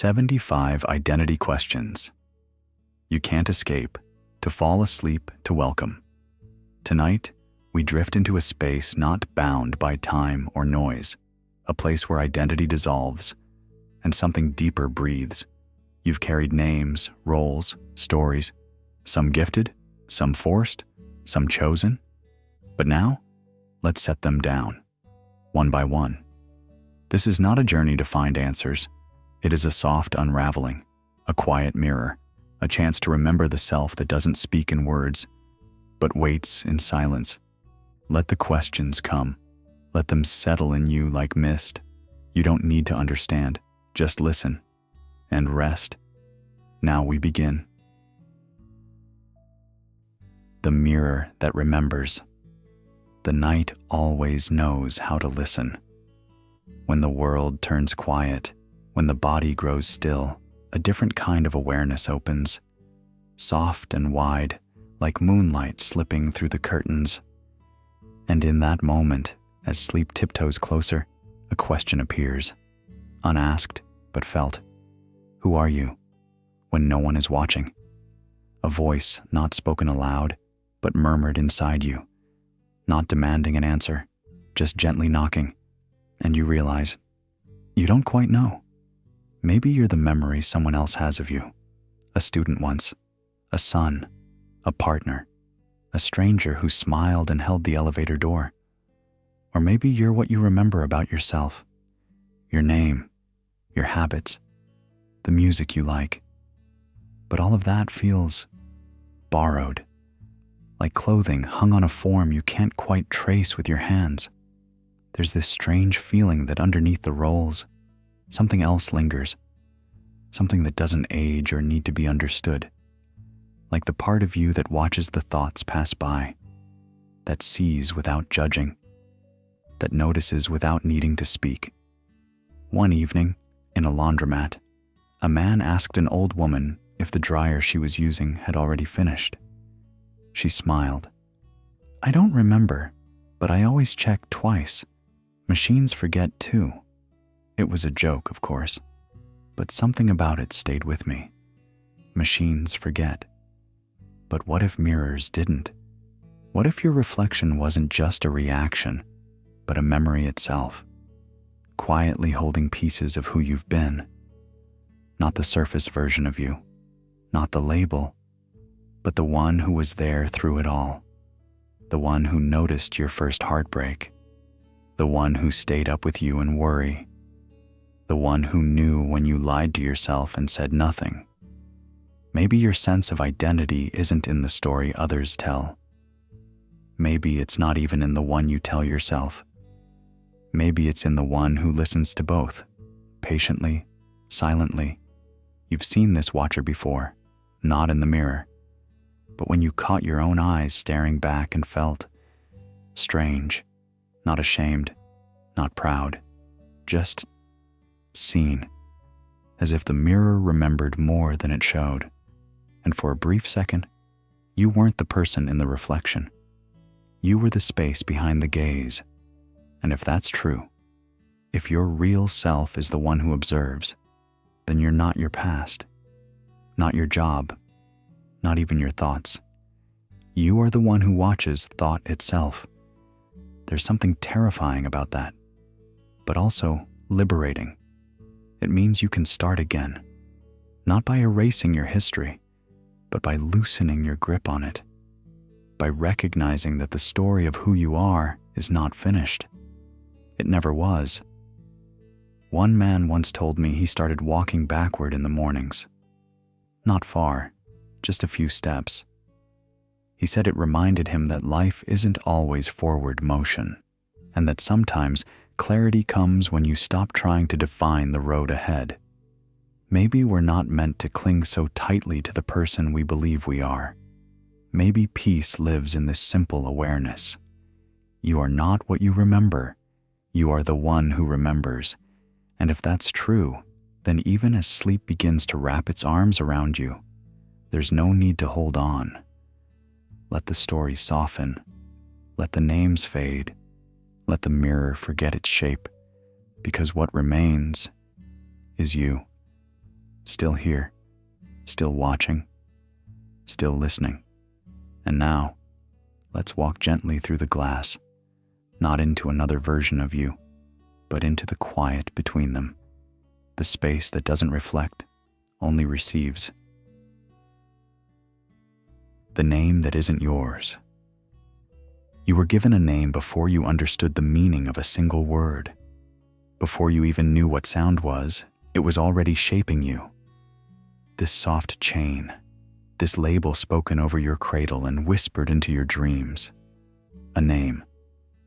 75 Identity Questions You Can't Escape, to Fall Asleep to Welcome. Tonight, we drift into a space not bound by time or noise, a place where identity dissolves and something deeper breathes. You've carried names, roles, stories, some gifted, some forced, some chosen. But now, let's set them down, one by one. This is not a journey to find answers. It is a soft unraveling, a quiet mirror, a chance to remember the self that doesn't speak in words, but waits in silence. Let the questions come. Let them settle in you like mist. You don't need to understand. Just listen and rest. Now we begin. The mirror that remembers. The night always knows how to listen. When the world turns quiet, when the body grows still, a different kind of awareness opens, soft and wide, like moonlight slipping through the curtains. And in that moment, as sleep tiptoes closer, a question appears, unasked but felt. Who are you when no one is watching? A voice not spoken aloud, but murmured inside you, not demanding an answer, just gently knocking. And you realize, you don't quite know. Maybe you're the memory someone else has of you. A student once, a son, a partner, a stranger who smiled and held the elevator door. Or maybe you're what you remember about yourself. Your name, your habits, the music you like. But all of that feels borrowed, like clothing hung on a form you can't quite trace with your hands. There's this strange feeling that underneath the roles, something else lingers, something that doesn't age or need to be understood, like the part of you that watches the thoughts pass by, that sees without judging, that notices without needing to speak. One evening, in a laundromat, a man asked an old woman if the dryer she was using had already finished. She smiled. "I don't remember, but I always check twice. Machines forget too." It was a joke, of course, but something about it stayed with me. Machines forget. But what if mirrors didn't? What if your reflection wasn't just a reaction, but a memory itself, quietly holding pieces of who you've been? Not the surface version of you, not the label, but the one who was there through it all, the one who noticed your first heartbreak, the one who stayed up with you in worry, the one who knew when you lied to yourself and said nothing. Maybe your sense of identity isn't in the story others tell. Maybe it's not even in the one you tell yourself. Maybe it's in the one who listens to both, patiently, silently. You've seen this watcher before, not in the mirror, but when you caught your own eyes staring back and felt strange, not ashamed, not proud, just seen, as if the mirror remembered more than it showed. And for a brief second, you weren't the person in the reflection. You were the space behind the gaze. And if that's true, if your real self is the one who observes, then you're not your past, not your job, not even your thoughts. You are the one who watches thought itself. There's something terrifying about that, but also liberating. It means you can start again, not by erasing your history, but by loosening your grip on it, by recognizing that the story of who you are is not finished. It never was. One man once told me he started walking backward in the mornings. Not far, just a few steps. He said it reminded him that life isn't always forward motion, and that sometimes clarity comes when you stop trying to define the road ahead. Maybe we're not meant to cling so tightly to the person we believe we are. Maybe peace lives in this simple awareness. You are not what you remember. You are the one who remembers. And if that's true, then even as sleep begins to wrap its arms around you, there's no need to hold on. Let the story soften. Let the names fade. Let the mirror forget its shape, because what remains is you. still here, still watching, still listening. And now, let's walk gently through the glass, not into another version of you, but into the quiet between them, the space that doesn't reflect, only receives. The name that isn't yours. You were given a name before you understood the meaning of a single word. Before you even knew what sound was, it was already shaping you. This soft chain, this label spoken over your cradle and whispered into your dreams. A name,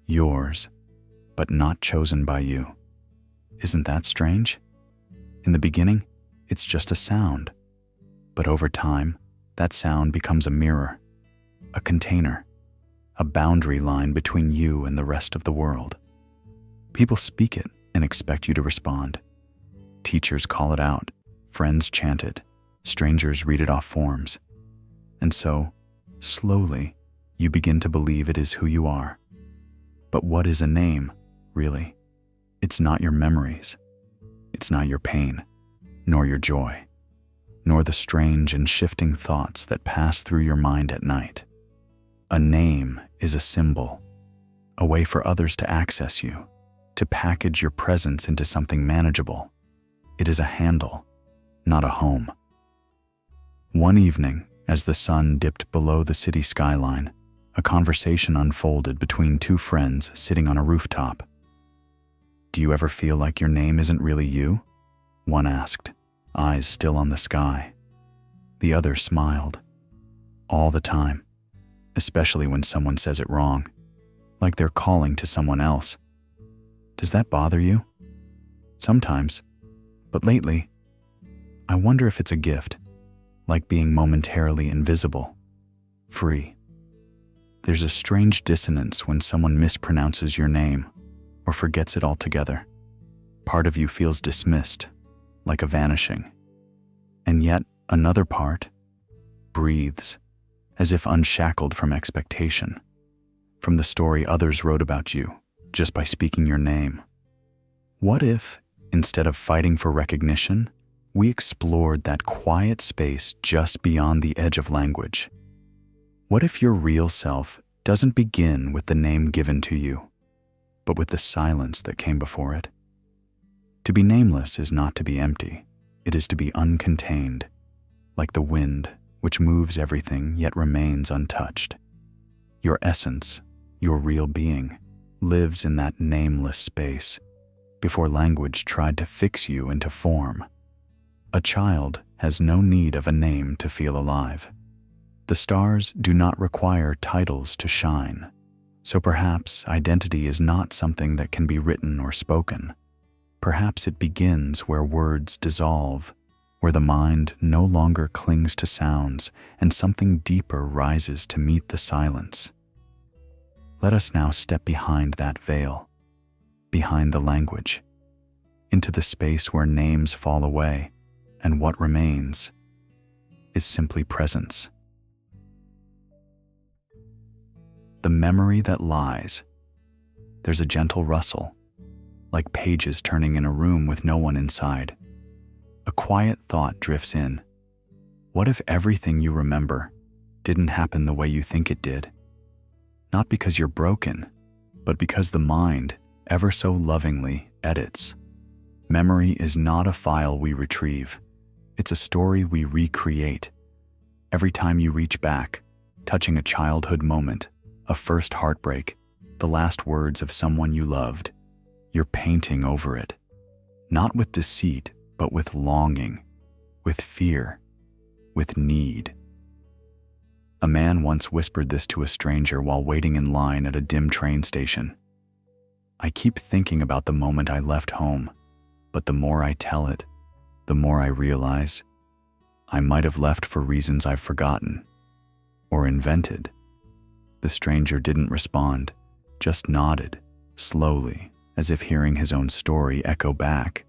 yours, but not chosen by you. Isn't that strange? In the beginning, it's just a sound. But over time, that sound becomes a mirror, a container, a boundary line between you and the rest of the world. People speak it and expect you to respond. Teachers call it out, friends chant it, strangers read it off forms. And so, slowly, you begin to believe it is who you are. But what is a name, really? It's not your memories. It's not your pain, nor your joy, nor the strange and shifting thoughts that pass through your mind at night. A name is a symbol, a way for others to access you, to package your presence into something manageable. It is a handle, not a home. One evening, as the sun dipped below the city skyline, a conversation unfolded between two friends sitting on a rooftop. "Do you ever feel like your name isn't really you?" one asked, eyes still on the sky. The other smiled. "All the time, especially when someone says it wrong, like they're calling to someone else. Does that bother you?" "Sometimes, but lately, I wonder if it's a gift, like being momentarily invisible, free. There's a strange dissonance when someone mispronounces your name or forgets it altogether. Part of you feels dismissed, like a vanishing. And yet another part breathes, as if unshackled from expectation, from the story others wrote about you just by speaking your name. What if, instead of fighting for recognition, we explored that quiet space just beyond the edge of language? What if your real self doesn't begin with the name given to you, but with the silence that came before it? To be nameless is not to be empty. It is to be uncontained, like the wind, which moves everything yet remains untouched. Your essence, your real being, lives in that nameless space, before language tried to fix you into form. A child has no need of a name to feel alive. The stars do not require titles to shine, so perhaps identity is not something that can be written or spoken. Perhaps it begins where words dissolve, where the mind no longer clings to sounds and something deeper rises to meet the silence. Let us now step behind that veil, behind the language, into the space where names fall away and what remains is simply presence. The memory that lies. There's a gentle rustle, like pages turning in a room with no one inside. A quiet thought drifts in. What if everything you remember didn't happen the way you think it did? Not because you're broken, but because the mind, ever so lovingly, edits. Memory is not a file we retrieve. It's a story we recreate. Every time you reach back, touching a childhood moment, a first heartbreak, the last words of someone you loved, you're painting over it. Not with deceit, but with longing, with fear, with need. A man once whispered this to a stranger while waiting in line at a dim train station. "I keep thinking about the moment I left home, but the more I tell it, the more I realize I might have left for reasons I've forgotten or invented." The stranger didn't respond, just nodded, slowly, as if hearing his own story echo back.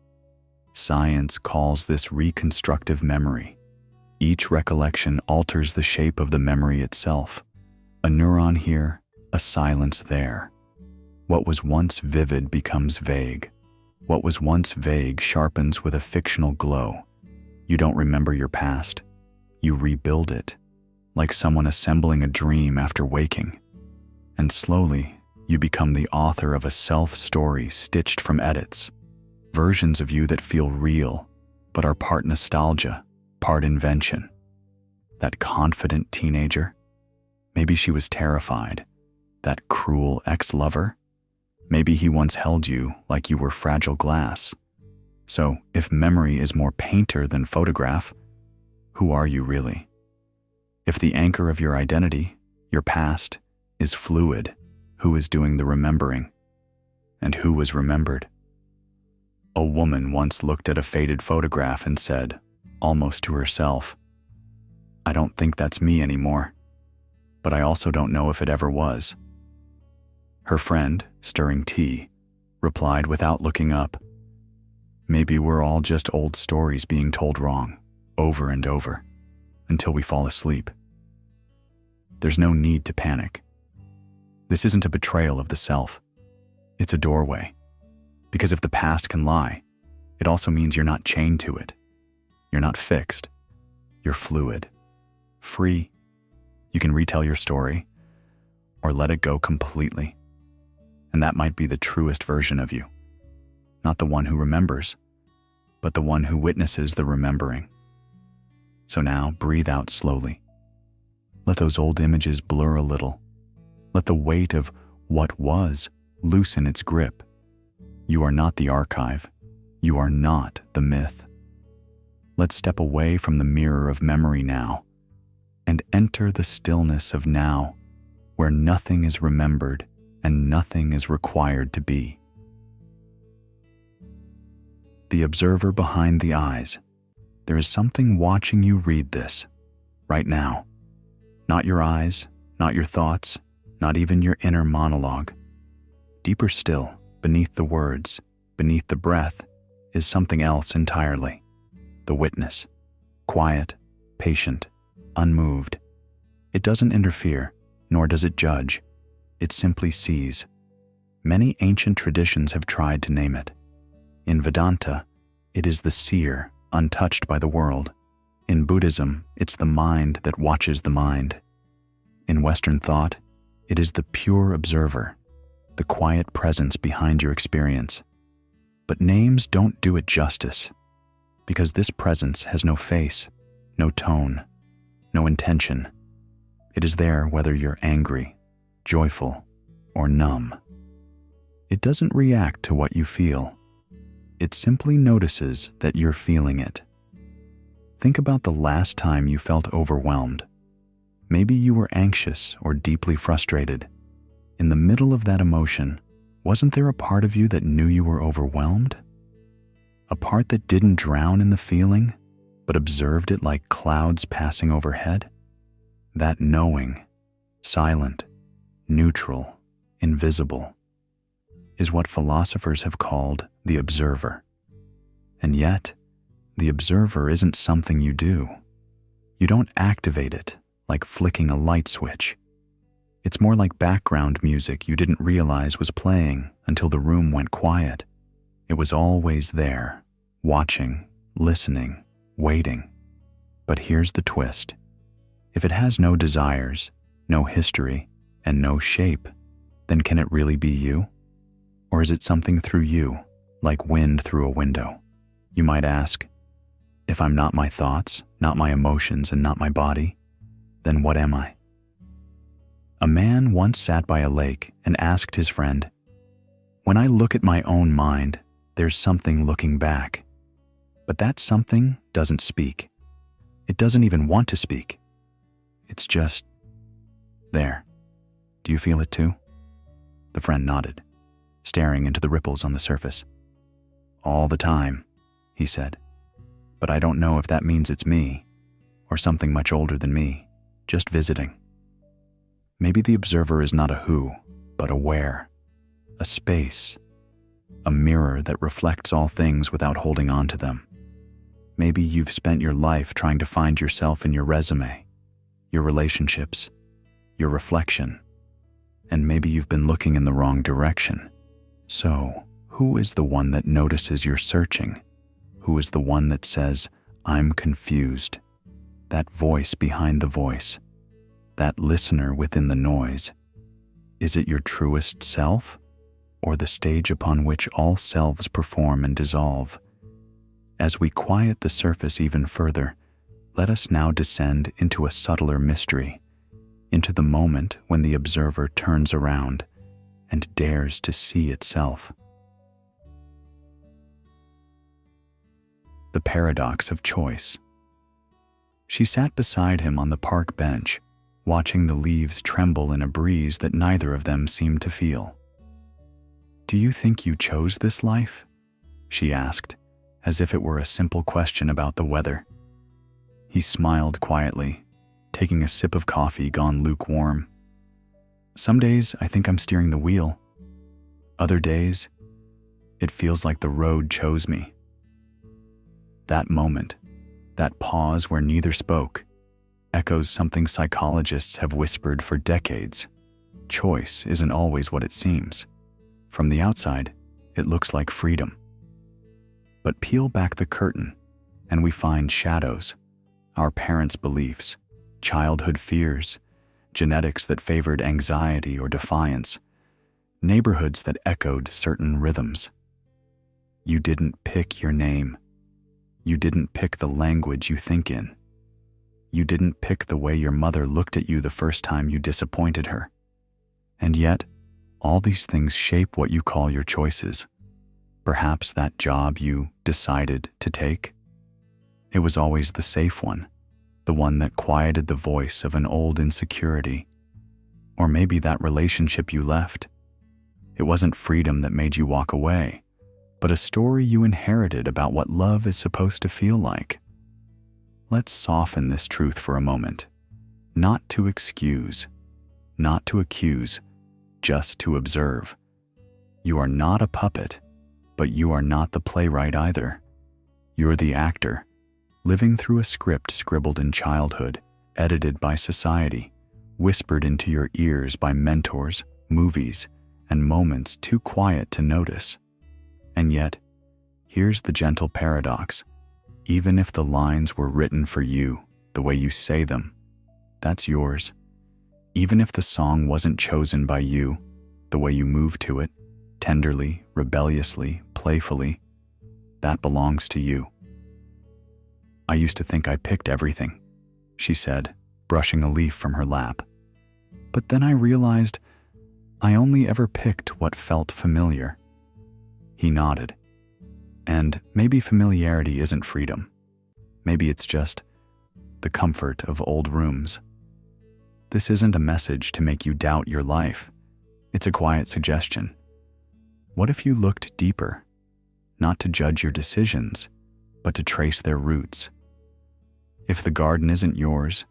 Science calls this reconstructive memory. Each recollection alters the shape of the memory itself. A neuron here, a silence there. What was once vivid becomes vague. What was once vague sharpens with a fictional glow. You don't remember your past. You rebuild it, like someone assembling a dream after waking. And slowly, you become the author of a self-story stitched from edits, versions of you that feel real, but are part nostalgia, part invention. That confident teenager, maybe she was terrified. That cruel ex-lover, maybe he once held you like you were fragile glass. So, if memory is more painter than photograph, who are you really? If the anchor of your identity, your past, is fluid, who is doing the remembering? And who was remembered? A woman once looked at a faded photograph and said, almost to herself, I don't think that's me anymore, but I also don't know if it ever was. Her friend, stirring tea, replied without looking up, maybe we're all just old stories being told wrong, over and over, until we fall asleep. There's no need to panic. This isn't a betrayal of the self. It's a doorway. Because if the past can lie, it also means you're not chained to it. You're not fixed. You're fluid. Free. You can retell your story, or let it go completely. And that might be the truest version of you. Not the one who remembers, but the one who witnesses the remembering. So now, breathe out slowly. Let those old images blur a little. Let the weight of what was loosen its grip. You are not the archive. You are not the myth. Let's step away from the mirror of memory now and enter the stillness of now, where nothing is remembered and nothing is required to be. The observer behind the eyes. There is something watching you read this, right now. Not your eyes, not your thoughts, not even your inner monologue. Deeper still, beneath the words, beneath the breath, is something else entirely. The witness. Quiet, patient, unmoved. It doesn't interfere, nor does it judge. It simply sees. Many ancient traditions have tried to name it. In Vedanta, it is the seer, untouched by the world. In Buddhism, it's the mind that watches the mind. In Western thought, it is the pure observer, the quiet presence behind your experience. But names don't do it justice, because this presence has no face, no tone, no intention. It is there whether you're angry, joyful, or numb. It doesn't react to what you feel. It simply notices that you're feeling it. Think about the last time you felt overwhelmed. Maybe you were anxious or deeply frustrated. In the middle of that emotion, wasn't there a part of you that knew you were overwhelmed? A part that didn't drown in the feeling, but observed it like clouds passing overhead? That knowing, silent, neutral, invisible, is what philosophers have called the observer. And yet, the observer isn't something you do. You don't activate it like flicking a light switch. It's more like background music you didn't realize was playing until the room went quiet. It was always there, watching, listening, waiting. But here's the twist. If it has no desires, no history, and no shape, then can it really be you? Or is it something through you, like wind through a window? You might ask, if I'm not my thoughts, not my emotions, and not my body, then what am I? A man once sat by a lake and asked his friend, when I look at my own mind, there's something looking back. But that something doesn't speak. It doesn't even want to speak. It's just there. Do you feel it too? The friend nodded, staring into the ripples on the surface. All the time, he said. But I don't know if that means it's me, or something much older than me, just visiting. Maybe the observer is not a who, but a where, a space, a mirror that reflects all things without holding on to them. Maybe you've spent your life trying to find yourself in your resume, your relationships, your reflection, and maybe you've been looking in the wrong direction. So, who is the one that notices you're searching? Who is the one that says, I'm confused. That voice behind the voice. That listener within the noise. Is it your truest self, or the stage upon which all selves perform and dissolve? As we quiet the surface even further, let us now descend into a subtler mystery, into the moment when the observer turns around and dares to see itself. The paradox of choice. She sat beside him on the park bench, watching the leaves tremble in a breeze that neither of them seemed to feel. "Do you think you chose this life?" she asked, as if it were a simple question about the weather. He smiled quietly, taking a sip of coffee gone lukewarm. "Some days I think I'm steering the wheel. Other days, it feels like the road chose me." That moment, that pause where neither spoke, echoes something psychologists have whispered for decades. Choice isn't always what it seems. From the outside, it looks like freedom. But peel back the curtain, and we find shadows, our parents' beliefs, childhood fears, genetics that favored anxiety or defiance, neighborhoods that echoed certain rhythms. You didn't pick your name. You didn't pick the language you think in. You didn't pick the way your mother looked at you the first time you disappointed her. And yet, all these things shape what you call your choices. Perhaps that job you decided to take? It was always the safe one, the one that quieted the voice of an old insecurity. Or maybe that relationship you left. It wasn't freedom that made you walk away, but a story you inherited about what love is supposed to feel like. Let's soften this truth for a moment. Not to excuse, not to accuse, just to observe. You are not a puppet, but you are not the playwright either. You're the actor, living through a script scribbled in childhood, edited by society, whispered into your ears by mentors, movies, and moments too quiet to notice. And yet, here's the gentle paradox. Even if the lines were written for you, the way you say them, that's yours. Even if the song wasn't chosen by you, the way you move to it, tenderly, rebelliously, playfully, that belongs to you. "I used to think I picked everything," she said, brushing a leaf from her lap. "But then I realized I only ever picked what felt familiar." He nodded. And maybe familiarity isn't freedom. Maybe it's just the comfort of old rooms. This isn't a message to make you doubt your life. It's a quiet suggestion. What if you looked deeper, not to judge your decisions, but to trace their roots? If the garden isn't yours,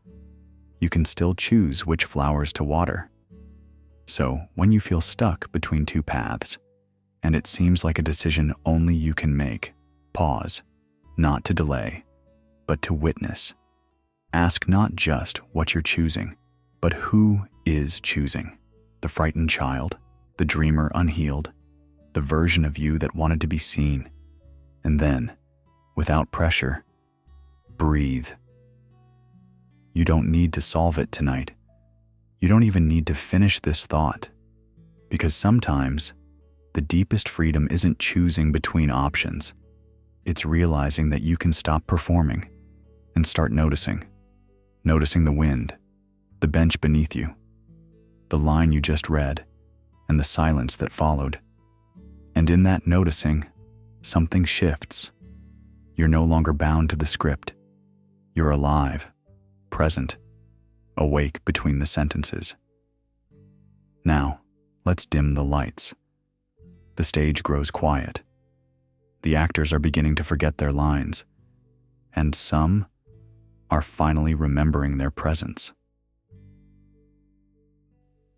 you can still choose which flowers to water. So when you feel stuck between two paths, and it seems like a decision only you can make, pause, not to delay, but to witness. Ask not just what you're choosing, but who is choosing. The frightened child, the dreamer unhealed, the version of you that wanted to be seen. And then, without pressure, breathe. You don't need to solve it tonight. You don't even need to finish this thought. Because sometimes, the deepest freedom isn't choosing between options. It's realizing that you can stop performing and start noticing. Noticing the wind, the bench beneath you, the line you just read, and the silence that followed. And in that noticing, something shifts. You're no longer bound to the script. You're alive, present, awake between the sentences. Now, let's dim the lights. The stage grows quiet. The actors are beginning to forget their lines, and some are finally remembering their presence.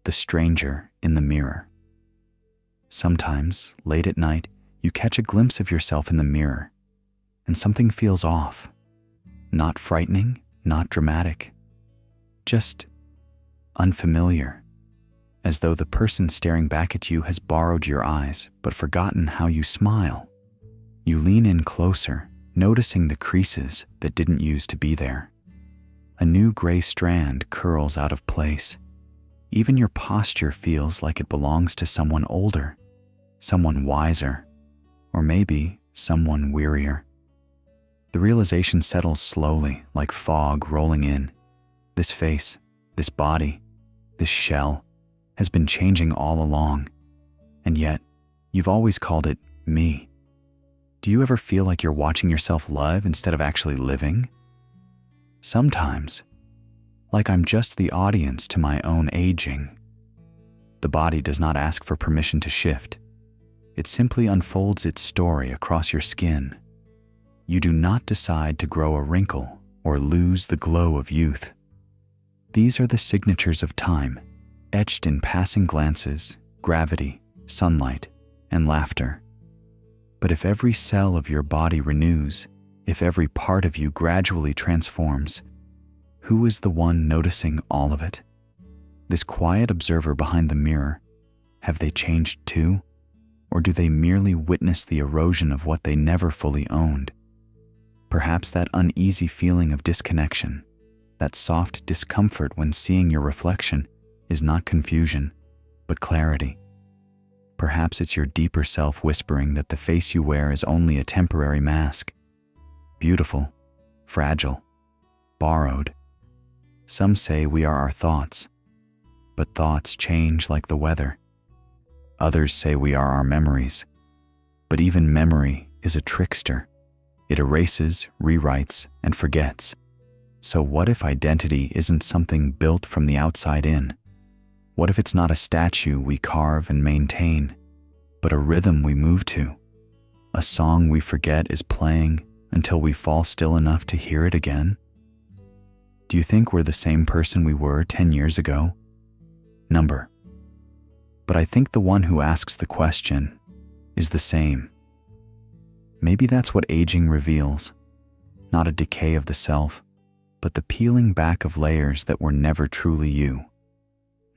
The stranger in the mirror. Sometimes, late at night, you catch a glimpse of yourself in the mirror, and something feels off. Not frightening, not dramatic, just unfamiliar. As though the person staring back at you has borrowed your eyes but forgotten how you smile. You lean in closer, noticing the creases that didn't used to be there. A new gray strand curls out of place. Even your posture feels like it belongs to someone older, someone wiser, or maybe someone wearier. The realization settles slowly, like fog rolling in. This face, this body, this shell has been changing all along, and yet you've always called it me. Do you ever feel like you're watching yourself live instead of actually living? Sometimes, like I'm just the audience to my own aging. The body does not ask for permission to shift. It simply unfolds its story across your skin. You do not decide to grow a wrinkle or lose the glow of youth. These are the signatures of time, etched in passing glances, gravity, sunlight, and laughter. But if every cell of your body renews, if every part of you gradually transforms, who is the one noticing all of it? This quiet observer behind the mirror, have they changed too? Or do they merely witness the erosion of what they never fully owned? Perhaps that uneasy feeling of disconnection, that soft discomfort when seeing your reflection, is not confusion, but clarity. Perhaps it's your deeper self whispering that the face you wear is only a temporary mask. Beautiful, fragile, borrowed. Some say we are our thoughts, but thoughts change like the weather. Others say we are our memories, but even memory is a trickster. It erases, rewrites, and forgets. So what if identity isn't something built from the outside in? What if it's not a statue we carve and maintain, but a rhythm we move to? A song we forget is playing until we fall still enough to hear it again? Do you think we're the same person we were 10 years ago? Number. But I think the one who asks the question is the same. Maybe that's what aging reveals, not a decay of the self, but the peeling back of layers that were never truly you.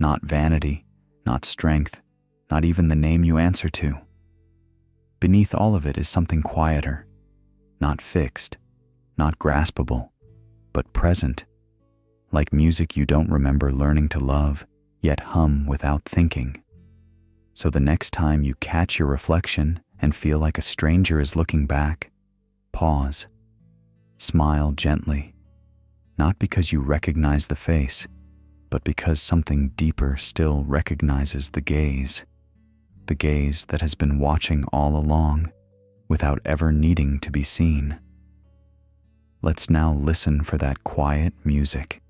Not vanity, not strength, not even the name you answer to. Beneath all of it is something quieter, not fixed, not graspable, but present, like music you don't remember learning to love, yet hum without thinking. So the next time you catch your reflection and feel like a stranger is looking back, pause, smile gently, not because you recognize the face, but because something deeper still recognizes the gaze that has been watching all along without ever needing to be seen. Let's now listen for that quiet music,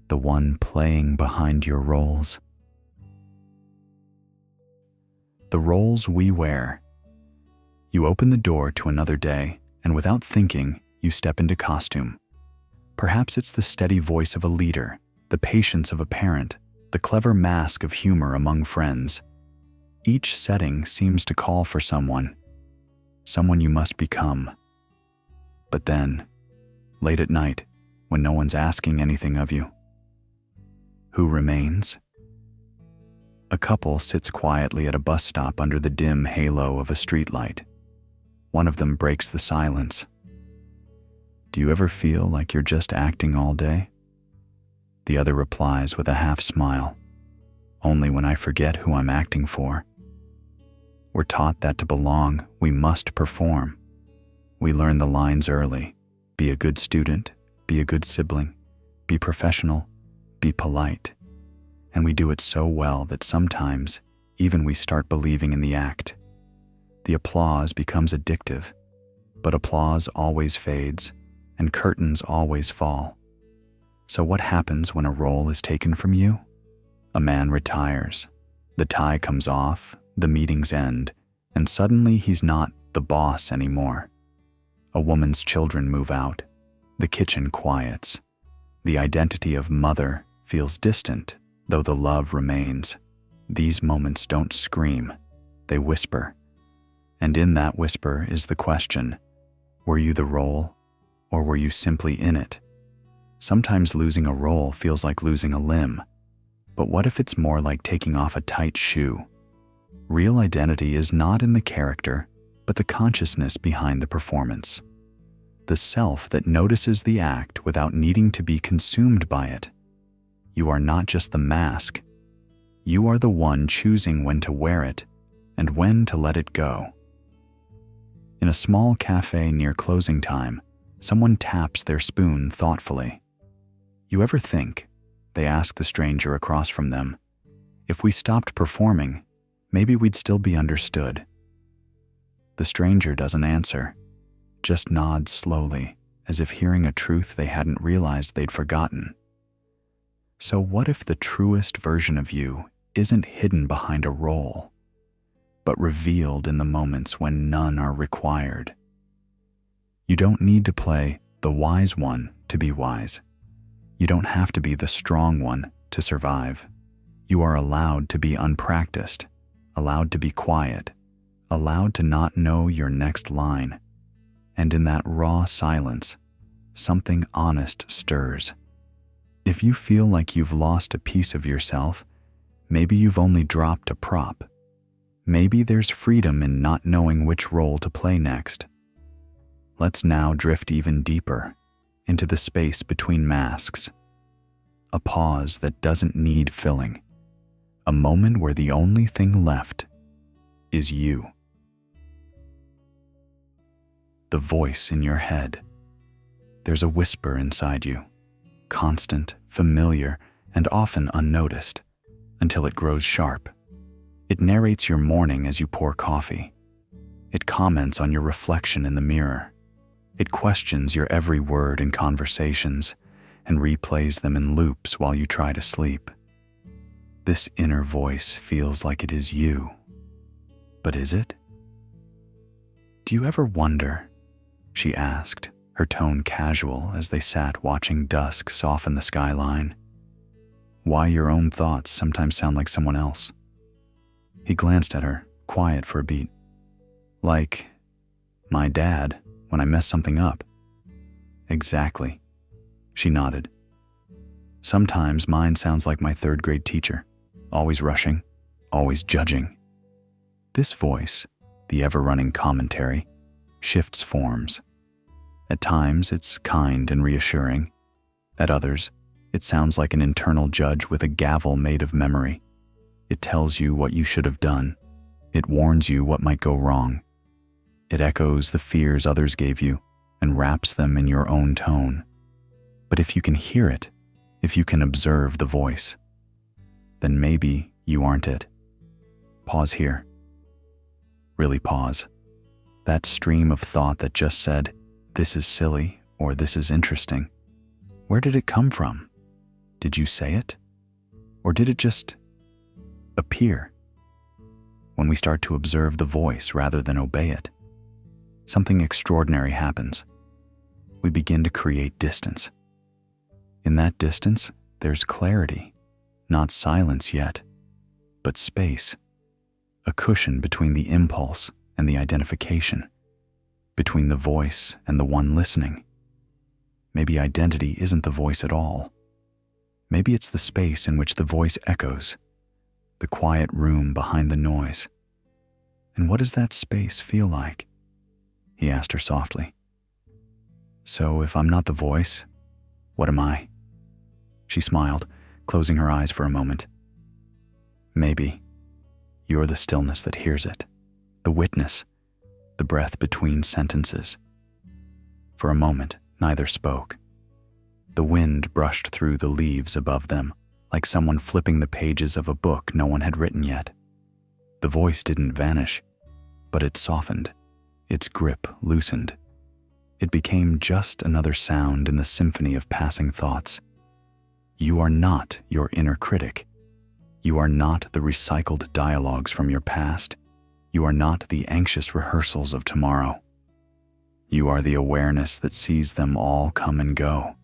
the one playing behind your roles. The roles we wear. You open the door to another day, and without thinking, you step into costume. Perhaps it's the steady voice of a leader, the patience of a parent, the clever mask of humor among friends. Each setting seems to call for someone you must become. But then, late at night, when no one's asking anything of you, who remains? A couple sits quietly at a bus stop under the dim halo of a streetlight. One of them breaks the silence. Do you ever feel like you're just acting all day? The other replies with a half smile. Only when I forget who I'm acting for. We're taught that to belong, we must perform. We learn the lines early. Be a good student, be a good sibling, be professional, be polite. And we do it so well that sometimes even we start believing in the act. The applause becomes addictive, but applause always fades, and curtains always fall. So what happens when a role is taken from you? A man retires, the tie comes off, the meetings end, and suddenly he's not the boss anymore. A woman's children move out, the kitchen quiets. The identity of mother feels distant, though the love remains. These moments don't scream, they whisper. And in that whisper is the question, were you the role, or were you simply in it? Sometimes losing a role feels like losing a limb, but what if it's more like taking off a tight shoe? Real identity is not in the character, but the consciousness behind the performance. the self that notices the act without needing to be consumed by it. You are not just the mask. You are the one choosing when to wear it and when to let it go. In a small cafe near closing time, someone taps their spoon thoughtfully. You ever think, they ask the stranger across from them, if we stopped performing, maybe we'd still be understood? The stranger doesn't answer, just nods slowly, as if hearing a truth they hadn't realized they'd forgotten. So what if the truest version of you isn't hidden behind a role, but revealed in the moments when none are required? You don't need to play the wise one to be wise. You don't have to be the strong one to survive. You are allowed to be unpracticed, allowed to be quiet, allowed to not know your next line. And in that raw silence, something honest stirs. If you feel like you've lost a piece of yourself, maybe you've only dropped a prop. Maybe there's freedom in not knowing which role to play next. Let's now drift even deeper into the space between masks. A pause that doesn't need filling. A moment where the only thing left is you. The voice in your head. There's a whisper inside you, constant, familiar, and often unnoticed, until it grows sharp. It narrates your morning as you pour coffee. It comments on your reflection in the mirror. It questions your every word in conversations and replays them in loops while you try to sleep. This inner voice feels like it is you. But is it? Do you ever wonder, she asked, her tone casual as they sat watching dusk soften the skyline, why your own thoughts sometimes sound like someone else? He glanced at her, quiet for a beat. Like my dad, when I mess something up. Exactly. She nodded. Sometimes mine sounds like my third-grade teacher, always rushing, always judging. This voice, the ever-running commentary, shifts forms. At times, it's kind and reassuring. At others, it sounds like an internal judge with a gavel made of memory. It tells you what you should have done. It warns you what might go wrong. It echoes the fears others gave you and wraps them in your own tone. But if you can hear it, if you can observe the voice, then maybe you aren't it. Pause here. Really pause. That stream of thought that just said, this is silly or this is interesting. Where did it come from? Did you say it? Or did it just appear? When we start to observe the voice rather than obey it, something extraordinary happens. We begin to create distance. In that distance, there's clarity, not silence yet, but space, a cushion between the impulse and the identification, between the voice and the one listening. Maybe identity isn't the voice at all. Maybe it's the space in which the voice echoes, the quiet room behind the noise. And what does that space feel like? He asked her softly. So if I'm not the voice, what am I? She smiled, closing her eyes for a moment. Maybe you're the stillness that hears it, the witness, the breath between sentences. For a moment, neither spoke. The wind brushed through the leaves above them, like someone flipping the pages of a book no one had written yet. The voice didn't vanish, but it softened. Its grip loosened. It became just another sound in the symphony of passing thoughts. You are not your inner critic. You are not the recycled dialogues from your past. You are not the anxious rehearsals of tomorrow. You are the awareness that sees them all come and go.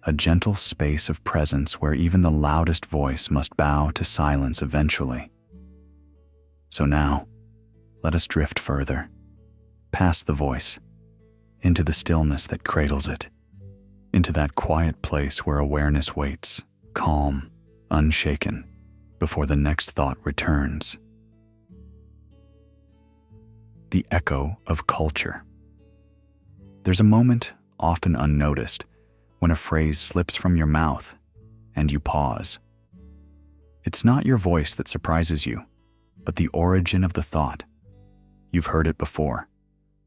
A gentle space of presence where even the loudest voice must bow to silence eventually. So now, let us drift further, past the voice, into the stillness that cradles it, into that quiet place where awareness waits, calm, unshaken, before the next thought returns. The echo of culture. There's a moment, often unnoticed, when a phrase slips from your mouth and you pause. It's not your voice that surprises you, but the origin of the thought. You've heard it before,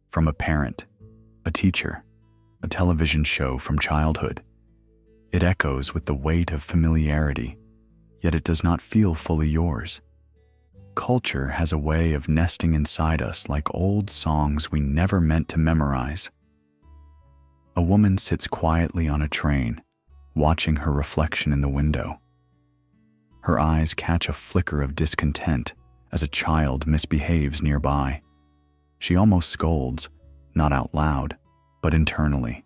from a parent, a teacher, a television show from childhood. It echoes with the weight of familiarity, yet it does not feel fully yours. Culture has a way of nesting inside us like old songs we never meant to memorize. A woman sits quietly on a train, watching her reflection in the window. Her eyes catch a flicker of discontent as a child misbehaves nearby. She almost scolds, not out loud, but internally.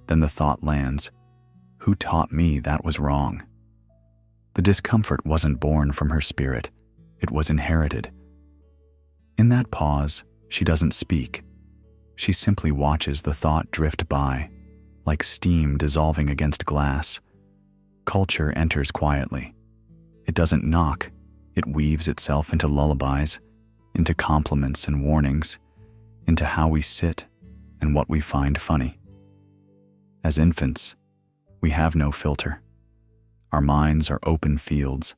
Then the thought lands, "Who taught me that was wrong?" The discomfort wasn't born from her spirit, it was inherited. In that pause, she doesn't speak. She simply watches the thought drift by, like steam dissolving against glass. Culture enters quietly. It doesn't knock. It weaves itself into lullabies, into compliments and warnings, into how we sit and what we find funny. As infants, we have no filter. Our minds are open fields,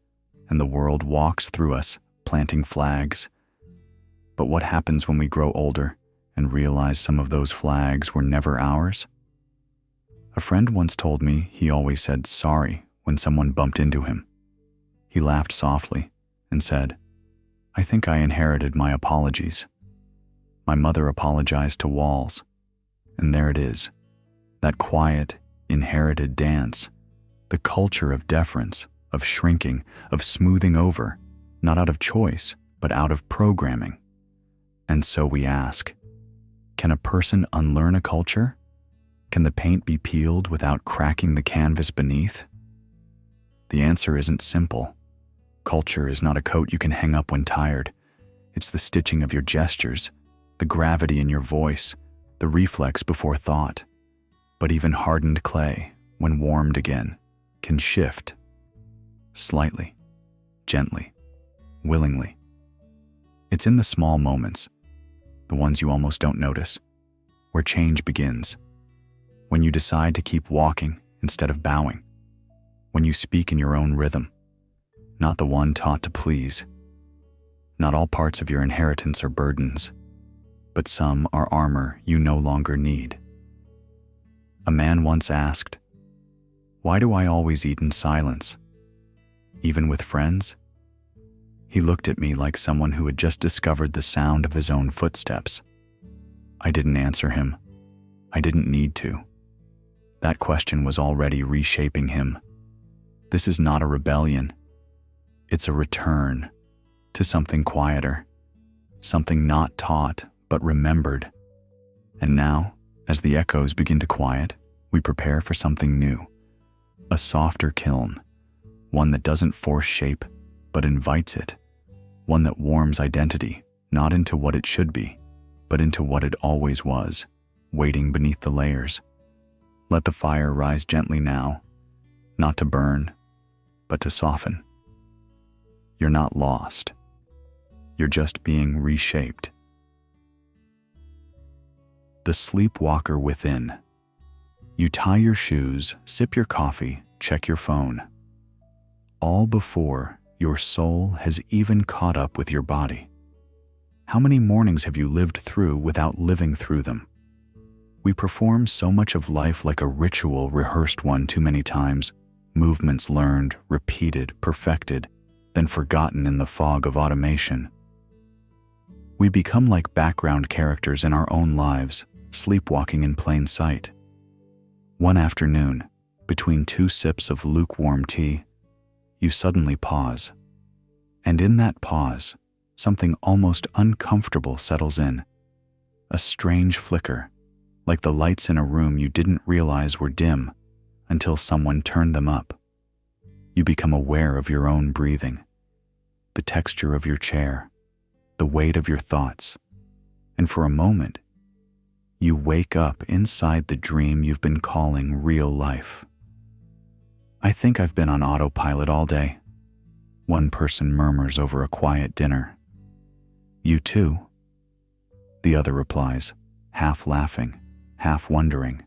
and the world walks through us, planting flags. But what happens when we grow older and realize some of those flags were never ours? A friend once told me he always said sorry when someone bumped into him. He laughed softly and said, "I think I inherited my apologies." My mother apologized to walls, and there it is, that quiet, inherited dance, the culture of deference, of shrinking, of smoothing over, not out of choice, but out of programming. And so we ask, can a person unlearn a culture? Can the paint be peeled without cracking the canvas beneath? The answer isn't simple. Culture is not a coat you can hang up when tired. It's the stitching of your gestures, the gravity in your voice, the reflex before thought. But even hardened clay, when warmed again, can shift. Slightly, gently, willingly. It's in the small moments, the ones you almost don't notice, where change begins. When you decide to keep walking instead of bowing. When you speak in your own rhythm, not the one taught to please. Not all parts of your inheritance are burdens, but some are armor you no longer need. A man once asked, "Why do I always eat in silence, even with friends?" He looked at me like someone who had just discovered the sound of his own footsteps. I didn't answer him. I didn't need to. That question was already reshaping him. This is not a rebellion. It's a return to something quieter, something not taught but remembered. And now, as the echoes begin to quiet, we prepare for something new. A softer kiln, one that doesn't force shape but invites it, one that warms identity not into what it should be, but into what it always was, waiting beneath the layers. Let the fire rise gently now, not to burn, but to soften. You're not lost. You're just being reshaped. The Sleepwalker Within. You tie your shoes, sip your coffee, check your phone. All before your soul has even caught up with your body. How many mornings have you lived through without living through them? We perform so much of life like a ritual rehearsed one too many times, movements learned, repeated, perfected, then forgotten in the fog of automation. We become like background characters in our own lives, sleepwalking in plain sight. One afternoon, between 2 sips of lukewarm tea, you suddenly pause. And in that pause, something almost uncomfortable settles in. A strange flicker, like the lights in a room you didn't realize were dim until someone turned them up. You become aware of your own breathing, the texture of your chair, the weight of your thoughts, and for a moment, you wake up inside the dream you've been calling real life. "I think I've been on autopilot all day," one person murmurs over a quiet dinner. "You too?" the other replies, half laughing, half wondering.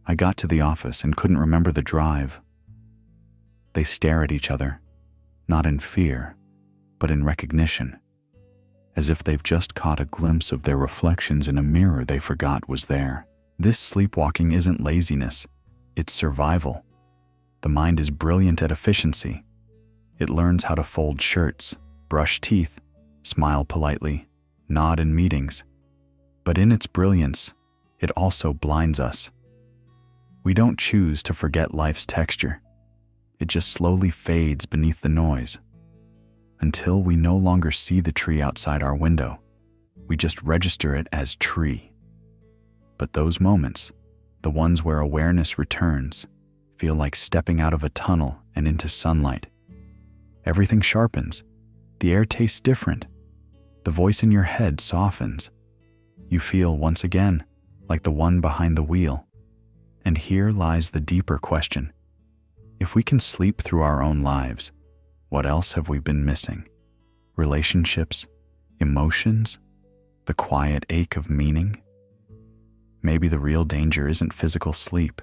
I got to the office and couldn't remember the drive. They stare at each other, not in fear, but in recognition, as if they've just caught a glimpse of their reflections in a mirror they forgot was there. This sleepwalking isn't laziness, it's survival. The mind is brilliant at efficiency. It learns how to fold shirts, brush teeth, smile politely, nod in meetings. But in its brilliance, it also blinds us. We don't choose to forget life's texture. It just slowly fades beneath the noise, until we no longer see the tree outside our window. We just register it as tree. But those moments, the ones where awareness returns, feel like stepping out of a tunnel and into sunlight. Everything sharpens. The air tastes different. The voice in your head softens. You feel once again like the one behind the wheel. And here lies the deeper question. If we can sleep through our own lives, what else have we been missing? Relationships, emotions, the quiet ache of meaning? Maybe the real danger isn't physical sleep,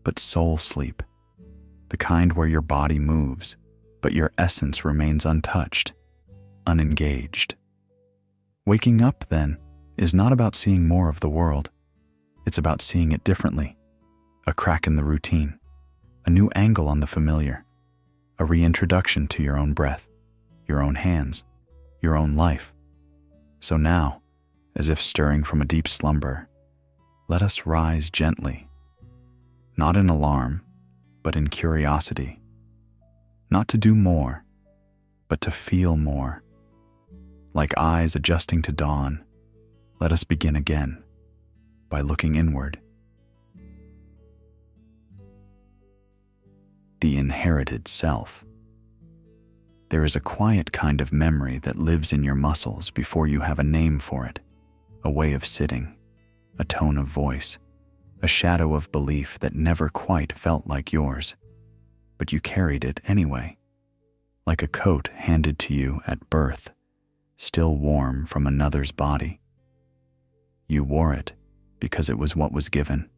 but soul sleep. The kind where your body moves, but your essence remains untouched, unengaged. Waking up, then, is not about seeing more of the world. It's about seeing it differently. A crack in the routine, a new angle on the familiar, a reintroduction to your own breath, your own hands, your own life. So now, as if stirring from a deep slumber, let us rise gently, not in alarm, but in curiosity, not to do more, but to feel more. Like eyes adjusting to dawn, let us begin again by looking inward. The inherited self. There is a quiet kind of memory that lives in your muscles before you have a name for it, a way of sitting, a tone of voice, a shadow of belief that never quite felt like yours, but you carried it anyway, like a coat handed to you at birth, still warm from another's body. You wore it because it was what was given,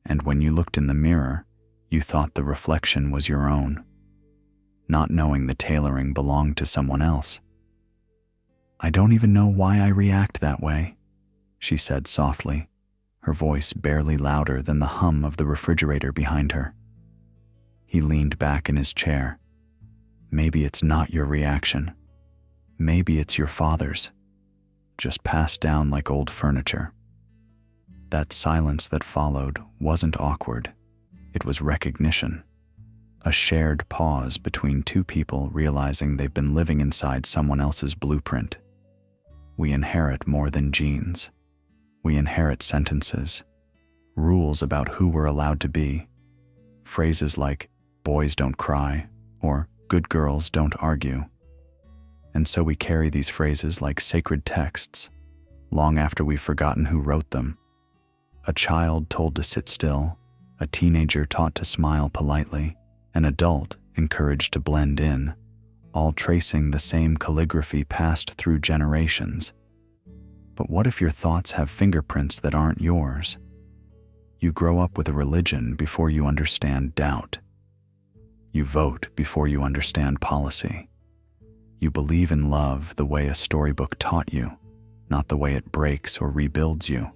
and when you looked in the mirror, you thought the reflection was your own, not knowing the tailoring belonged to someone else. I don't even know why I react that way, she said softly, her voice barely louder than the hum of the refrigerator behind her. He leaned back in his chair. Maybe it's not your reaction. Maybe it's your father's, just passed down like old furniture. That silence that followed wasn't awkward. It was recognition, a shared pause between two people realizing they've been living inside someone else's blueprint. We inherit more than genes. We inherit sentences, rules about who we're allowed to be, phrases like, boys don't cry, or good girls don't argue. And so we carry these phrases like sacred texts, long after we've forgotten who wrote them. A child told to sit still, a teenager taught to smile politely, an adult encouraged to blend in, all tracing the same calligraphy passed through generations. But what if your thoughts have fingerprints that aren't yours? You grow up with a religion before you understand doubt. You vote before you understand policy. You believe in love the way a storybook taught you, not the way it breaks or rebuilds you.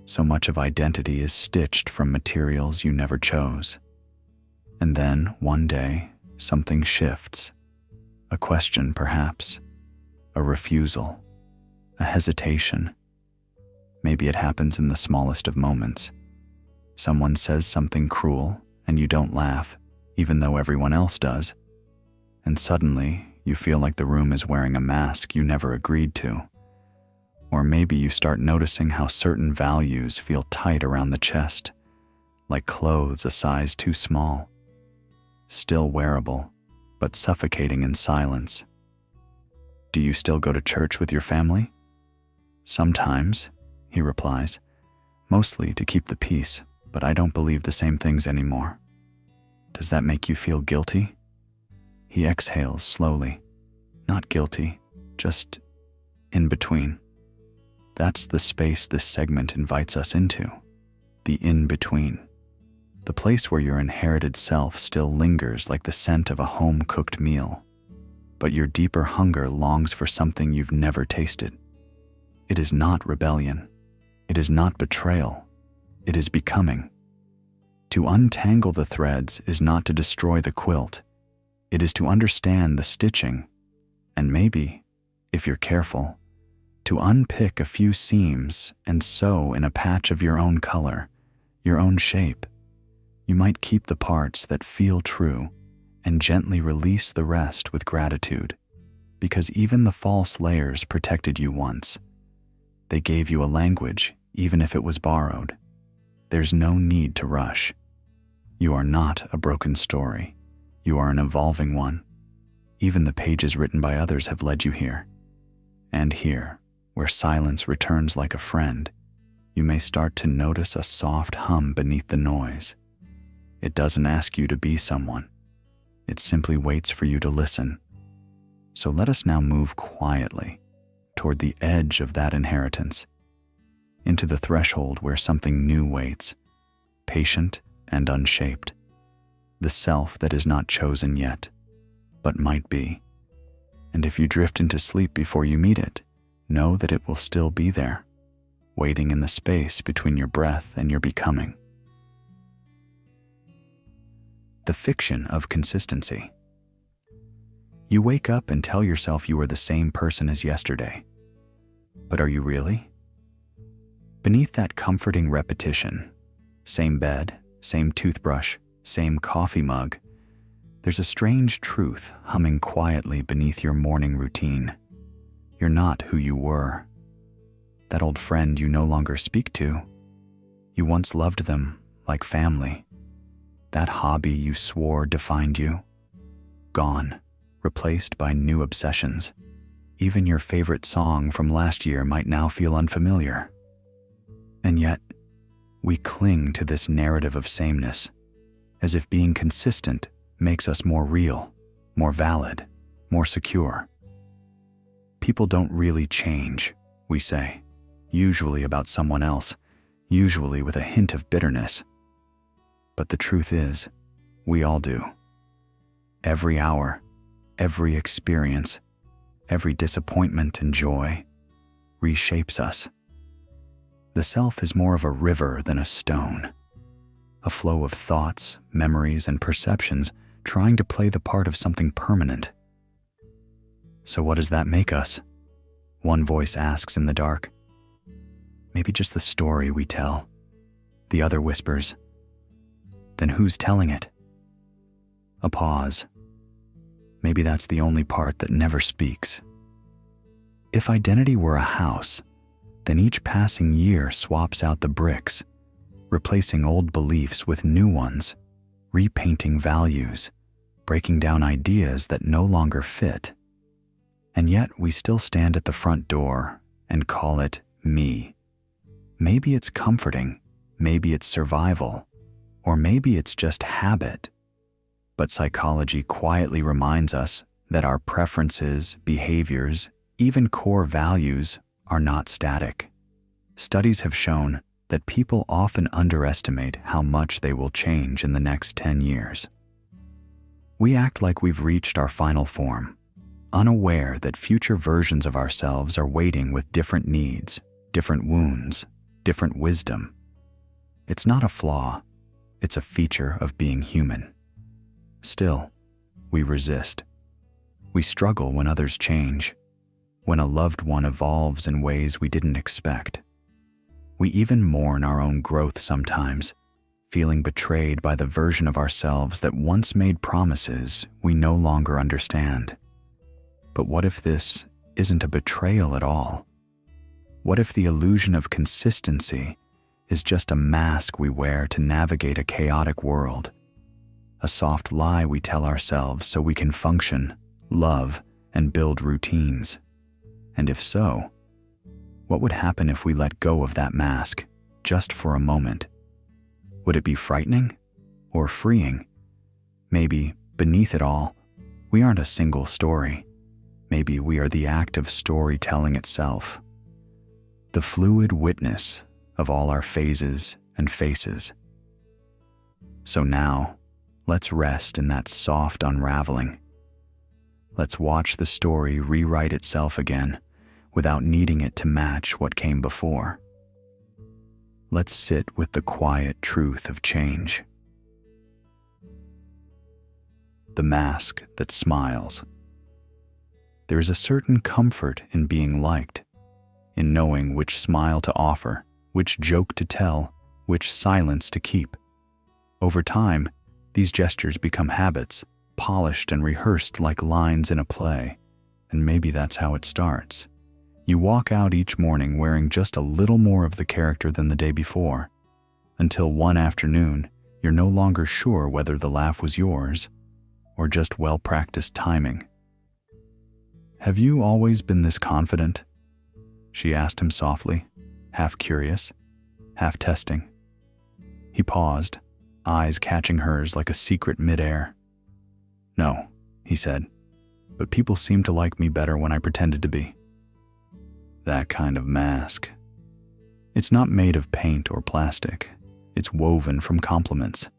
So much of identity is stitched from materials you never chose. And then, one day, something shifts. A question, perhaps. A refusal. A hesitation. Maybe it happens in the smallest of moments. Someone says something cruel, and you don't laugh, even though everyone else does. And suddenly, you feel like the room is wearing a mask you never agreed to. Or maybe you start noticing how certain values feel tight around the chest, like clothes a size too small. Still wearable, but suffocating in silence. Do you still go to church with your family? Sometimes, he replies, mostly to keep the peace, but I don't believe the same things anymore. Does that make you feel guilty? He exhales slowly. Not guilty, just in between. That's the space this segment invites us into, the in-between, the place where your inherited self still lingers like the scent of a home-cooked meal, but your deeper hunger longs for something you've never tasted. It is not rebellion. It is not betrayal. It is becoming. To untangle the threads is not to destroy the quilt. It is to understand the stitching, and maybe, if you're careful, to unpick a few seams and sew in a patch of your own color, your own shape. You might keep the parts that feel true and gently release the rest with gratitude, because even the false layers protected you once. They gave you a language, even if it was borrowed. There's no need to rush. You are not a broken story. You are an evolving one. Even the pages written by others have led you here. And here, where silence returns like a friend, you may start to notice a soft hum beneath the noise. It doesn't ask you to be someone. It simply waits for you to listen. So let us now move quietly toward the edge of that inheritance, into the threshold where something new waits, patient and unshaped, the self that is not chosen yet, but might be. And if you drift into sleep before you meet it, know that it will still be there, waiting in the space between your breath and your becoming. The fiction of consistency. You wake up and tell yourself you are the same person as yesterday. But are you really? Beneath that comforting repetition, same bed, same toothbrush, same coffee mug, there's a strange truth humming quietly beneath your morning routine. You're not who you were. That old friend you no longer speak to, you once loved them like family. That hobby you swore defined you, gone, replaced by new obsessions. Even your favorite song from last year might now feel unfamiliar. And yet, we cling to this narrative of sameness, as if being consistent makes us more real, more valid, more secure. People don't really change, we say, usually about someone else, usually with a hint of bitterness. But the truth is, we all do. Every hour, every experience, every disappointment and joy reshapes us. The self is more of a river than a stone, a flow of thoughts, memories, and perceptions trying to play the part of something permanent. So what does that make us? One voice asks in the dark. Maybe just the story we tell. The other whispers. Then who's telling it? A pause. Maybe that's the only part that never speaks. If identity were a house, then each passing year swaps out the bricks, replacing old beliefs with new ones, repainting values, breaking down ideas that no longer fit. And yet we still stand at the front door and call it me. Maybe it's comforting, maybe it's survival, or maybe it's just habit. But psychology quietly reminds us that our preferences, behaviors, even core values are not static. Studies have shown that people often underestimate how much they will change in the next 10 years. We act like we've reached our final form, unaware that future versions of ourselves are waiting with different needs, different wounds, different wisdom. It's not a flaw, it's a feature of being human. Still, we resist. We struggle when others change, when a loved one evolves in ways we didn't expect. We even mourn our own growth sometimes, feeling betrayed by the version of ourselves that once made promises we no longer understand. But what if this isn't a betrayal at all? What if the illusion of consistency is just a mask we wear to navigate a chaotic world? A soft lie we tell ourselves so we can function, love, and build routines. And if so, what would happen if we let go of that mask, just for a moment? Would it be frightening or freeing? Maybe, beneath it all, we aren't a single story. Maybe we are the act of storytelling itself. the fluid witness of all our phases and faces. So now, let's rest in that soft unraveling. Let's watch the story rewrite itself again without needing it to match what came before. Let's sit with the quiet truth of change. The mask that smiles. There is a certain comfort in being liked, in knowing which smile to offer, which joke to tell, which silence to keep. Over time, these gestures become habits, polished and rehearsed like lines in a play, and maybe that's how it starts. You walk out each morning wearing just a little more of the character than the day before, until one afternoon, you're no longer sure whether the laugh was yours or just well-practiced timing. "Have you always been this confident?" she asked him softly, half curious, half testing. He paused, eyes catching hers like a secret midair. "No," he said, "but people seem to like me better when I pretended to be." That kind of mask. It's not made of paint or plastic. It's woven from compliments,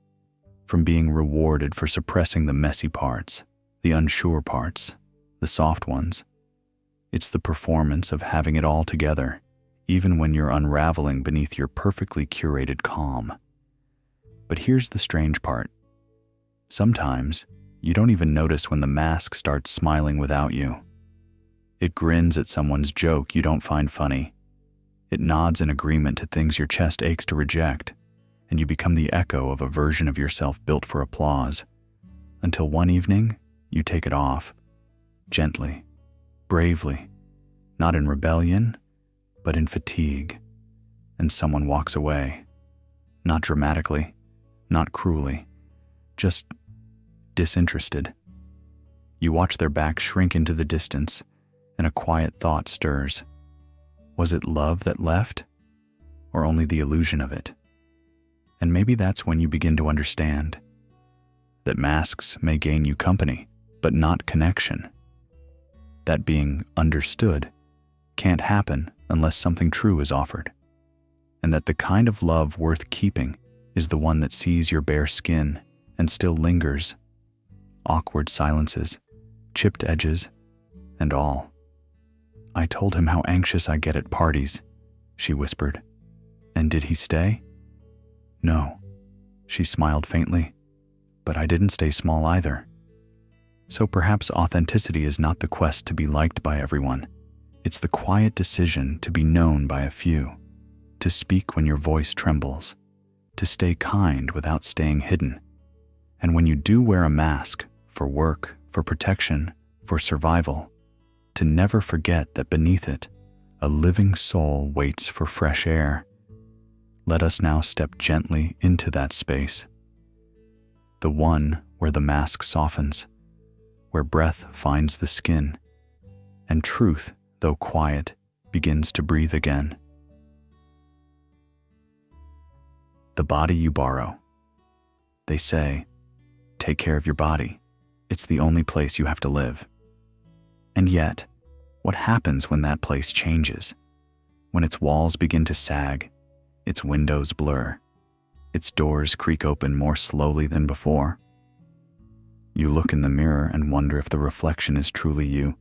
from being rewarded for suppressing the messy parts, the unsure parts, the soft ones. It's the performance of having it all together, even when you're unraveling beneath your perfectly curated calm. But here's the strange part. Sometimes, you don't even notice when the mask starts smiling without you. It grins at someone's joke you don't find funny. It nods in agreement to things your chest aches to reject, and you become the echo of a version of yourself built for applause, until one evening, you take it off, gently, bravely, not in rebellion, but in fatigue, and someone walks away, not dramatically, not cruelly, just disinterested. You watch their back shrink into the distance, and a quiet thought stirs. Was it love that left, or only the illusion of it? And maybe that's when you begin to understand that masks may gain you company, but not connection. That being understood can't happen unless something true is offered. And that the kind of love worth keeping is the one that sees your bare skin and still lingers. Awkward silences, chipped edges, and all. "I told him how anxious I get at parties," she whispered. "And did he stay?" "No," she smiled faintly, "but I didn't stay small either." So perhaps authenticity is not the quest to be liked by everyone. It's the quiet decision to be known by a few, to speak when your voice trembles, to stay kind without staying hidden. And when you do wear a mask, for work, for protection, for survival, to never forget that beneath it, a living soul waits for fresh air. Let us now step gently into that space, the one where the mask softens, where breath finds the skin, and truth, though quiet, begins to breathe again. The body you borrow. They say, take care of your body. It's the only place you have to live. And yet, what happens when that place changes? When its walls begin to sag, its windows blur, its doors creak open more slowly than before? You look in the mirror and wonder if the reflection is truly you,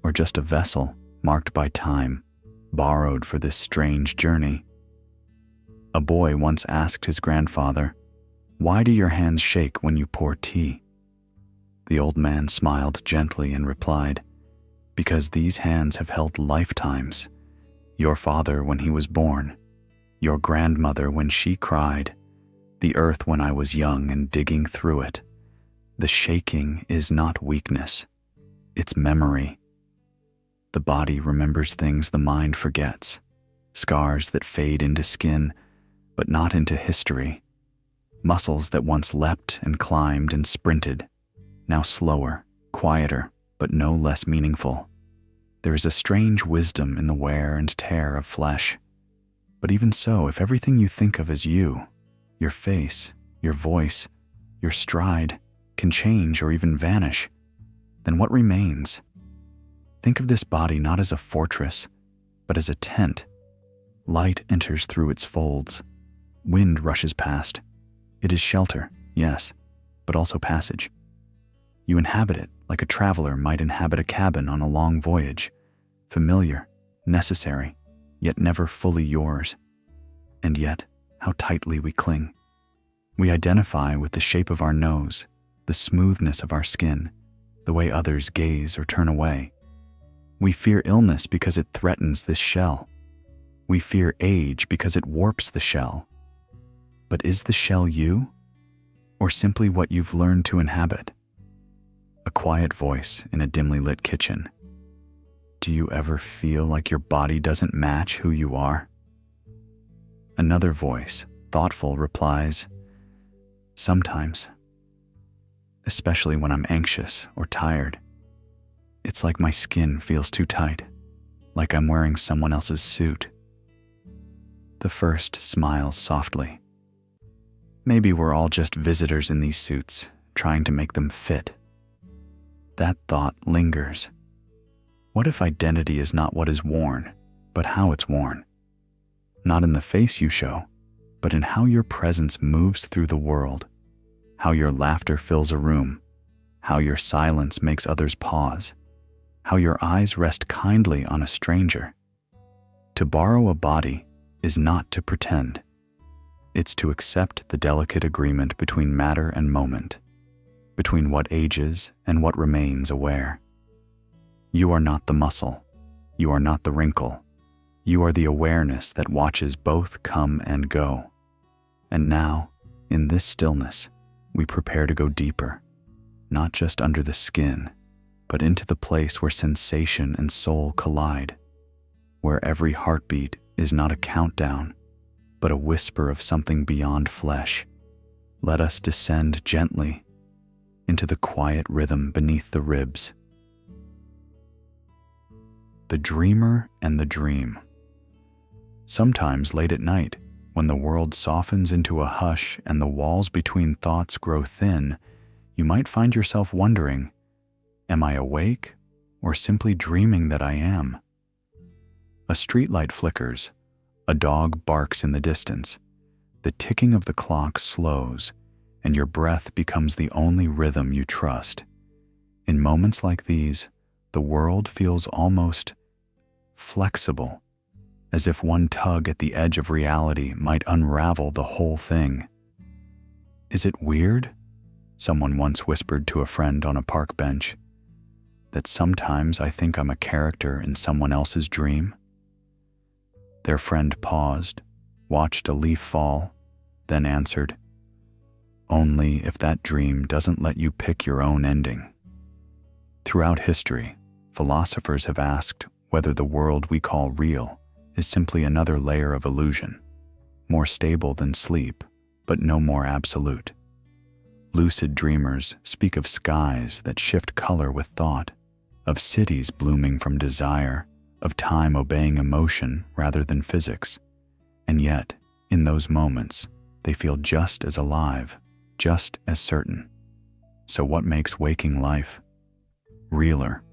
or just a vessel marked by time, borrowed for this strange journey. A boy once asked his grandfather, "Why do your hands shake when you pour tea?" The old man smiled gently and replied, "Because these hands have held lifetimes. Your father when he was born, your grandmother when she cried, the earth when I was young and digging through it. The shaking is not weakness, it's memory. The body remembers things the mind forgets, scars that fade into skin, but not into history. Muscles that once leapt and climbed and sprinted, now slower, quieter, but no less meaningful. There is a strange wisdom in the wear and tear of flesh. But even so, if everything you think of as you, your face, your voice, your stride, can change or even vanish, then what remains? Think of this body not as a fortress, but as a tent, Light enters through its folds. Wind rushes past. It is shelter, yes, but also passage. You inhabit it like a traveler might inhabit a cabin on a long voyage, familiar, necessary, yet never fully yours. And yet, how tightly we cling. We identify with the shape of our nose, the smoothness of our skin, the way others gaze or turn away. We fear illness because it threatens this shell. We fear age because it warps the shell. But is the shell you, or simply what you've learned to inhabit? A quiet voice in a dimly lit kitchen. Do you ever feel like your body doesn't match who you are? Another voice, thoughtful, replies, sometimes, especially when I'm anxious or tired. It's like my skin feels too tight, like I'm wearing someone else's suit. The first smiles softly. Maybe we're all just visitors in these suits, trying to make them fit. That thought lingers. What if identity is not what is worn, but how it's worn? Not in the face you show, but in how your presence moves through the world, how your laughter fills a room, how your silence makes others pause, how your eyes rest kindly on a stranger. To borrow a body is not to pretend. It's to accept the delicate agreement between matter and moment, between what ages and what remains aware. You are not the muscle. You are not the wrinkle. You are the awareness that watches both come and go. And now, in this stillness, we prepare to go deeper, not just under the skin, but into the place where sensation and soul collide, where every heartbeat is not a countdown, but a whisper of something beyond flesh. Let us descend gently into the quiet rhythm beneath the ribs. The dreamer and the dream. Sometimes late at night, when the world softens into a hush and the walls between thoughts grow thin, you might find yourself wondering, am I awake or simply dreaming that I am? A streetlight flickers, a dog barks in the distance, the ticking of the clock slows, and your breath becomes the only rhythm you trust. In moments like these, the world feels almost flexible, as if one tug at the edge of reality might unravel the whole thing. Is it weird? Someone once whispered to a friend on a park bench, that sometimes I think I'm a character in someone else's dream? Their friend paused, watched a leaf fall, then answered, only if that dream doesn't let you pick your own ending. Throughout history, philosophers have asked whether the world we call real is simply another layer of illusion, more stable than sleep, but no more absolute. Lucid dreamers speak of skies that shift color with thought, of cities blooming from desire, of time obeying emotion rather than physics. And yet, in those moments, they feel just as alive, just as certain. So what makes waking life realer?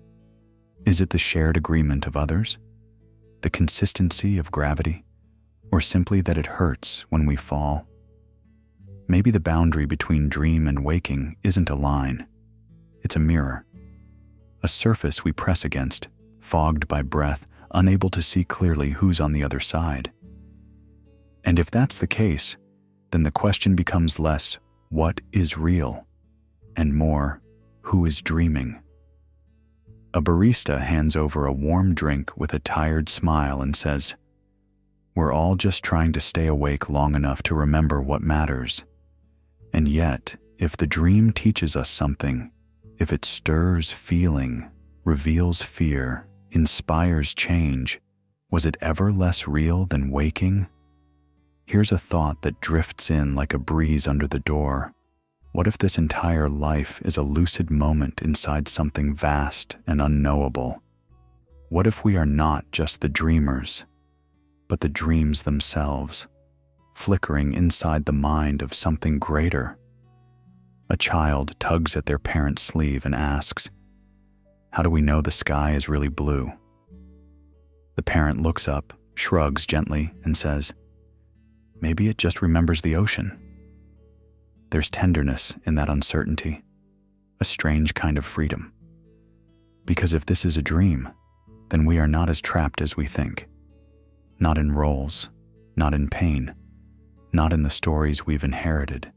Is it the shared agreement of others? The consistency of gravity? Or simply that it hurts when we fall? Maybe the boundary between dream and waking isn't a line. It's a mirror. A surface we press against, fogged by breath, unable to see clearly who's on the other side. And if that's the case, then the question becomes less, what is real? And more, who is dreaming? A barista hands over a warm drink with a tired smile and says, we're all just trying to stay awake long enough to remember what matters. And yet, if the dream teaches us something, if it stirs feeling, reveals fear, inspires change, was it ever less real than waking? Here's a thought that drifts in like a breeze under the door. What if this entire life is a lucid moment inside something vast and unknowable? What if we are not just the dreamers, but the dreams themselves, flickering inside the mind of something greater? A child tugs at their parent's sleeve and asks, how do we know the sky is really blue? The parent looks up, shrugs gently and says, "Maybe it just remembers the ocean." There's tenderness in that uncertainty, a strange kind of freedom. Because if this is a dream, then we are not as trapped as we think. Not in roles, not in pain, not in the stories we've inherited.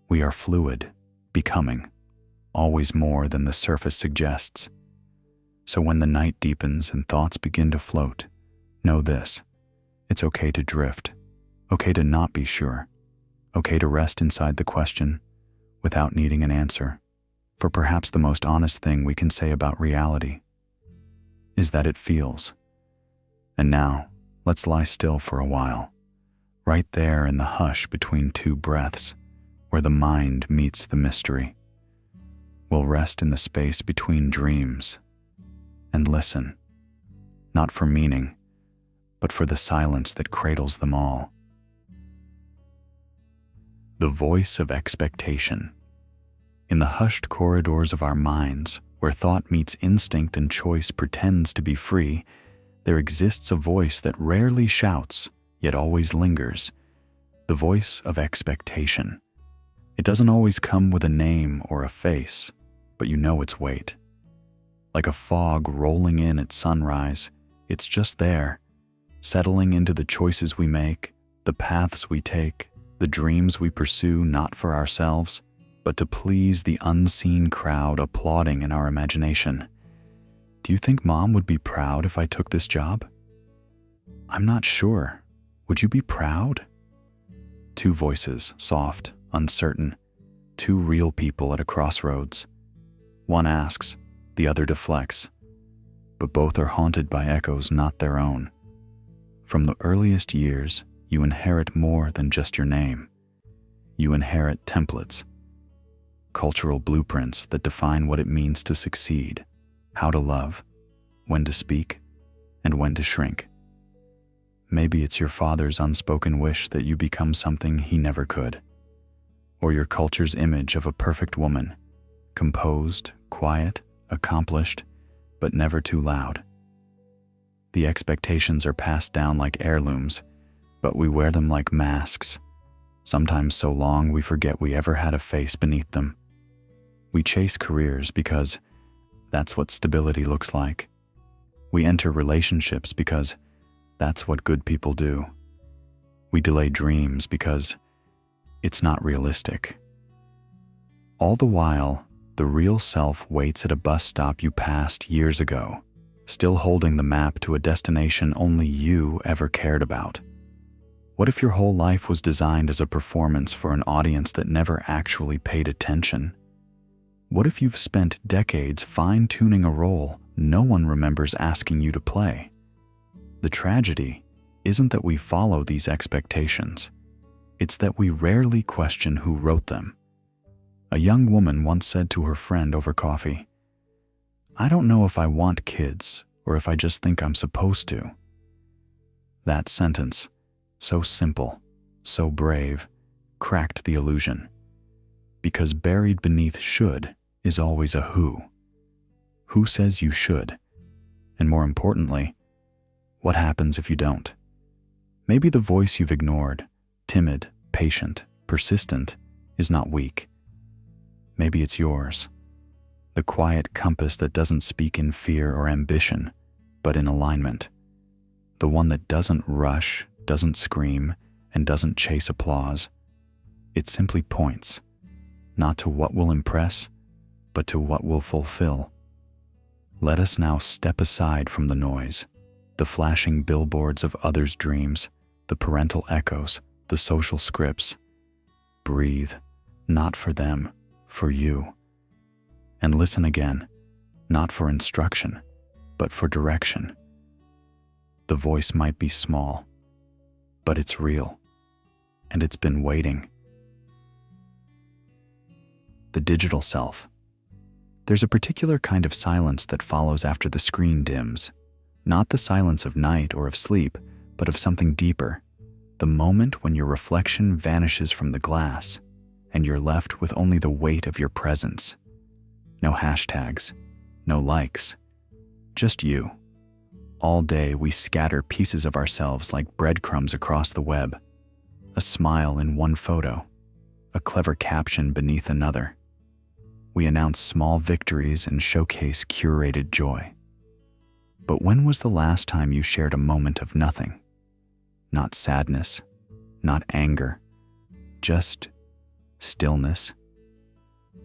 We are fluid, becoming, always more than the surface suggests. So when the night deepens and thoughts begin to float, know this: it's okay to drift, okay to not be sure, okay to rest inside the question without needing an answer. For perhaps the most honest thing we can say about reality is that it feels. And now, let's lie still for a while, right there in the hush between two breaths, where the mind meets the mystery. We'll rest in the space between dreams and listen, not for meaning, but for the silence that cradles them all. The voice of expectation. In the hushed corridors of our minds, where thought meets instinct and choice pretends to be free, there exists a voice that rarely shouts, yet always lingers. The voice of expectation. It doesn't always come with a name or a face, but you know its weight. Like a fog rolling in at sunrise, it's just there, settling into the choices we make, the paths we take, the dreams we pursue not for ourselves, but to please the unseen crowd applauding in our imagination. Do you think Mom would be proud if I took this job? I'm not sure. Would you be proud? Two voices, soft, uncertain, two real people at a crossroads. One asks, the other deflects, but both are haunted by echoes not their own. From the earliest years, you inherit more than just your name. You inherit templates, cultural blueprints that define what it means to succeed, how to love, when to speak, and when to shrink. Maybe it's your father's unspoken wish that you become something he never could, or your culture's image of a perfect woman, composed, quiet, accomplished, but never too loud. The expectations are passed down like heirlooms, but we wear them like masks, sometimes so long we forget we ever had a face beneath them. We chase careers because that's what stability looks like. We enter relationships because that's what good people do. We delay dreams because it's not realistic. All the while, the real self waits at a bus stop you passed years ago, still holding the map to a destination only you ever cared about. What if your whole life was designed as a performance for an audience that never actually paid attention? What if you've spent decades fine-tuning a role no one remembers asking you to play? The tragedy isn't that we follow these expectations. It's that we rarely question who wrote them. A young woman once said to her friend over coffee, "I don't know if I want kids or if I just think I'm supposed to." That sentence, so simple, so brave, cracked the illusion. Because buried beneath should is always a who. Who says you should? And more importantly, what happens if you don't? Maybe the voice you've ignored, timid, patient, persistent, is not weak. Maybe it's yours. The quiet compass that doesn't speak in fear or ambition, but in alignment. The one that doesn't rush, doesn't scream, and doesn't chase applause. It simply points, not to what will impress, but to what will fulfill. Let us now step aside from the noise, the flashing billboards of others' dreams, the parental echoes, the social scripts. Breathe, not for them, for you. And listen again, not for instruction, but for direction. The voice might be small, but it's real, and it's been waiting. The digital self. There's a particular kind of silence that follows after the screen dims, not the silence of night or of sleep, but of something deeper, the moment when your reflection vanishes from the glass and you're left with only the weight of your presence. No hashtags, no likes, just you, All day we scatter pieces of ourselves like breadcrumbs across the web. A smile in one photo, a clever caption beneath another. We announce small victories and showcase curated joy. But when was the last time you shared a moment of nothing? Not sadness, not anger, just stillness.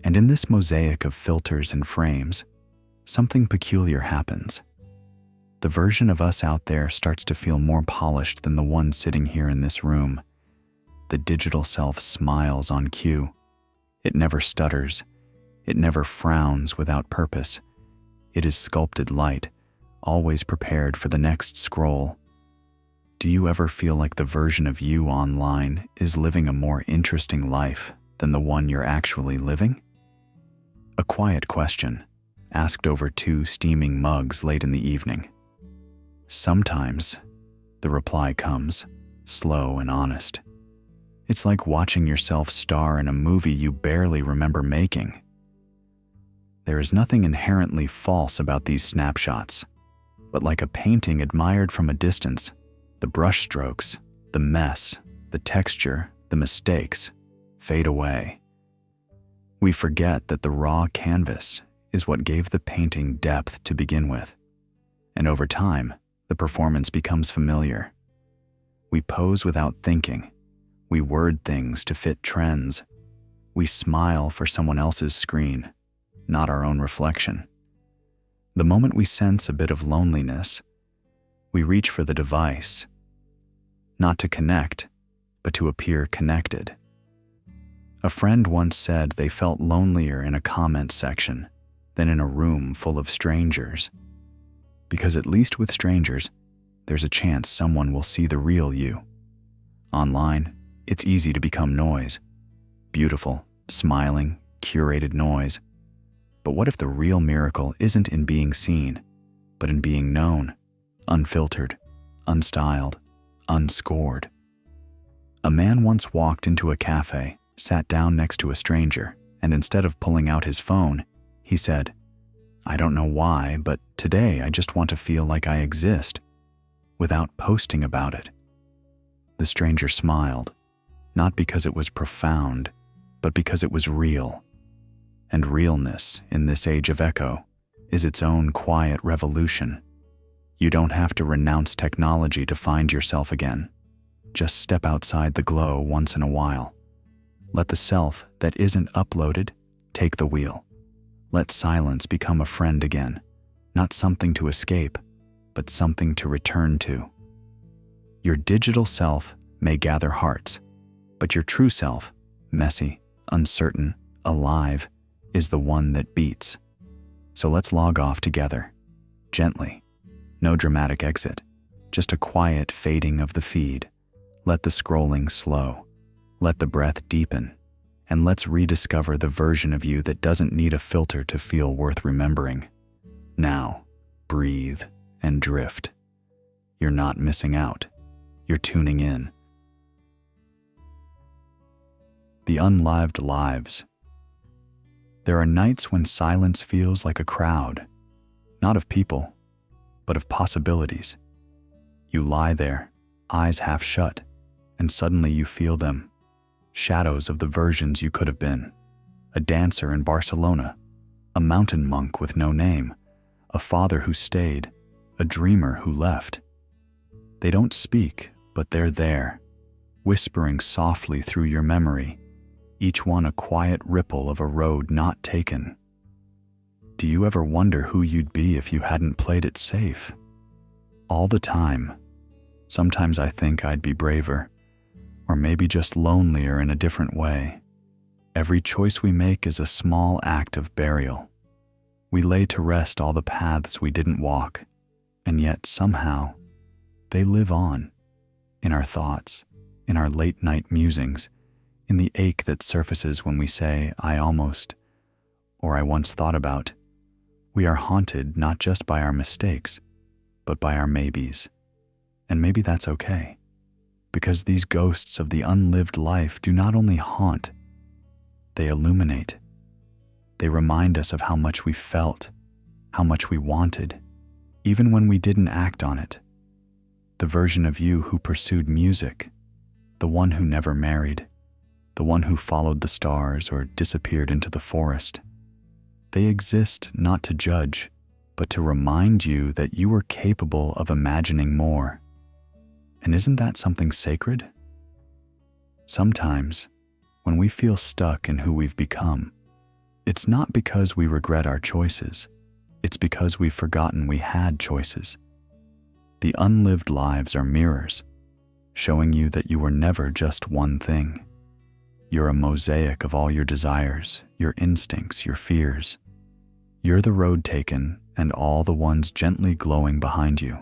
And in this mosaic of filters and frames, something peculiar happens. The version of us out there starts to feel more polished than the one sitting here in this room. The digital self smiles on cue. It never stutters. It never frowns without purpose. It is sculpted light, always prepared for the next scroll. Do you ever feel like the version of you online is living a more interesting life than the one you're actually living? A quiet question, asked over 2 steaming mugs late in the evening. Sometimes, the reply comes, slow and honest. It's like watching yourself star in a movie you barely remember making. There is nothing inherently false about these snapshots, but like a painting admired from a distance, the brushstrokes, the mess, the texture, the mistakes fade away. We forget that the raw canvas is what gave the painting depth to begin with, and over time, the performance becomes familiar. We pose without thinking. We word things to fit trends. We smile for someone else's screen, not our own reflection. The moment we sense a bit of loneliness, we reach for the device, not to connect, but to appear connected. A friend once said they felt lonelier in a comment section than in a room full of strangers, because at least with strangers, there's a chance someone will see the real you. Online, it's easy to become noise. Beautiful, smiling, curated noise. But what if the real miracle isn't in being seen, but in being known, unfiltered, unstyled, unscored? A man once walked into a cafe, sat down next to a stranger, and instead of pulling out his phone, he said, "I don't know why, but today I just want to feel like I exist," without posting about it. The stranger smiled, not because it was profound, but because it was real. And realness, in this age of echo, is its own quiet revolution. You don't have to renounce technology to find yourself again. Just step outside the glow once in a while. Let the self that isn't uploaded take the wheel. Let silence become a friend again, not something to escape, but something to return to. Your digital self may gather hearts, but your true self, messy, uncertain, alive, is the one that beats. So let's log off together, gently. No dramatic exit, just a quiet fading of the feed. Let the scrolling slow, let the breath deepen, and let's rediscover the version of you that doesn't need a filter to feel worth remembering. Now, breathe and drift. You're not missing out. You're tuning in. The Unlived Lives. There are nights when silence feels like a crowd, not of people, but of possibilities. You lie there, eyes half shut, and suddenly you feel them, shadows of the versions you could have been. A dancer in Barcelona, a mountain monk with no name, a father who stayed, a dreamer who left. They don't speak, but they're there, whispering softly through your memory, each one a quiet ripple of a road not taken. Do you ever wonder who you'd be if you hadn't played it safe? All the time. Sometimes I think I'd be braver, or maybe just lonelier in a different way. Every choice we make is a small act of burial. We lay to rest all the paths we didn't walk, and yet somehow they live on, in our thoughts, in our late-night musings, in the ache that surfaces when we say, "I almost," or "I once thought about." We are haunted not just by our mistakes, but by our maybes. And maybe that's okay, because these ghosts of the unlived life do not only haunt, they illuminate. They remind us of how much we felt, how much we wanted, even when we didn't act on it. The version of you who pursued music, the one who never married, the one who followed the stars or disappeared into the forest. They exist not to judge, but to remind you that you are capable of imagining more. And isn't that something sacred? Sometimes, when we feel stuck in who we've become, it's not because we regret our choices, it's because we've forgotten we had choices. The unlived lives are mirrors, showing you that you were never just one thing. You're a mosaic of all your desires, your instincts, your fears. You're the road taken and all the ones gently glowing behind you.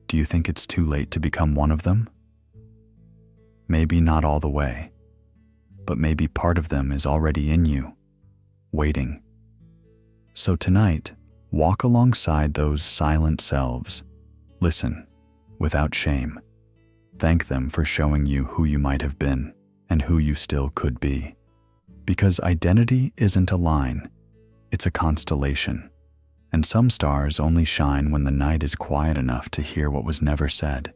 Do you think it's too late to become one of them? Maybe not all the way, but maybe part of them is already in you, waiting. So tonight, walk alongside those silent selves. Listen, without shame. Thank them for showing you who you might have been and who you still could be. Because identity isn't a line, it's a constellation. And some stars only shine when the night is quiet enough to hear what was never said.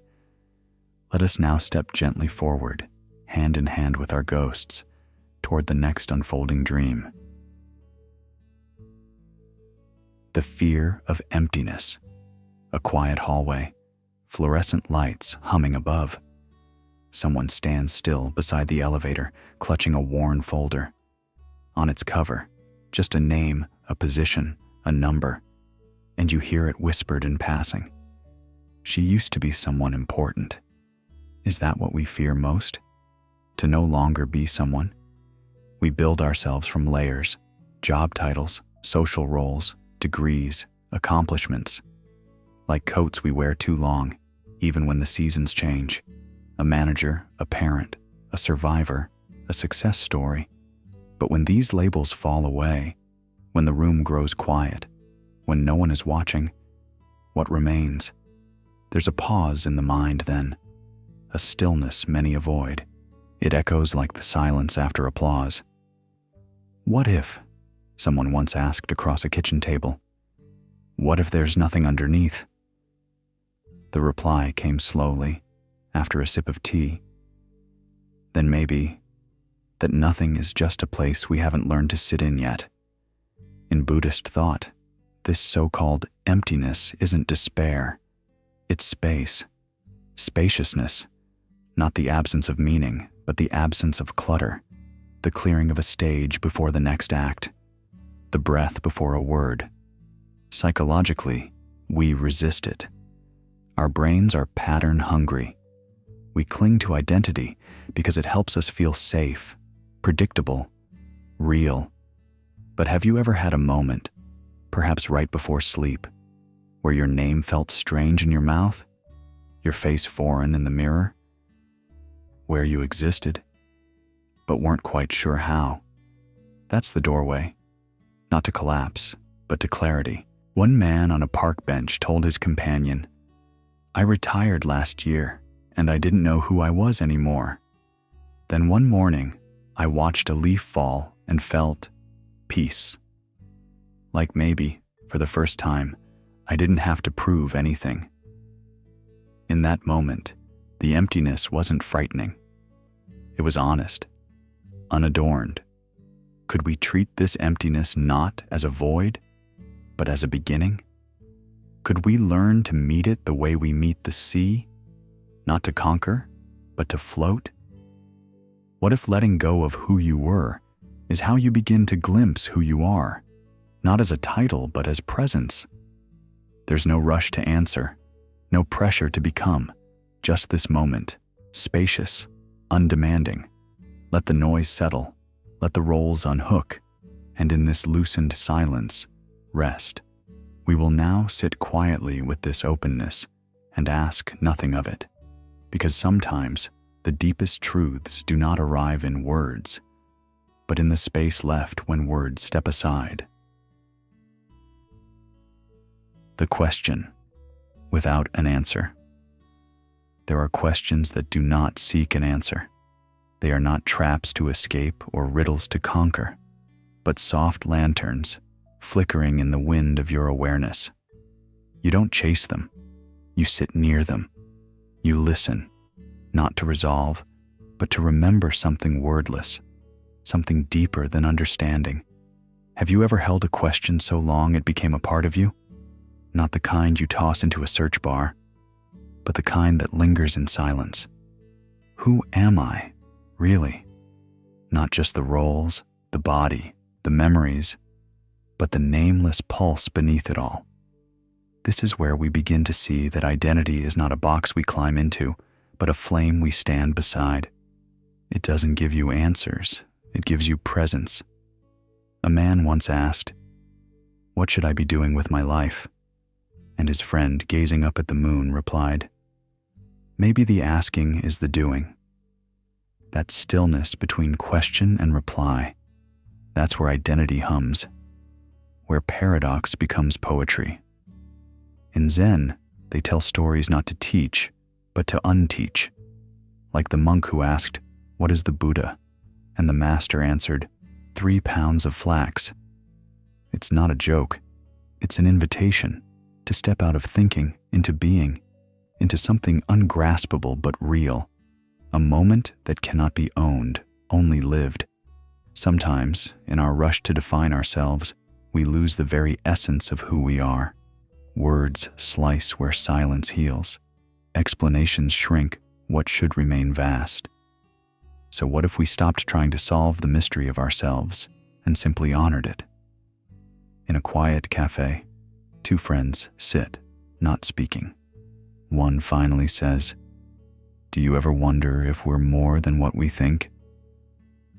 Let us now step gently forward, hand in hand with our ghosts, toward the next unfolding dream. The fear of emptiness. A quiet hallway, fluorescent lights humming above. Someone stands still beside the elevator, clutching a worn folder. On its cover, just a name, a position, a number, and you hear it whispered in passing. She used to be someone important. Is that what we fear most? To no longer be someone? We build ourselves from layers, job titles, social roles, degrees, accomplishments. Like coats we wear too long, even when the seasons change. A manager, a parent, a survivor, a success story. But when these labels fall away, when the room grows quiet, when no one is watching, what remains? There's a pause in the mind then, a stillness many avoid. It echoes like the silence after applause. What if? Someone once asked across a kitchen table. What if there's nothing underneath? The reply came slowly, after a sip of tea. Then maybe that nothing is just a place we haven't learned to sit in yet. In Buddhist thought, this so-called emptiness isn't despair. It's space, spaciousness, not the absence of meaning, but the absence of clutter, the clearing of a stage before the next act, the breath before a word. Psychologically, we resist it. Our brains are pattern hungry. We cling to identity because it helps us feel safe, predictable, real. But have you ever had a moment, perhaps right before sleep, where your name felt strange in your mouth, your face foreign in the mirror, where you existed, but weren't quite sure how? That's the doorway, not to collapse, but to clarity. One man on a park bench told his companion, "I retired last year, and I didn't know who I was anymore. Then one morning, I watched a leaf fall and felt peace. Like maybe, for the first time, I didn't have to prove anything." In that moment, the emptiness wasn't frightening. It was honest, unadorned. Could we treat this emptiness not as a void, but as a beginning? Could we learn to meet it the way we meet the sea? Not to conquer, but to float? What if letting go of who you were is how you begin to glimpse who you are, not as a title, but as presence? There's no rush to answer, no pressure to become, just this moment, spacious, undemanding. Let the noise settle, let the roles unhook, and in this loosened silence, rest. We will now sit quietly with this openness and ask nothing of it, because sometimes the deepest truths do not arrive in words, but in the space left when words step aside. The question, without an answer. There are questions that do not seek an answer. They are not traps to escape or riddles to conquer, but soft lanterns flickering in the wind of your awareness. You don't chase them. You sit near them. You listen, not to resolve, but to remember something wordless, something deeper than understanding. Have you ever held a question so long it became a part of you? Not the kind you toss into a search bar, but the kind that lingers in silence. Who am I, really? Not just the roles, the body, the memories, but the nameless pulse beneath it all. This is where we begin to see that identity is not a box we climb into, but a flame we stand beside. It doesn't give you answers, it gives you presence. A man once asked, "What should I be doing with my life?" And his friend, gazing up at the moon, replied, "Maybe the asking is the doing." That stillness between question and reply, that's where identity hums, where paradox becomes poetry. In Zen, they tell stories not to teach, but to unteach. Like the monk who asked, "What is the Buddha?" And the master answered, 3 pounds of flax. It's not a joke. It's an invitation to step out of thinking into being, into something ungraspable but real, a moment that cannot be owned, only lived. Sometimes, in our rush to define ourselves, we lose the very essence of who we are. Words slice where silence heals. Explanations shrink what should remain vast. So what if we stopped trying to solve the mystery of ourselves and simply honored it? In a quiet cafe, 2 friends sit, not speaking. One finally says, "Do you ever wonder if we're more than what we think?"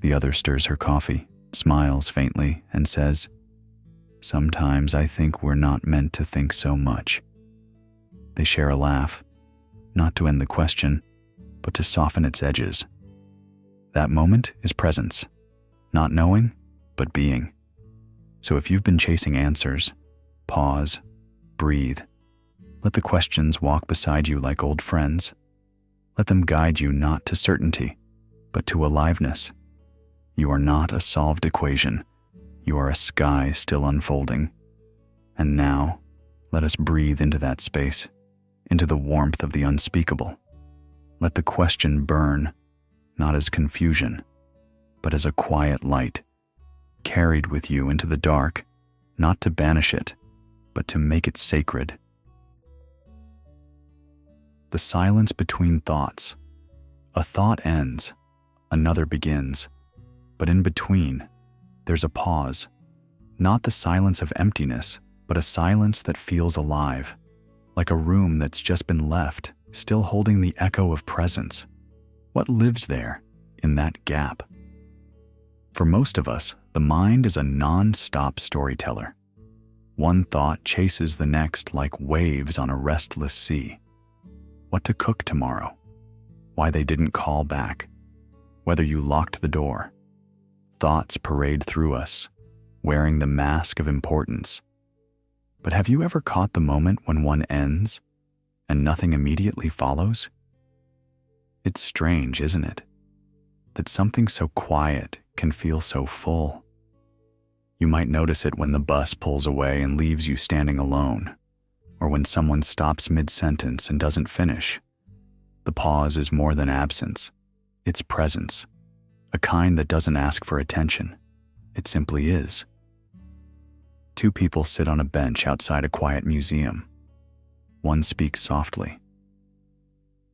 The other stirs her coffee, smiles faintly, and says, "Sometimes I think we're not meant to think so much." They share a laugh, not to end the question, but to soften its edges. That moment is presence, not knowing, but being. So if you've been chasing answers, pause, breathe. Let the questions walk beside you like old friends. Let them guide you not to certainty, but to aliveness. You are not a solved equation. You are a sky still unfolding. And now, let us breathe into that space, into the warmth of the unspeakable. Let the question burn, not as confusion, but as a quiet light, carried with you into the dark, not to banish it, but to make it sacred. The silence between thoughts. A thought ends, another begins, but in between, there's a pause, not the silence of emptiness, but a silence that feels alive, like a room that's just been left, still holding the echo of presence. What lives there, in that gap? For most of us, the mind is a non-stop storyteller. One thought chases the next like waves on a restless sea. What to cook tomorrow? Why they didn't call back? Whether you locked the door? Thoughts parade through us, wearing the mask of importance. But have you ever caught the moment when one ends and nothing immediately follows? It's strange, isn't it? That something so quiet can feel so full. You might notice it when the bus pulls away and leaves you standing alone, or when someone stops mid-sentence and doesn't finish. The pause is more than absence. It's presence, a kind that doesn't ask for attention. It simply is. 2 people sit on a bench outside a quiet museum. One speaks softly.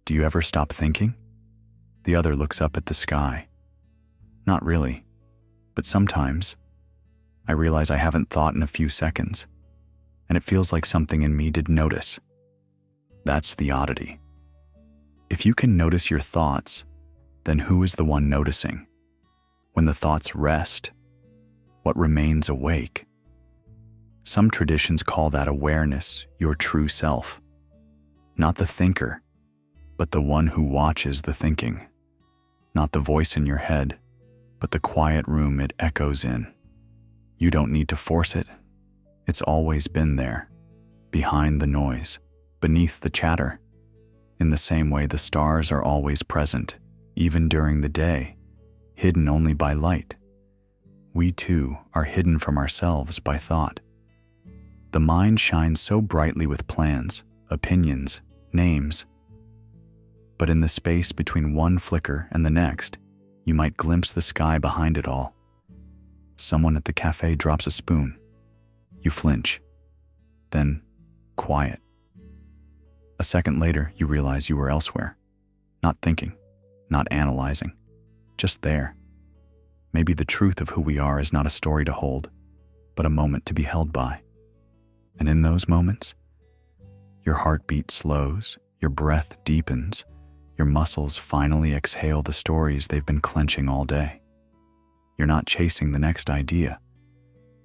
"Do you ever stop thinking?" The other looks up at the sky. "Not really, but sometimes I realize I haven't thought in a few seconds, and it feels like something in me did notice." That's the oddity. If you can notice your thoughts, then who is the one noticing? When the thoughts rest, what remains awake? Some traditions call that awareness your true self. Not the thinker, but the one who watches the thinking. Not the voice in your head, but the quiet room it echoes in. You don't need to force it. It's always been there, behind the noise, beneath the chatter. In the same way the stars are always present, even during the day, hidden only by light. We too are hidden from ourselves by thought. The mind shines so brightly with plans, opinions, names. But in the space between one flicker and the next, you might glimpse the sky behind it all. Someone at the cafe drops a spoon. You flinch. Then, quiet. A second later, you realize you were elsewhere. Not thinking, not analyzing, just there. Maybe the truth of who we are is not a story to hold, but a moment to be held by. And in those moments, your heartbeat slows, your breath deepens, your muscles finally exhale the stories they've been clenching all day. You're not chasing the next idea.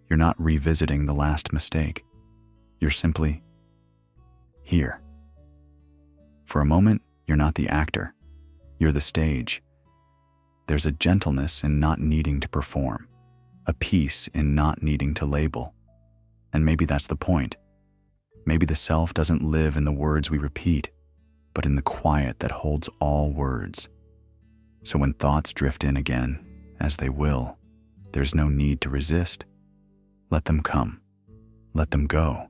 You're not revisiting the last mistake. You're simply here. For a moment, you're not the actor. You're the stage. There's a gentleness in not needing to perform, a peace in not needing to label. And maybe that's the point. Maybe the self doesn't live in the words we repeat, but in the quiet that holds all words. So when thoughts drift in again, as they will, there's no need to resist. Let them come. Let them go.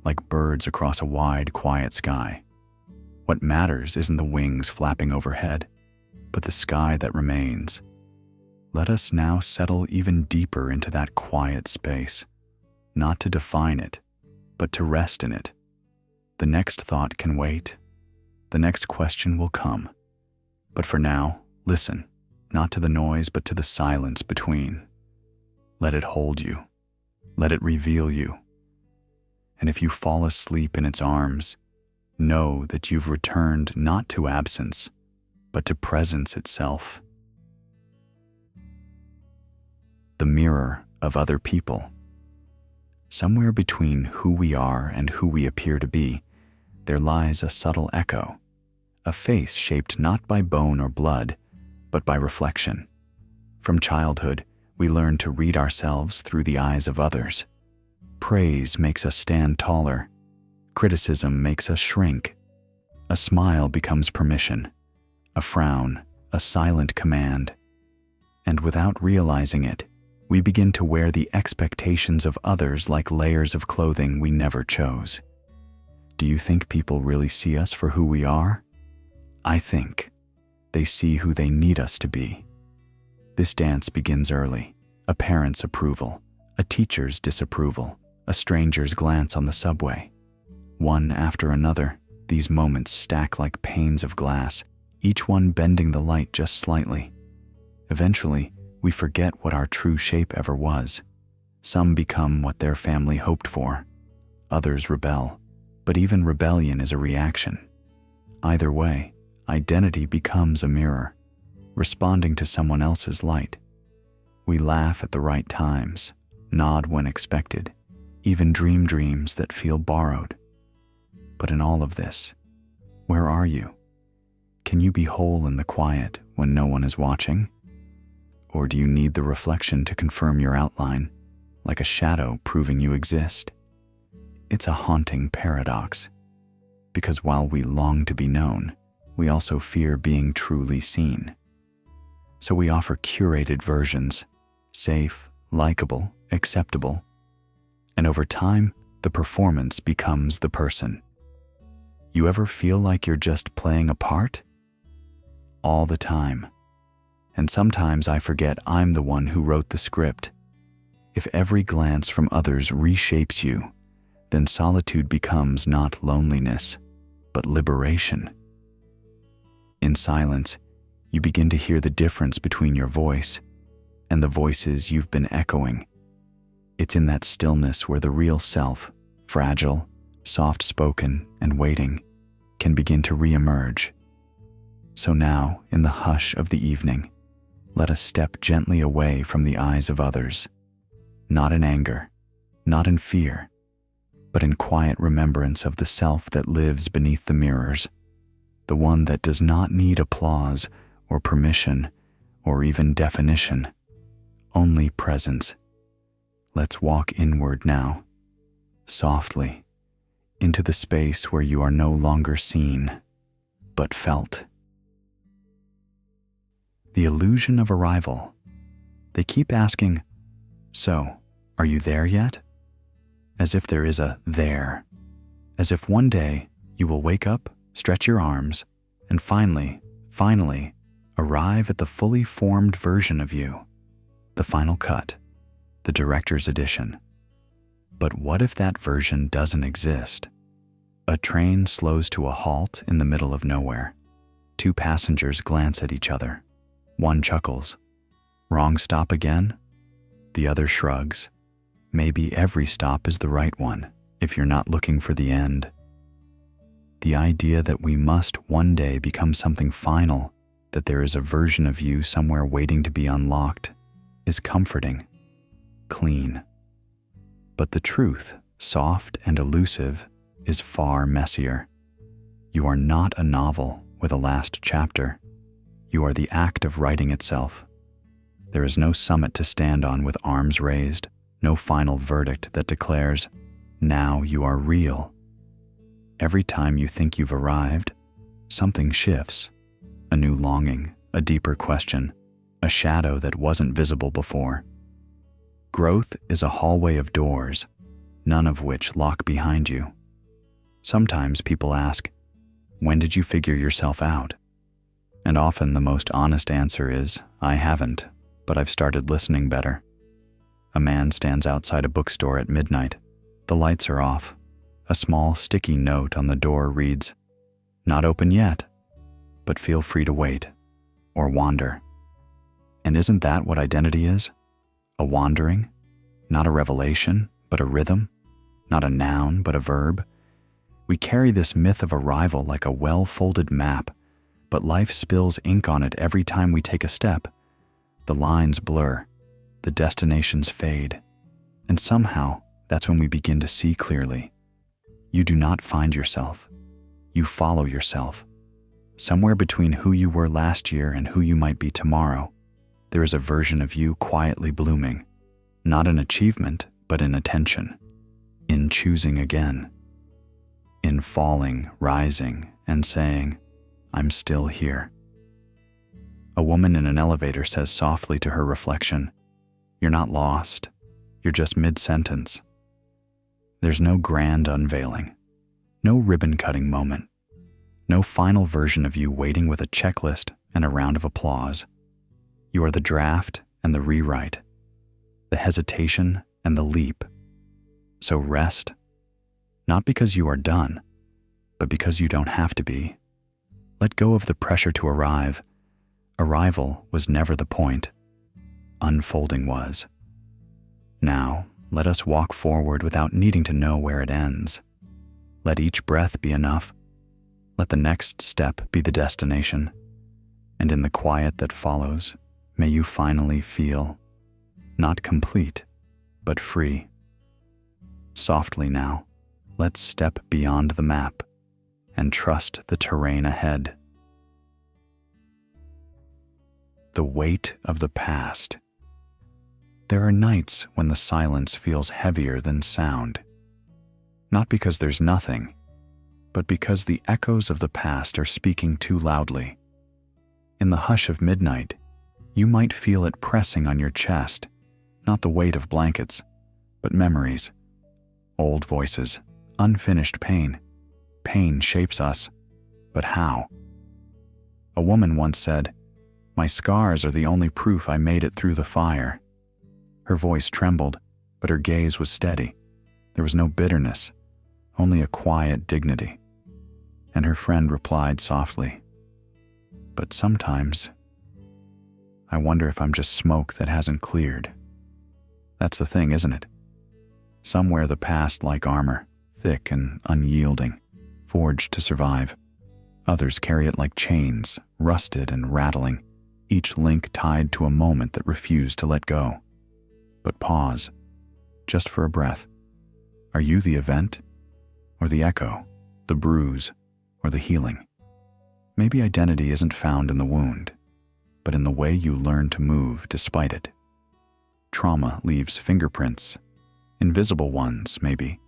Like birds across a wide, quiet sky. What matters isn't the wings flapping overhead, but the sky that remains. Let us now settle even deeper into that quiet space, not to define it, but to rest in it. The next thought can wait. The next question will come. But for now, listen, not to the noise, but to the silence between. Let it hold you. Let it reveal you. And if you fall asleep in its arms, know that you've returned not to absence, but to presence itself. The mirror of other people. Somewhere between who we are and who we appear to be, there lies a subtle echo, a face shaped not by bone or blood, but by reflection. From childhood, we learn to read ourselves through the eyes of others. Praise makes us stand taller. Criticism makes us shrink. A smile becomes permission. A frown, a silent command. And without realizing it, we begin to wear the expectations of others like layers of clothing we never chose. Do you think people really see us for who we are? I think they see who they need us to be. This dance begins early. A parent's approval, a teacher's disapproval, a stranger's glance on the subway. One after another, these moments stack like panes of glass, each one bending the light just slightly. Eventually, we forget what our true shape ever was. Some become what their family hoped for. Others rebel, but even rebellion is a reaction. Either way, identity becomes a mirror, responding to someone else's light. We laugh at the right times, nod when expected, even dream dreams that feel borrowed. But in all of this, where are you? Can you be whole in the quiet when no one is watching? Or do you need the reflection to confirm your outline, like a shadow proving you exist? It's a haunting paradox, because while we long to be known, we also fear being truly seen. So we offer curated versions, safe, likable, acceptable. And over time, the performance becomes the person. You ever feel like you're just playing a part? All the time. And sometimes I forget I'm the one who wrote the script. If every glance from others reshapes you, then solitude becomes not loneliness, but liberation. In silence, you begin to hear the difference between your voice and the voices you've been echoing. It's in that stillness where the real self, fragile, soft-spoken, and waiting, can begin to re-emerge. So now, in the hush of the evening, let us step gently away from the eyes of others, not in anger, not in fear, but in quiet remembrance of the self that lives beneath the mirrors, the one that does not need applause or permission or even definition, only presence. Let's walk inward now, softly, into the space where you are no longer seen, but felt. The illusion of arrival. They keep asking, "So, are you there yet?" as if there is a there, as if one day you will wake up, stretch your arms, and finally, arrive at the fully formed version of you, the final cut, the director's edition. But what if that version doesn't exist? A train slows to a halt in the middle of nowhere. Two passengers glance at each other. One chuckles. Wrong stop again? The other shrugs. Maybe every stop is the right one, if you're not looking for the end. The idea that we must one day become something final, that there is a version of you somewhere waiting to be unlocked, is comforting, clean. But the truth, soft and elusive, is far messier. You are not a novel with a last chapter. You are the act of writing itself. There is no summit to stand on with arms raised, no final verdict that declares, now you are real. Every time you think you've arrived, something shifts. A new longing, a deeper question, a shadow that wasn't visible before. Growth is a hallway of doors, none of which lock behind you. Sometimes people ask, when did you figure yourself out? And often the most honest answer is, I haven't, but I've started listening better. A man stands outside a bookstore at midnight. The lights are off. A small sticky note on the door reads, not open yet, but feel free to wait or wander. And isn't that what identity is? A wandering, not a revelation, but a rhythm, not a noun, but a verb. We carry this myth of arrival like a well-folded map, but life spills ink on it every time we take a step. The lines blur, the destinations fade, and somehow that's when we begin to see clearly. You do not find yourself. You follow yourself. Somewhere between who you were last year and who you might be tomorrow, there is a version of you quietly blooming, not in achievement, but in attention, in choosing again, in falling, rising, and saying, I'm still here. A woman in an elevator says softly to her reflection, you're not lost, you're just mid-sentence. There's no grand unveiling, no ribbon-cutting moment, no final version of you waiting with a checklist and a round of applause. You are the draft and the rewrite, the hesitation and the leap. So rest, not because you are done, but because you don't have to be. Let go of the pressure to arrive. Arrival was never the point. Unfolding was. Now, let us walk forward without needing to know where it ends. Let each breath be enough. Let the next step be the destination. And in the quiet that follows, may you finally feel, not complete, but free. Softly now, let's step beyond the map and trust the terrain ahead. The weight of the past. There are nights when the silence feels heavier than sound. Not because there's nothing, but because the echoes of the past are speaking too loudly. In the hush of midnight, you might feel it pressing on your chest, not the weight of blankets, but memories. Old voices, unfinished pain. Pain shapes us, but how? A woman once said, my scars are the only proof I made it through the fire. Her voice trembled, but her gaze was steady. There was no bitterness, only a quiet dignity. And her friend replied softly, but sometimes, I wonder if I'm just smoke that hasn't cleared. That's the thing, isn't it? Some wear the past like armor, thick and unyielding, forged to survive. Others carry it like chains, rusted and rattling, each link tied to a moment that refused to let go. But pause, just for a breath. Are you the event, or the echo, the bruise, or the healing? Maybe identity isn't found in the wound, but in the way you learn to move despite it. Trauma leaves fingerprints, invisible ones maybe,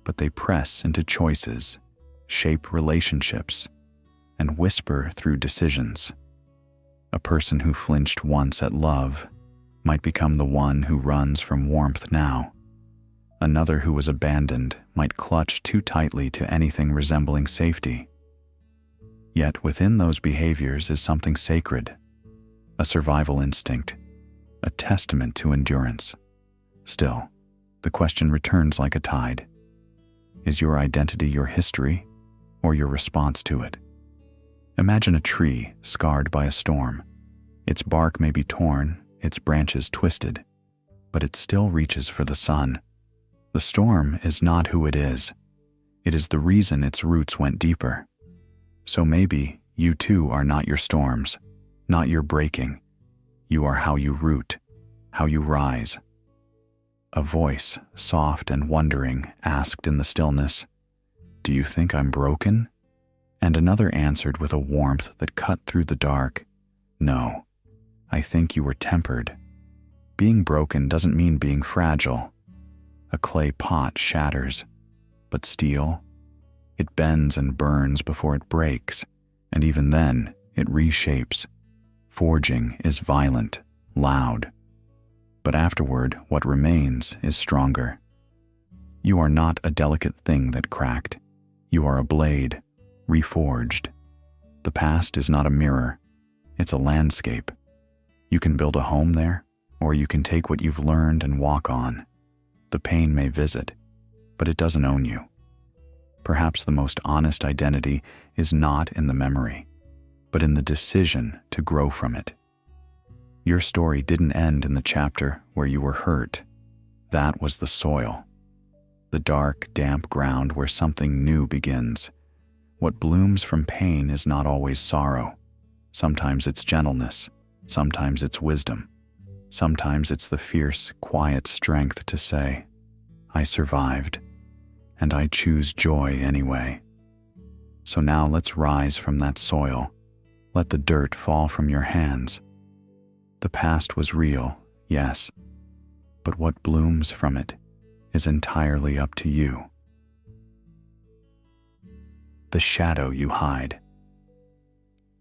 but they press into choices, shape relationships, and whisper through decisions. A person who flinched once at love might become the one who runs from warmth now. Another who was abandoned might clutch too tightly to anything resembling safety. Yet within those behaviors is something sacred, a survival instinct, a testament to endurance. Still, the question returns like a tide. Is your identity your history or your response to it? Imagine a tree scarred by a storm. Its bark may be torn, its branches twisted, but it still reaches for the sun. The storm is not who it is. It is the reason its roots went deeper. So maybe you too are not your storms, not your breaking. You are how you root, how you rise. A voice, soft and wondering, asked in the stillness, "Do you think I'm broken?" And another answered with a warmth that cut through the dark, "No, I think you were tempered. Being broken doesn't mean being fragile. A clay pot shatters, but steel, it bends and burns before it breaks, and even then, it reshapes. Forging is violent, loud. But afterward, what remains is stronger. You are not a delicate thing that cracked. You are a blade, reforged. The past is not a mirror. It's a landscape. You can build a home there, or you can take what you've learned and walk on. The pain may visit, but it doesn't own you. Perhaps the most honest identity is not in the memory, but in the decision to grow from it. Your story didn't end in the chapter where you were hurt. That was the soil, the dark, damp ground where something new begins. What blooms from pain is not always sorrow. Sometimes it's gentleness, sometimes it's wisdom. Sometimes it's the fierce, quiet strength to say, "I survived, and I choose joy anyway." So now let's rise from that soil. Let the dirt fall from your hands. The past was real, yes, but what blooms from it is entirely up to you. The shadow you hide.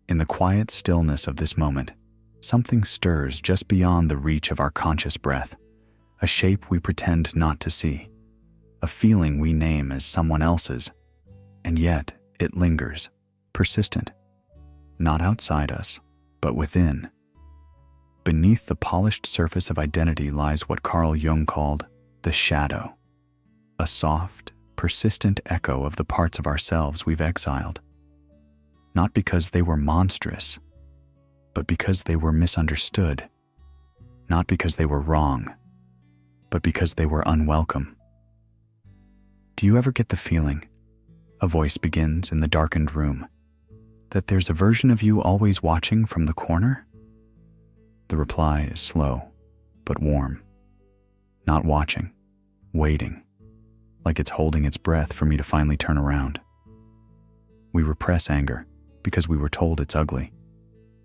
In the quiet stillness of this moment, something stirs just beyond the reach of our conscious breath, a shape we pretend not to see, a feeling we name as someone else's, and yet it lingers, persistent, not outside us, but within. Beneath the polished surface of identity lies what Carl Jung called the shadow, a soft, persistent echo of the parts of ourselves we've exiled, not because they were monstrous, but because they were misunderstood, not because they were wrong, but because they were unwelcome. Do you ever get the feeling, a voice begins in the darkened room, that there's a version of you always watching from the corner? The reply is slow, but warm. Not watching, waiting, like it's holding its breath for me to finally turn around. We repress anger because we were told it's ugly.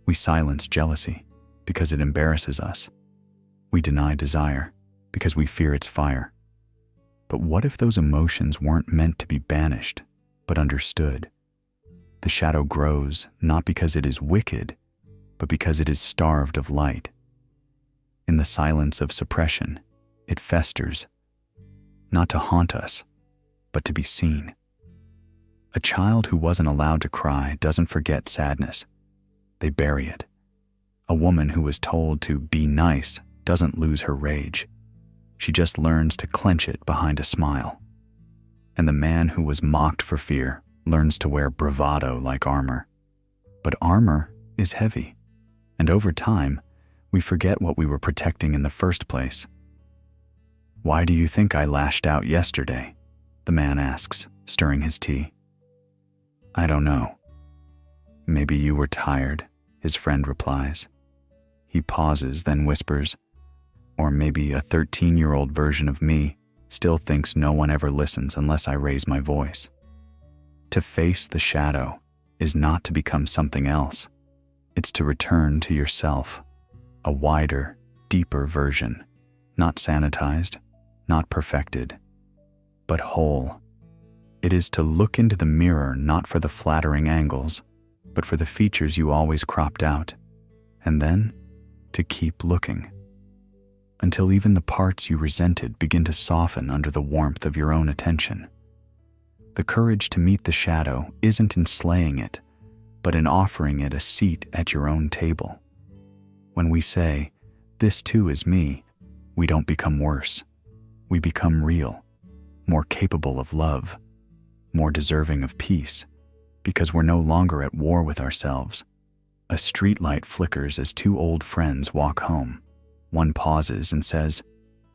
We silence jealousy because it embarrasses us. We deny desire because we fear its fire. But what if those emotions weren't meant to be banished, but understood? The shadow grows not because it is wicked, but because it is starved of light. In the silence of suppression, it festers, not to haunt us, but to be seen. A child who wasn't allowed to cry doesn't forget sadness. They bury it. A woman who was told to be nice doesn't lose her rage. She just learns to clench it behind a smile. And the man who was mocked for fear learns to wear bravado like armor. But armor is heavy, and over time, we forget what we were protecting in the first place. "Why do you think I lashed out yesterday?" the man asks, stirring his tea. "I don't know." "Maybe you were tired," his friend replies. He pauses, then whispers, "Or maybe a 13-year-old version of me still thinks no one ever listens unless I raise my voice." To face the shadow is not to become something else. It's to return to yourself, a wider, deeper version, not sanitized, not perfected, but whole. It is to look into the mirror not for the flattering angles, but for the features you always cropped out, and then to keep looking until even the parts you resented begin to soften under the warmth of your own attention. The courage to meet the shadow isn't in slaying it, but in offering it a seat at your own table. When we say, "This too is me," we don't become worse. We become real, more capable of love, more deserving of peace, because we're no longer at war with ourselves. A streetlight flickers as two old friends walk home. One pauses and says,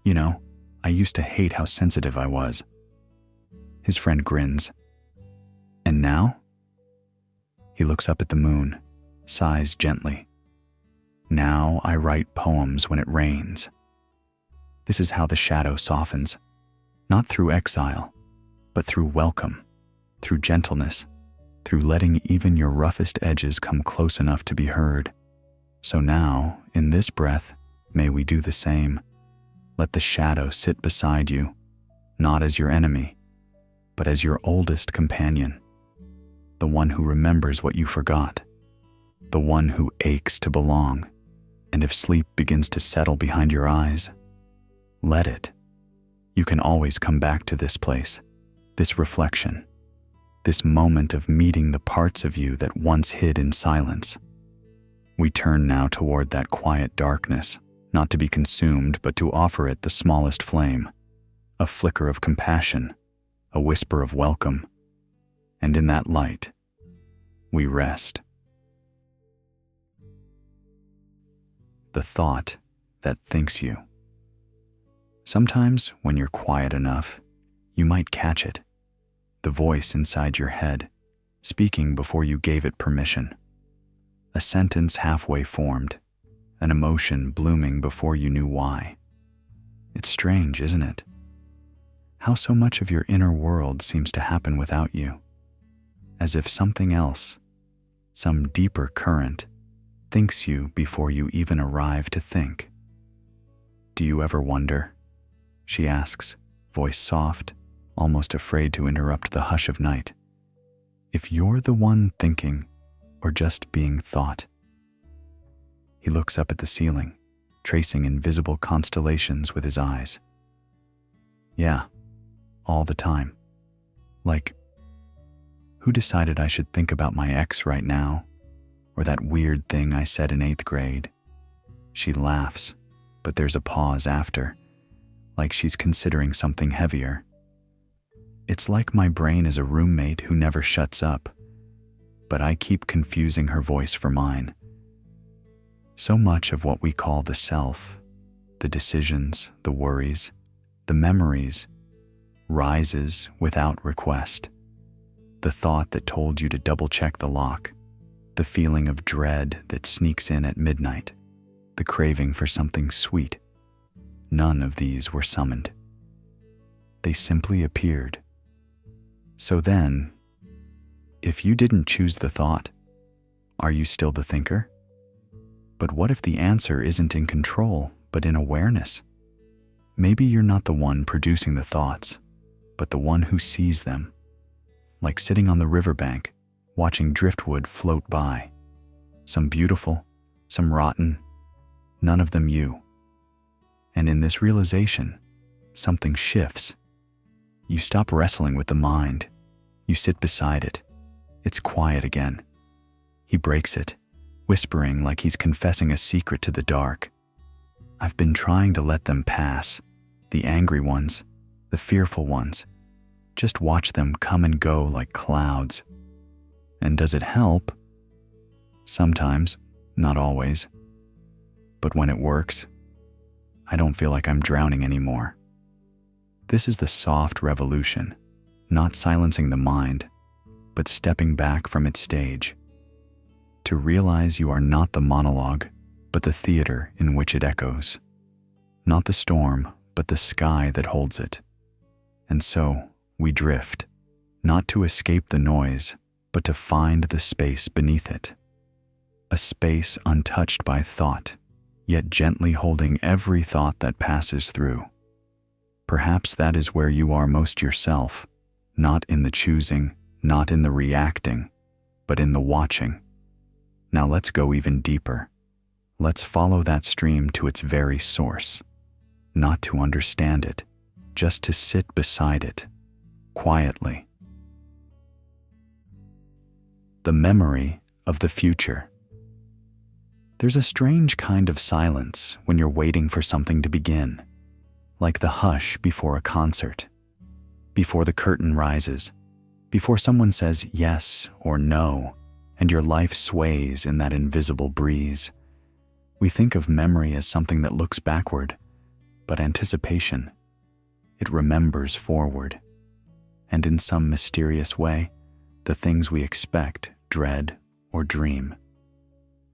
"You know, I used to hate how sensitive I was." His friend grins. "And now?" He looks up at the moon, sighs gently. "Now I write poems when it rains." This is how the shadow softens, not through exile, but through welcome, through gentleness, through letting even your roughest edges come close enough to be heard. So now, in this breath, may we do the same. Let the shadow sit beside you, not as your enemy, but as your oldest companion, the one who remembers what you forgot, the one who aches to belong. And if sleep begins to settle behind your eyes, let it. You can always come back to this place, this reflection, this moment of meeting the parts of you that once hid in silence. We turn now toward that quiet darkness, not to be consumed, but to offer it the smallest flame, a flicker of compassion, a whisper of welcome. And in that light, we rest. The thought that thinks you. Sometimes, when you're quiet enough, you might catch it, the voice inside your head, speaking before you gave it permission. A sentence halfway formed, an emotion blooming before you knew why. It's strange, isn't it? How so much of your inner world seems to happen without you, as if something else, some deeper current, thinks you before you even arrive to think. "Do you ever wonder?" she asks, voice soft, almost afraid to interrupt the hush of night. "If you're the one thinking, or just being thought?" He looks up at the ceiling, tracing invisible constellations with his eyes. "Yeah, all the time. Like, who decided I should think about my ex right now? Or that weird thing I said in 8th grade?" She laughs, but there's a pause after, like she's considering something heavier. It's like my brain is a roommate who never shuts up, but I keep confusing her voice for mine. So much of what we call the self, the decisions, the worries, the memories, rises without request. The thought that told you to double-check the lock, the feeling of dread that sneaks in at midnight, the craving for something sweet. None of these were summoned. They simply appeared. So then, if you didn't choose the thought, are you still the thinker? But what if the answer isn't in control, but in awareness? Maybe you're not the one producing the thoughts, but the one who sees them, like sitting on the riverbank, watching driftwood float by. Some beautiful, some rotten, none of them you. And in this realization, something shifts. You stop wrestling with the mind. You sit beside it. It's quiet again. He breaks it, whispering like he's confessing a secret to the dark. "I've been trying to let them pass, the angry ones, the fearful ones. Just watch them come and go like clouds. And does it help? Sometimes, not always. But when it works, I don't feel like I'm drowning anymore." This is the soft revolution, not silencing the mind, but stepping back from its stage. To realize you are not the monologue, but the theater in which it echoes. Not the storm, but the sky that holds it. And so, we drift, not to escape the noise, but to find the space beneath it. A space untouched by thought, yet gently holding every thought that passes through. Perhaps that is where you are most yourself, not in the choosing, not in the reacting, but in the watching. Now let's go even deeper. Let's follow that stream to its very source. not to understand it, just to sit beside it, quietly. The memory of the future. There's a strange kind of silence when you're waiting for something to begin, like the hush before a concert, before the curtain rises, before someone says yes or no, and your life sways in that invisible breeze. We think of memory as something that looks backward, but anticipation, it remembers forward. And in some mysterious way, the things we expect, dread, or dream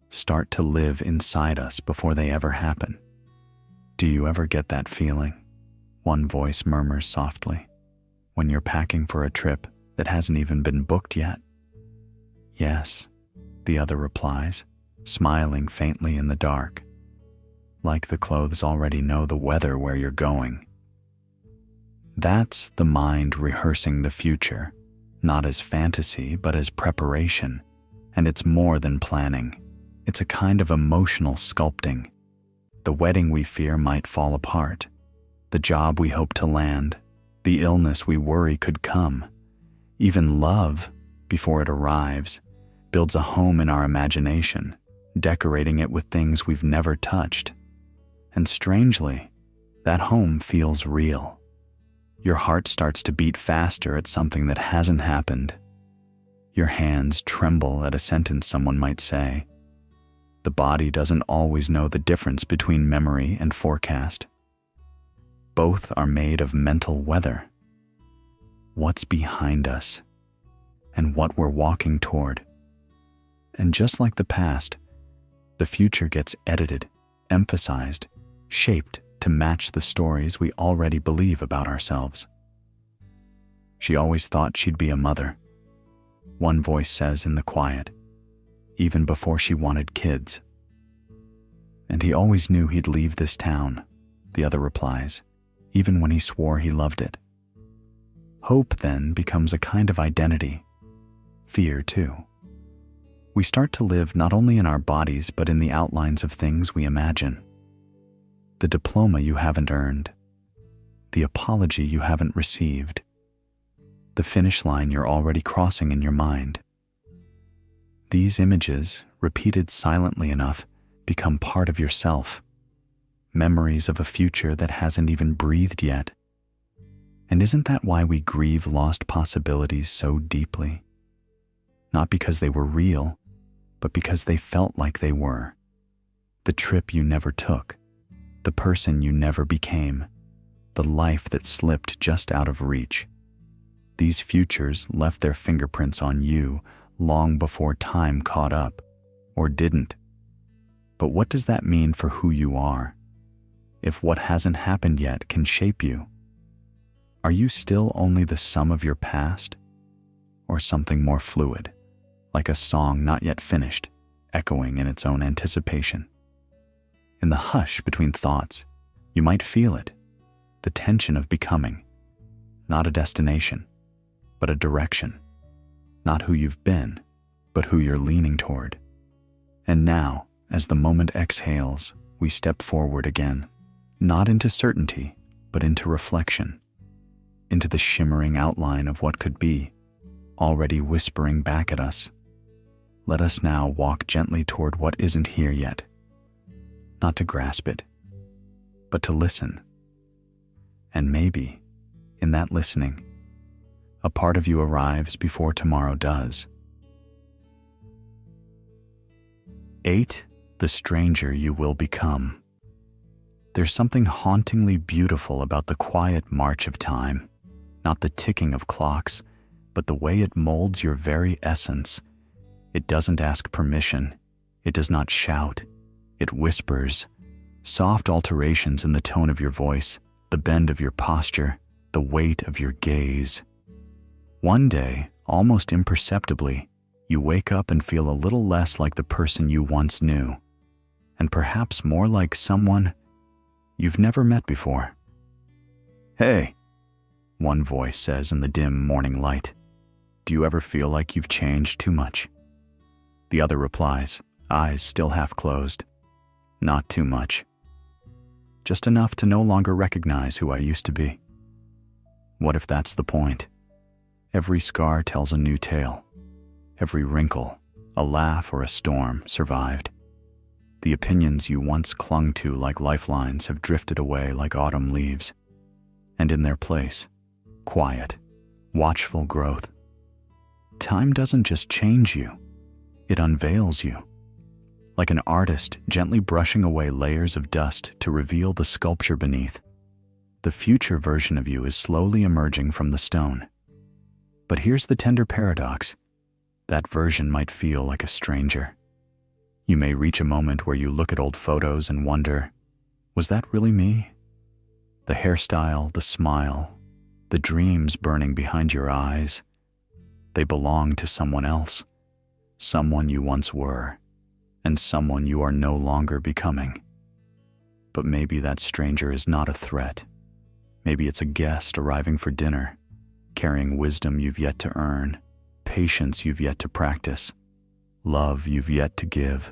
start to live inside us before they ever happen. Do you ever get that feeling? One voice murmurs softly when you're packing for a trip that hasn't even been booked yet. Yes, the other replies, smiling faintly in the dark, like the clothes already know the weather where you're going. That's the mind rehearsing the future, not as fantasy, but as preparation. And it's more than planning. It's a kind of emotional sculpting. The wedding we fear might fall apart, the job we hope to land, the illness we worry could come. Even love, before it arrives, builds a home in our imagination, decorating it with things we've never touched. And strangely, that home feels real. Your heart starts to beat faster at something that hasn't happened. Your hands tremble at a sentence someone might say. The body doesn't always know the difference between memory and forecast. Both are made of mental weather. What's behind us, and what we're walking toward. And just like the past, the future gets edited, emphasized, shaped to match the stories we already believe about ourselves. She always thought she'd be a mother, one voice says in the quiet, even before she wanted kids. And he always knew he'd leave this town, the other replies, even when he swore he loved it. Hope then becomes a kind of identity, fear too. We start to live not only in our bodies but in the outlines of things we imagine. The diploma you haven't earned, the apology you haven't received, the finish line you're already crossing in your mind. These images, repeated silently enough, become part of yourself, memories of a future that hasn't even breathed yet. And isn't that why we grieve lost possibilities so deeply? Not because they were real, but because they felt like they were. The trip you never took, the person you never became, the life that slipped just out of reach. These futures left their fingerprints on you long before time caught up, or didn't. But what does that mean for who you are? If what hasn't happened yet can shape you, are you still only the sum of your past? Or something more fluid, like a song not yet finished, echoing in its own anticipation? In the hush between thoughts, you might feel it, the tension of becoming, not a destination, but a direction, not who you've been, but who you're leaning toward. And now, as the moment exhales, we step forward again, not into certainty, but into reflection, into the shimmering outline of what could be, already whispering back at us. Let us now walk gently toward what isn't here yet, not to grasp it, but to listen. And maybe, in that listening, a part of you arrives before tomorrow does. 8. The stranger you will become. There's something hauntingly beautiful about the quiet march of time, not the ticking of clocks, but the way it molds your very essence. It doesn't ask permission. It does not shout. It whispers, soft alterations in the tone of your voice, the bend of your posture, the weight of your gaze. One day, almost imperceptibly, you wake up and feel a little less like the person you once knew, and perhaps more like someone you've never met before. "Hey," one voice says in the dim morning light, "do you ever feel like you've changed too much?" The other replies, eyes still half closed, "Not too much. just enough to no longer recognize who I used to be. What if that's the point? Every scar tells a new tale. Every wrinkle, a laugh or a storm, survived. The opinions you once clung to like lifelines have drifted away like autumn leaves. And in their place, quiet, watchful growth. Time doesn't just change you, it unveils you. Like an artist gently brushing away layers of dust to reveal the sculpture beneath. The future version of you is slowly emerging from the stone. But here's the tender paradox. That version might feel like a stranger. You may reach a moment where you look at old photos and wonder, was that really me? The hairstyle, the smile, the dreams burning behind your eyes, they belong to someone else, someone you once were, and someone you are no longer becoming. But maybe that stranger is not a threat. Maybe it's a guest arriving for dinner, carrying wisdom you've yet to earn, patience you've yet to practice, love you've yet to give.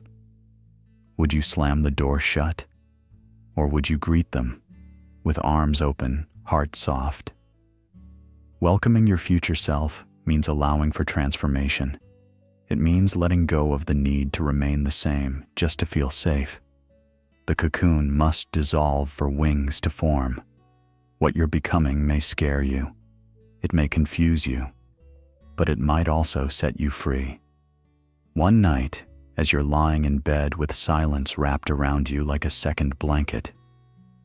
Would you slam the door shut? Or would you greet them, with arms open, heart soft? Welcoming your future self means allowing for transformation. It means letting go of the need to remain the same just to feel safe. The cocoon must dissolve for wings to form. What you're becoming may scare you. It may confuse you, but it might also set you free. One night, as you're lying in bed with silence wrapped around you like a second blanket,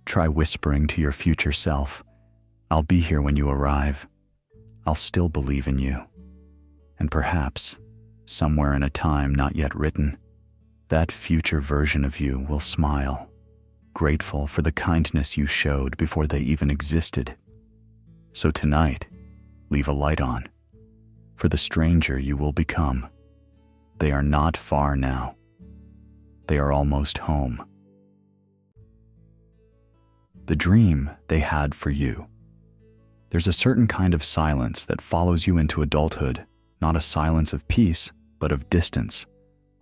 try whispering to your future self, I'll be here when you arrive. I'll still believe in you. And perhaps, somewhere in a time not yet written, that future version of you will smile, grateful for the kindness you showed before they even existed. So tonight, leave a light on, for the stranger you will become. They are not far now. They are almost home. The dream they had for you. There's a certain kind of silence that follows you into adulthood, not a silence of peace, but of distance,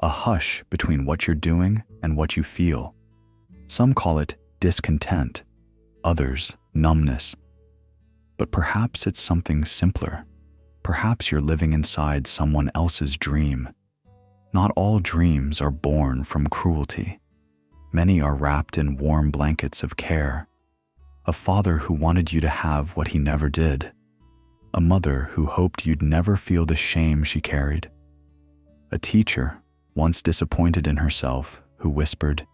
a hush between what you're doing and what you feel. Some call it discontent, others numbness. But perhaps it's something simpler. Perhaps you're living inside someone else's dream. Not all dreams are born from cruelty. Many are wrapped in warm blankets of care. A father who wanted you to have what he never did. A mother who hoped you'd never feel the shame she carried. A teacher, once disappointed in herself, who whispered,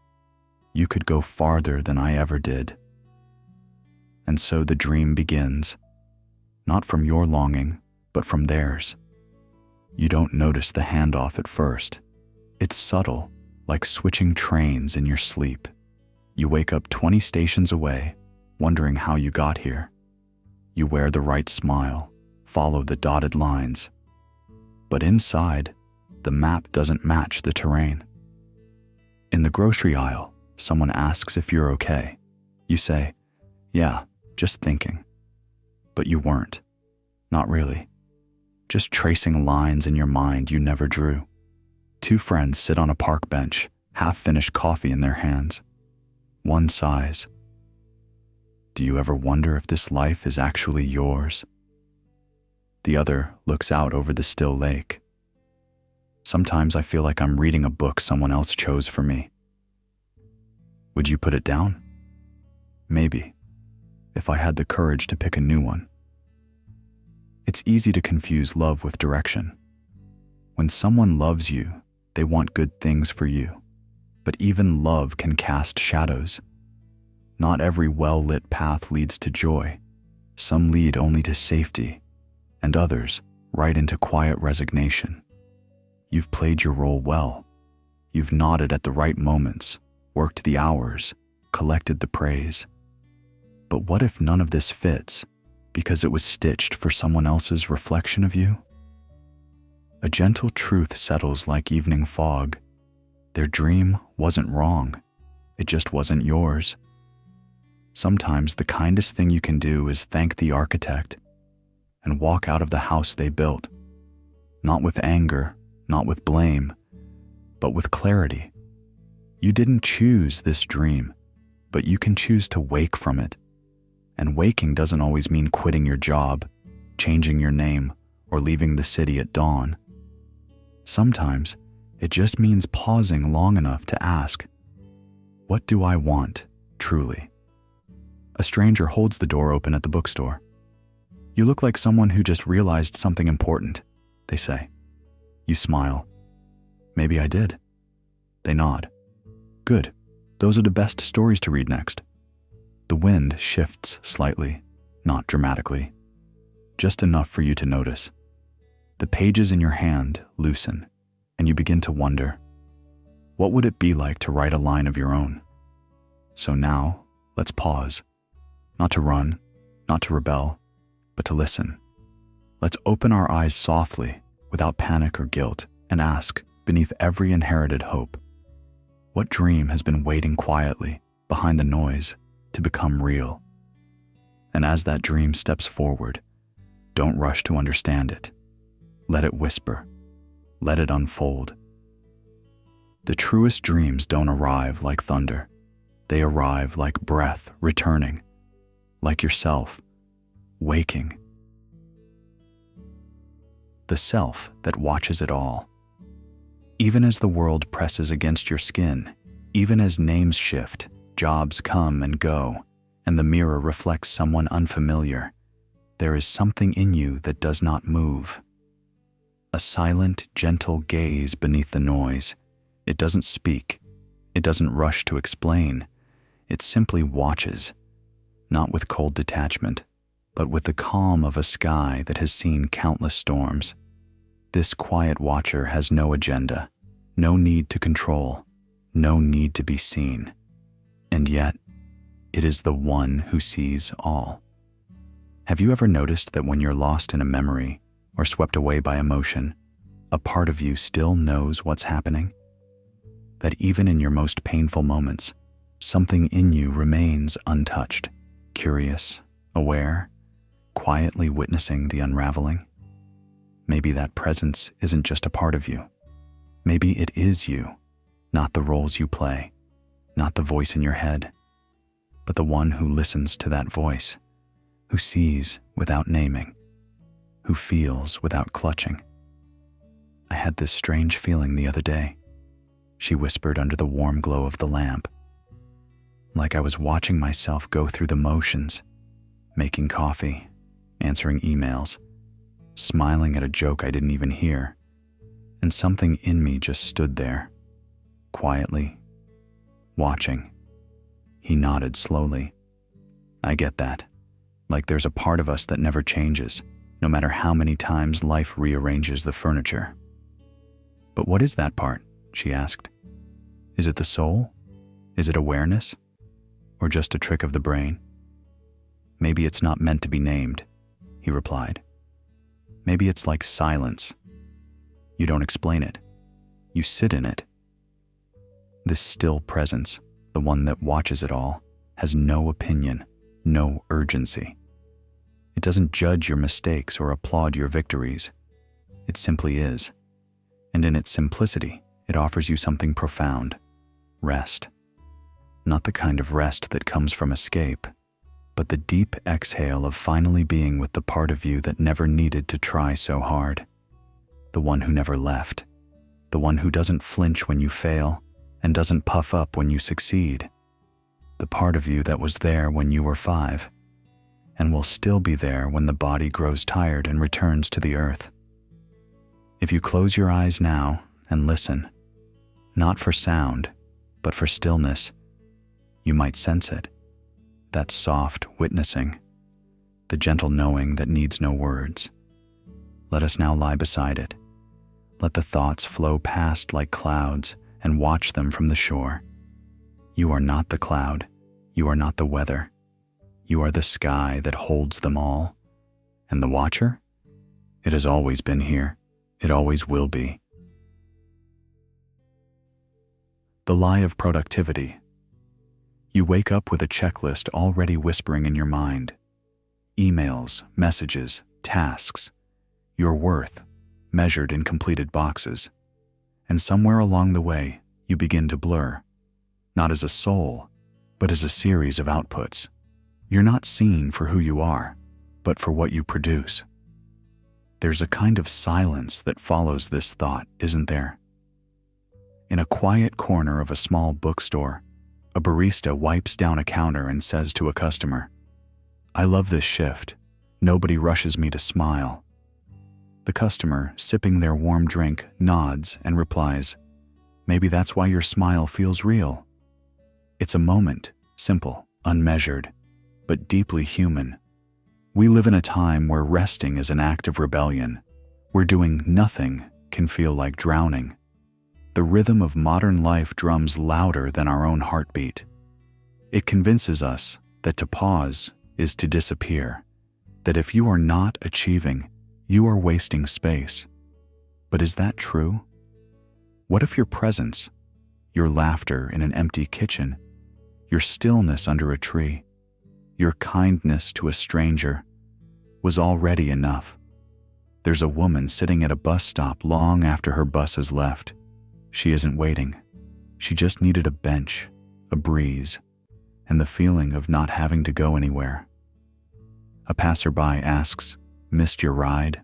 "You could go farther than I ever did." And so the dream begins, not from your longing, but from theirs. You don't notice the handoff at first. It's subtle, like switching trains in your sleep. You wake up 20 stations away, wondering how you got here. You wear the right smile, follow the dotted lines. But inside, the map doesn't match the terrain. In the grocery aisle, someone asks if you're okay. You say, "Yeah, just thinking." But you weren't. Not really. Just tracing lines in your mind you never drew. Two friends sit on a park bench, half-finished coffee in their hands. One sighs. Do you ever wonder if this life is actually yours? The other looks out over the still lake. Sometimes I feel like I'm reading a book someone else chose for me. Would you put it down? Maybe, if I had the courage to pick a new one. It's easy to confuse love with direction. When someone loves you, they want good things for you. But even love can cast shadows. Not every well-lit path leads to joy. Some lead only to safety, and others right into quiet resignation. You've played your role well. You've nodded at the right moments, worked the hours, collected the praise. But what if none of this fits, because it was stitched for someone else's reflection of you? A gentle truth settles like evening fog. Their dream wasn't wrong. It just wasn't yours. Sometimes the kindest thing you can do is thank the architect and walk out of the house they built, not with anger, not with blame, but with clarity. You didn't choose this dream. but you can choose to wake from it. And waking doesn't always mean quitting your job, changing your name, or leaving the city at dawn. Sometimes it just means pausing long enough to ask, what do I want, truly? A stranger holds the door open at the bookstore. You look like someone who just realized something important, they say. You smile. Maybe I did. They nod. Good. Those are the best stories to read next. The wind shifts slightly, not dramatically, just enough for you to notice. The pages in your hand loosen, and you begin to wonder, what would it be like to write a line of your own? So now, let's pause. Not to run, not to rebel, but to listen. Let's open our eyes softly, without panic or guilt, and ask, beneath every inherited hope, what dream has been waiting quietly behind the noise to become real? And as that dream steps forward, don't rush to understand it. Let it whisper. Let it unfold. The truest dreams don't arrive like thunder. They arrive like breath returning, like yourself, waking. The self that watches it all. Even as the world presses against your skin, even as names shift, jobs come and go, and the mirror reflects someone unfamiliar, there is something in you that does not move. A silent, gentle gaze beneath the noise. It doesn't speak. It doesn't rush to explain. It simply watches, not with cold detachment, but with the calm of a sky that has seen countless storms. This quiet watcher has no agenda, no need to control, no need to be seen. And yet, it is the one who sees all. Have you ever noticed that when you're lost in a memory or swept away by emotion, a part of you still knows what's happening? That even in your most painful moments, something in you remains untouched, curious, aware, quietly witnessing the unraveling? Maybe that presence isn't just a part of you. Maybe it is you, not the roles you play, not the voice in your head, but the one who listens to that voice, who sees without naming, who feels without clutching. I had this strange feeling the other day, she whispered under the warm glow of the lamp. Like I was watching myself go through the motions, making coffee, answering emails, smiling at a joke I didn't even hear, and something in me just stood there, quietly, watching. He nodded slowly. I get that. Like there's a part of us that never changes, no matter how many times life rearranges the furniture. But what is that part? She asked. Is it the soul? Is it awareness? Or just a trick of the brain? Maybe it's not meant to be named, he replied. Maybe it's like silence. You don't explain it. You sit in it. This still presence, the one that watches it all, has no opinion, no urgency. It doesn't judge your mistakes or applaud your victories. It simply is. And in its simplicity, it offers you something profound. Rest. Not the kind of rest that comes from escape, but the deep exhale of finally being with the part of you that never needed to try so hard. The one who never left. The one who doesn't flinch when you fail and doesn't puff up when you succeed. The part of you that was there when you were 5 and will still be there when the body grows tired and returns to the earth. If you close your eyes now and listen, not for sound, but for stillness, you might sense it. That soft witnessing, the gentle knowing that needs no words. Let us now lie beside it. Let the thoughts flow past like clouds and watch them from the shore. You are not the cloud. You are not the weather. You are the sky that holds them all. And the watcher? It has always been here. It always will be. The lie of productivity. You wake up with a checklist already whispering in your mind. Emails, messages, tasks. Your worth, measured in completed boxes. And somewhere along the way, you begin to blur. Not as a soul, but as a series of outputs. You're not seen for who you are, but for what you produce. There's a kind of silence that follows this thought, isn't there? In a quiet corner of a small bookstore, a barista wipes down a counter and says to a customer, "I love this shift. Nobody rushes me to smile." The customer, sipping their warm drink, nods and replies, "Maybe that's why your smile feels real." It's a moment, simple, unmeasured, but deeply human. We live in a time where resting is an act of rebellion, where doing nothing can feel like drowning. The rhythm of modern life drums louder than our own heartbeat. It convinces us that to pause is to disappear, that if you are not achieving, you are wasting space. But is that true? What if your presence, your laughter in an empty kitchen, your stillness under a tree, your kindness to a stranger was already enough? There's a woman sitting at a bus stop long after her bus has left. She isn't waiting. She just needed a bench, a breeze, and the feeling of not having to go anywhere. A passerby asks, "Missed your ride?"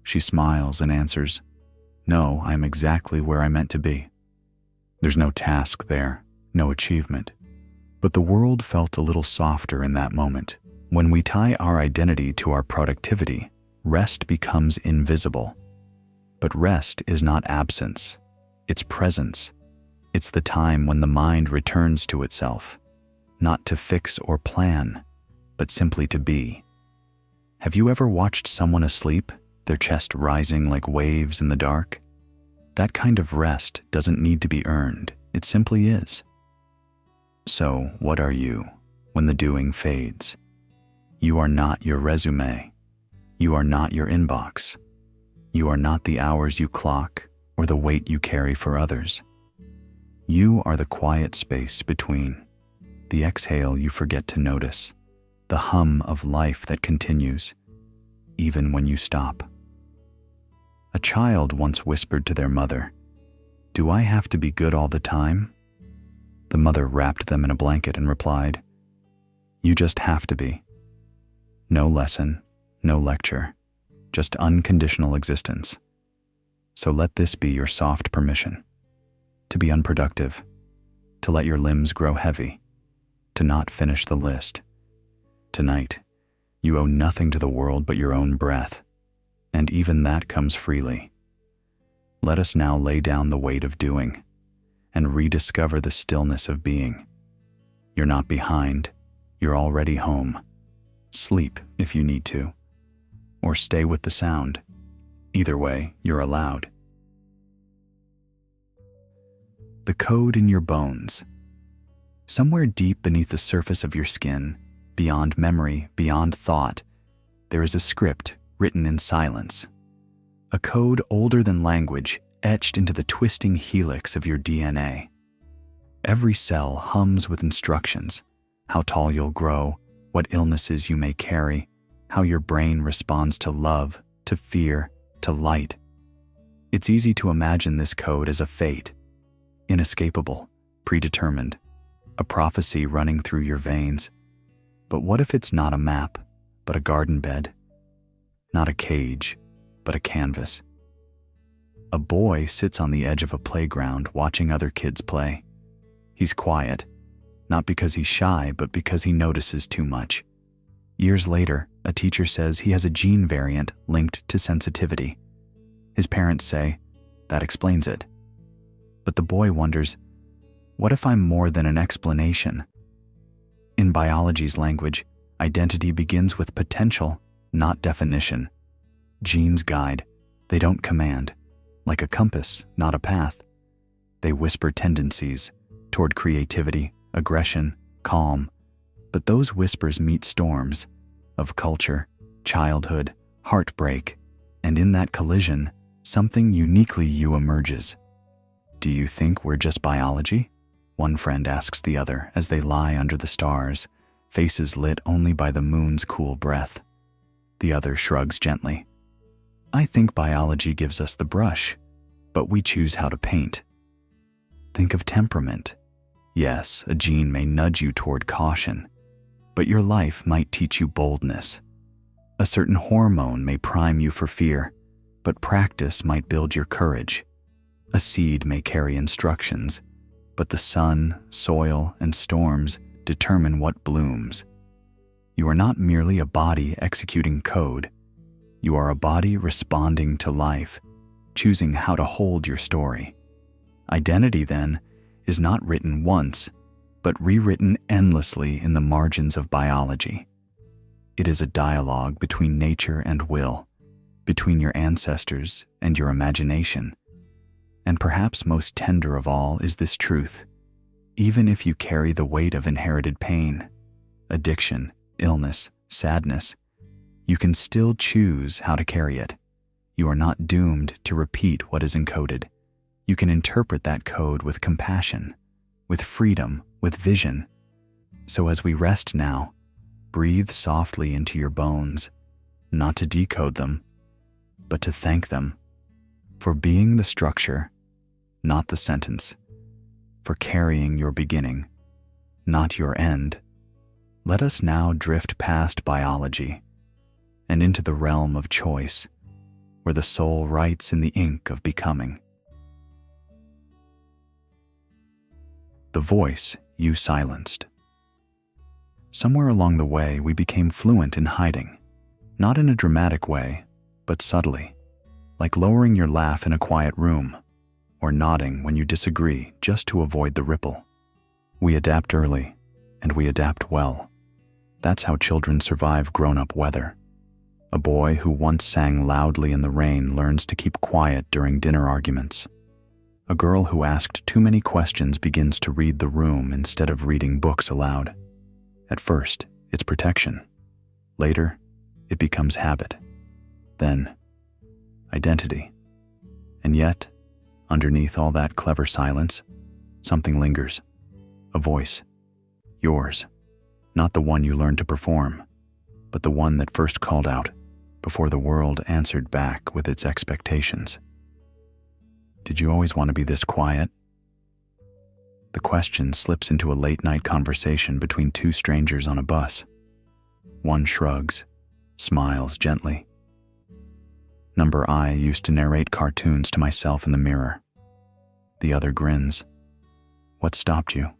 She smiles and answers, "No, I'm exactly where I meant to be." There's no task there, no achievement. But the world felt a little softer in that moment. When we tie our identity to our productivity, rest becomes invisible. But rest is not absence. It's presence. It's the time when the mind returns to itself, not to fix or plan, but simply to be. Have you ever watched someone asleep, their chest rising like waves in the dark? That kind of rest doesn't need to be earned. It simply is. So, what are you when the doing fades? You are not your resume. You are not your inbox. You are not the hours you clock or the weight you carry for others. You are the quiet space between, the exhale you forget to notice, the hum of life that continues, even when you stop. A child once whispered to their mother, "Do I have to be good all the time?" The mother wrapped them in a blanket and replied, "You just have to be." No lesson, no lecture, just unconditional existence. So let this be your soft permission to be unproductive, to let your limbs grow heavy, to not finish the list. Tonight, you owe nothing to the world but your own breath, and even that comes freely. Let us now lay down the weight of doing and rediscover the stillness of being. You're not behind, you're already home. Sleep if you need to, or stay with the sound. Either way, you're allowed. The code in your bones. Somewhere deep beneath the surface of your skin, beyond memory, beyond thought, there is a script written in silence. A code older than language, etched into the twisting helix of your DNA. Every cell hums with instructions: how tall you'll grow, what illnesses you may carry, how your brain responds to love, to fear, to light. It's easy to imagine this code as a fate, inescapable, predetermined, a prophecy running through your veins. But what if it's not a map, but a garden bed? Not a cage, but a canvas. A boy sits on the edge of a playground watching other kids play. He's quiet, not because he's shy, but because he notices too much. Years later, a teacher says he has a gene variant linked to sensitivity. His parents say, that explains it. But the boy wonders, what if I'm more than an explanation? In biology's language, identity begins with potential, not definition. Genes guide, they don't command. Like a compass, not a path. They whisper tendencies toward creativity, aggression, calm. But those whispers meet storms of culture, childhood, heartbreak, and in that collision, something uniquely you emerges. Do you think we're just biology? One friend asks the other as they lie under the stars, faces lit only by the moon's cool breath. The other shrugs gently. I think biology gives us the brush, but we choose how to paint. Think of temperament. Yes, a gene may nudge you toward caution, but your life might teach you boldness. A certain hormone may prime you for fear, but practice might build your courage. A seed may carry instructions, but the sun, soil, and storms determine what blooms. You are not merely a body executing code. You are a body responding to life, choosing how to hold your story. Identity, then, is not written once, but rewritten endlessly in the margins of biology. It is a dialogue between nature and will, between your ancestors and your imagination. And perhaps most tender of all is this truth: even if you carry the weight of inherited pain, addiction, illness, sadness, you can still choose how to carry it. You are not doomed to repeat what is encoded. You can interpret that code with compassion, with freedom, with vision. So as we rest now, breathe softly into your bones, not to decode them, but to thank them for being the structure, not the sentence, for carrying your beginning, not your end. Let us now drift past biology and into the realm of choice, where the soul writes in the ink of becoming. The voice you silenced. Somewhere along the way, we became fluent in hiding, not in a dramatic way, but subtly, like lowering your laugh in a quiet room, or nodding when you disagree just to avoid the ripple. We adapt early, and we adapt well. That's how children survive grown-up weather. A boy who once sang loudly in the rain learns to keep quiet during dinner arguments. A girl who asked too many questions begins to read the room instead of reading books aloud. At first, it's protection. Later, it becomes habit. Then, identity. And yet, underneath all that clever silence, something lingers. A voice. Yours. Not the one you learned to perform, but the one that first called out before the world answered back with its expectations. Did you always want to be this quiet? The question slips into a late-night conversation between two strangers on a bus. One shrugs, smiles gently. Number I used to narrate cartoons to myself in the mirror. The other grins. What stopped you?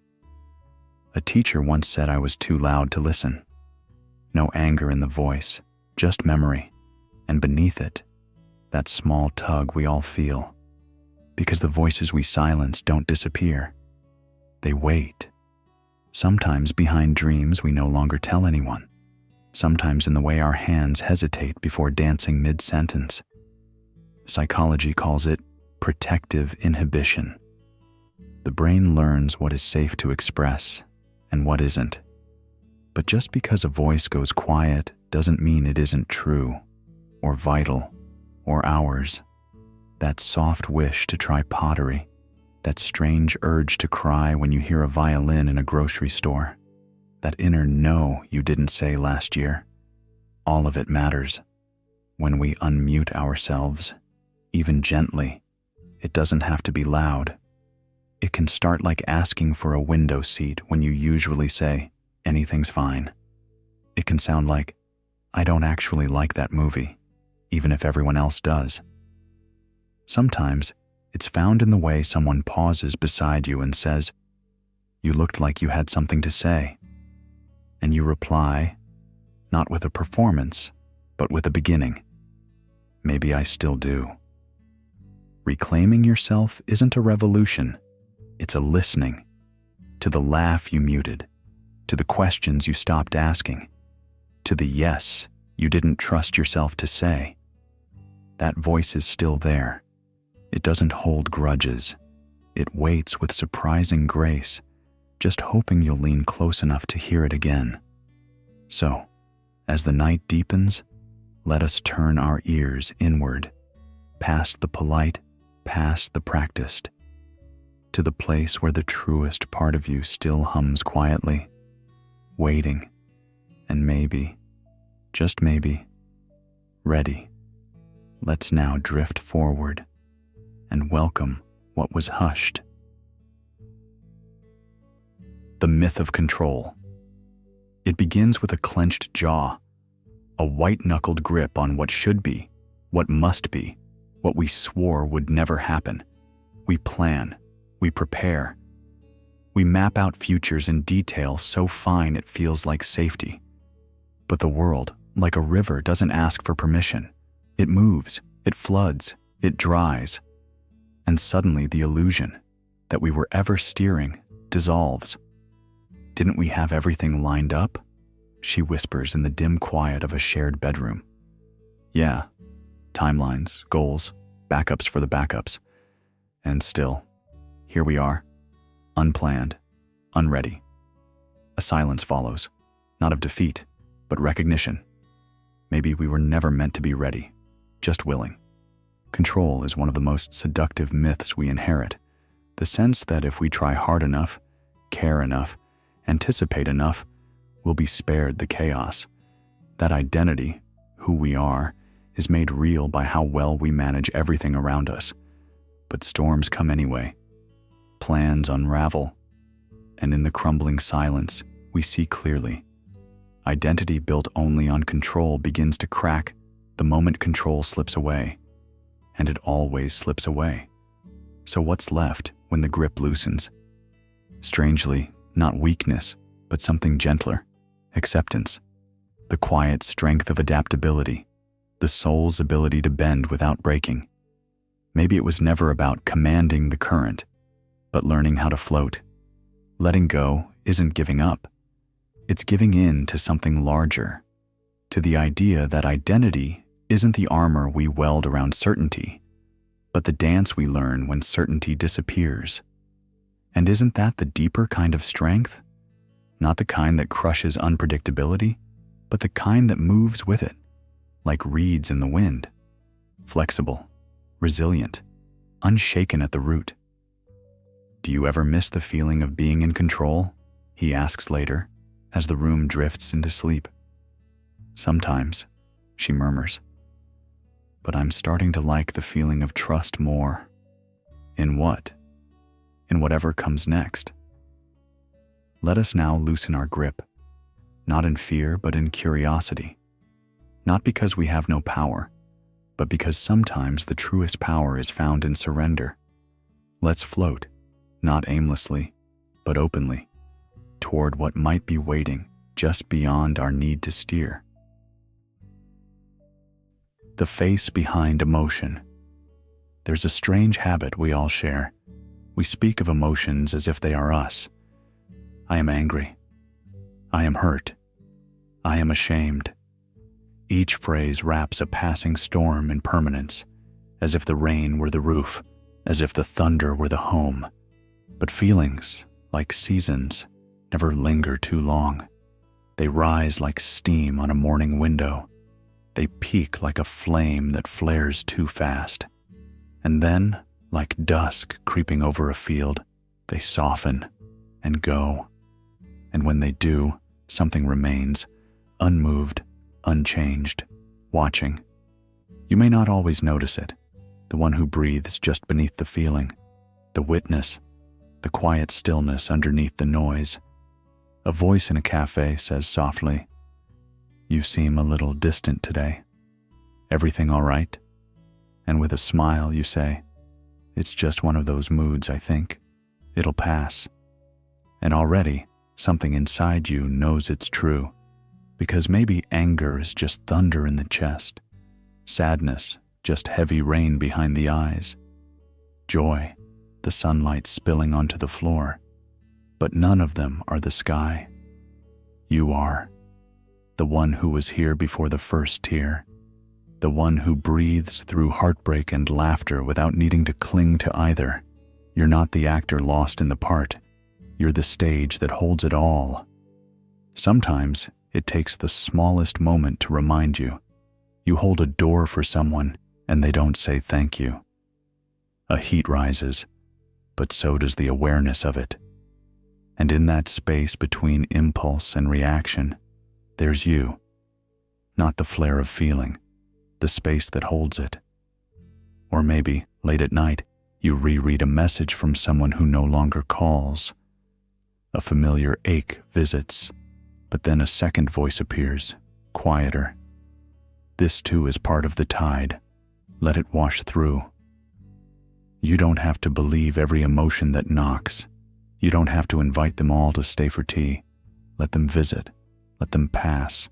A teacher once said I was too loud to listen. No anger in the voice, just memory. And beneath it, that small tug we all feel. Because the voices we silence don't disappear. They wait. Sometimes behind dreams we no longer tell anyone. Sometimes in the way our hands hesitate before dancing mid-sentence. Psychology calls it protective inhibition. The brain learns what is safe to express and what isn't. But just because a voice goes quiet doesn't mean it isn't true, or vital, or ours. That soft wish to try pottery, that strange urge to cry when you hear a violin in a grocery store, that inner no you didn't say last year. All of it matters. When we unmute ourselves, even gently, it doesn't have to be loud. It can start like asking for a window seat when you usually say, anything's fine. It can sound like, I don't actually like that movie, even if everyone else does. Sometimes, it's found in the way someone pauses beside you and says, you looked like you had something to say. And you reply, not with a performance, but with a beginning. Maybe I still do. Reclaiming yourself isn't a revolution. It's a listening. To the laugh you muted. To the questions you stopped asking. To the yes you didn't trust yourself to say. That voice is still there. It doesn't hold grudges. It waits with surprising grace, just hoping you'll lean close enough to hear it again. So, as the night deepens, let us turn our ears inward, past the polite, past the practiced, to the place where the truest part of you still hums quietly, waiting, and maybe, just maybe, ready. Let's now drift forward and welcome what was hushed. the myth of control. It begins with a clenched jaw, a white-knuckled grip on what should be, what must be, what we swore would never happen. We plan, we prepare, we map out futures in detail so fine it feels like safety. But the world, like a river, doesn't ask for permission. It moves, it floods, it dries. And suddenly the illusion that we were ever steering dissolves. Didn't we have everything lined up? She whispers in the dim quiet of a shared bedroom. Yeah, timelines, goals, backups for the backups. And still, here we are, unplanned, unready. A silence follows, not of defeat, but recognition. Maybe we were never meant to be ready, just willing. Control is one of the most seductive myths we inherit. The sense that if we try hard enough, care enough, anticipate enough, we'll be spared the chaos. That identity, who we are, is made real by how well we manage everything around us. But storms come anyway. Plans unravel. And in the crumbling silence, we see clearly. Identity built only on control begins to crack the moment control slips away. And it always slips away. So what's left when the grip loosens? Strangely, not weakness, but something gentler. Acceptance. The quiet strength of adaptability. The soul's ability to bend without breaking. Maybe it was never about commanding the current, but learning how to float. Letting go isn't giving up. It's giving in to something larger, to the idea that identity isn't the armor we weld around certainty, but the dance we learn when certainty disappears. And isn't that the deeper kind of strength? Not the kind that crushes unpredictability, but the kind that moves with it, like reeds in the wind, flexible, resilient, unshaken at the root. Do you ever miss the feeling of being in control? He asks later, as the room drifts into sleep. Sometimes, she murmurs, but I'm starting to like the feeling of trust more. In what? In whatever comes next. Let us now loosen our grip, not in fear but in curiosity. Not because we have no power, but because sometimes the truest power is found in surrender. Let's float, not aimlessly, but openly, toward what might be waiting just beyond our need to steer. The face behind emotion. There's a strange habit we all share. We speak of emotions as if they are us. I am angry. I am hurt. I am ashamed. Each phrase wraps a passing storm in permanence, as if the rain were the roof, as if the thunder were the home. But feelings, like seasons, never linger too long. They rise like steam on a morning window. They peak like a flame that flares too fast. And then, like dusk creeping over a field, they soften and go. And when they do, something remains, unmoved, unchanged, watching. You may not always notice it, the one who breathes just beneath the feeling, the witness, the quiet stillness underneath the noise. A voice in a cafe says softly, "You seem a little distant today. Everything all right?" And with a smile you say, "It's just one of those moods, I think. It'll pass." And already, something inside you knows it's true, because maybe anger is just thunder in the chest, sadness, just heavy rain behind the eyes, joy, the sunlight spilling onto the floor, but none of them are the sky. You are, the one who was here before the first tear, the one who breathes through heartbreak and laughter without needing to cling to either. You're not the actor lost in the part. You're the stage that holds it all. Sometimes it takes the smallest moment to remind you. You hold a door for someone and they don't say thank you. A heat rises, but so does the awareness of it. And in that space between impulse and reaction, there's you. Not the flare of feeling, the space that holds it. Or maybe, late at night, you reread a message from someone who no longer calls. A familiar ache visits, but then a second voice appears, quieter. This too is part of the tide. Let it wash through. You don't have to believe every emotion that knocks. You don't have to invite them all to stay for tea. Let them visit. Let them pass.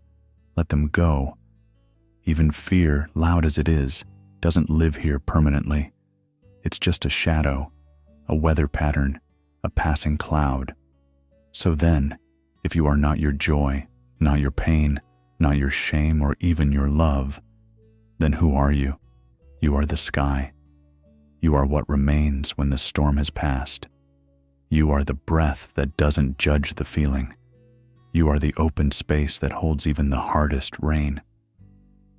Let them go. Even fear, loud as it is, doesn't live here permanently. It's just a shadow, a weather pattern, a passing cloud. So then, if you are not your joy, not your pain, not your shame, or even your love, then who are you? You are the sky. You are what remains when the storm has passed. You are the breath that doesn't judge the feeling. You are the open space that holds even the hardest rain.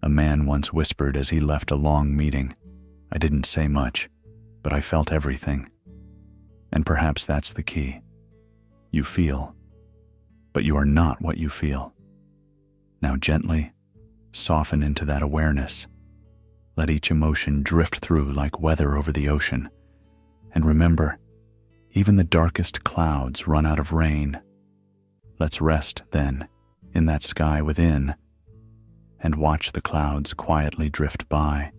A man once whispered as he left a long meeting, "I didn't say much, but I felt everything." And perhaps that's the key. You feel, but you are not what you feel. Now gently soften into that awareness. Let each emotion drift through like weather over the ocean. And remember, even the darkest clouds run out of rain. Let's rest, then, in that sky within, and watch the clouds quietly drift by.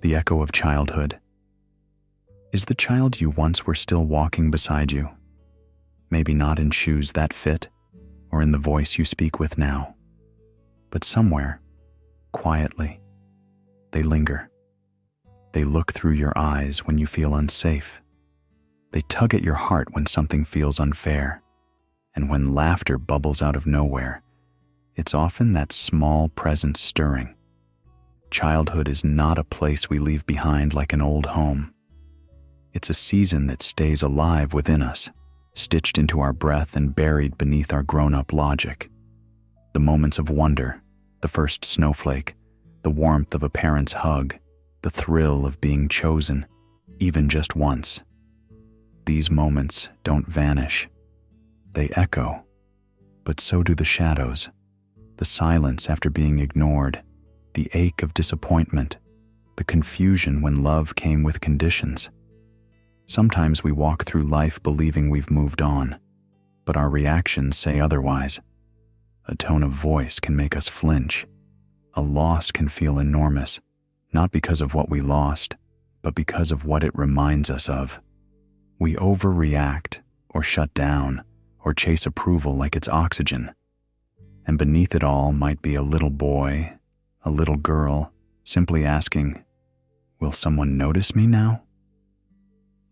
The echo of childhood. Is the child you once were still walking beside you? Maybe not in shoes that fit, or in the voice you speak with now, but somewhere, quietly, they linger. They look through your eyes when you feel unsafe. They tug at your heart when something feels unfair. And when laughter bubbles out of nowhere, it's often that small presence stirring. Childhood is not a place we leave behind like an old home. It's a season that stays alive within us, stitched into our breath and buried beneath our grown-up logic. The moments of wonder, the first snowflake, the warmth of a parent's hug, the thrill of being chosen, even just once. These moments don't vanish. They echo, but so do the shadows, the silence after being ignored, the ache of disappointment, the confusion when love came with conditions. Sometimes we walk through life believing we've moved on, but our reactions say otherwise. A tone of voice can make us flinch. A loss can feel enormous, not because of what we lost, but because of what it reminds us of. We overreact, or shut down, or chase approval like it's oxygen. And beneath it all might be a little boy, a little girl, simply asking, "Will someone notice me now?"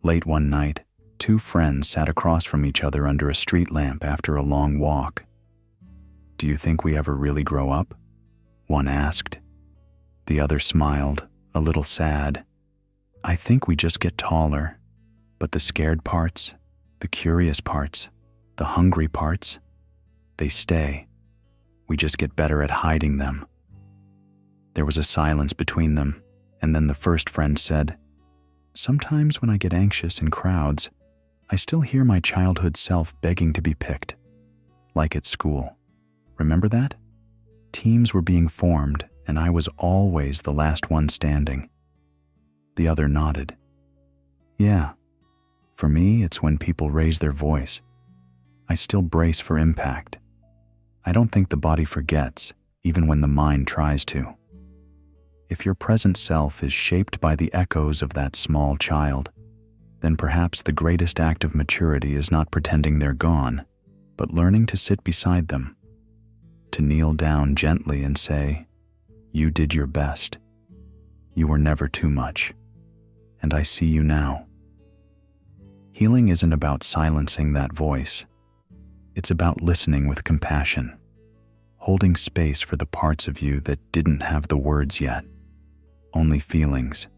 Late one night, two friends sat across from each other under a street lamp after a long walk. "Do you think we ever really grow up?" one asked. The other smiled, a little sad. "I think we just get taller. But the scared parts, the curious parts, the hungry parts, they stay. We just get better at hiding them." There was a silence between them, and then the first friend said, "Sometimes when I get anxious in crowds, I still hear my childhood self begging to be picked. Like at school. Remember that? Teams were being formed, and I was always the last one standing." The other nodded. "Yeah. For me, it's when people raise their voice. I still brace for impact. I don't think the body forgets, even when the mind tries to. If your present self is shaped by the echoes of that small child, then perhaps the greatest act of maturity is not pretending they're gone, but learning to sit beside them, to kneel down gently and say, 'You did your best. You were never too much, and I see you now.' Healing isn't about silencing that voice. It's about listening with compassion, holding space for the parts of you that didn't have the words yet, only feelings.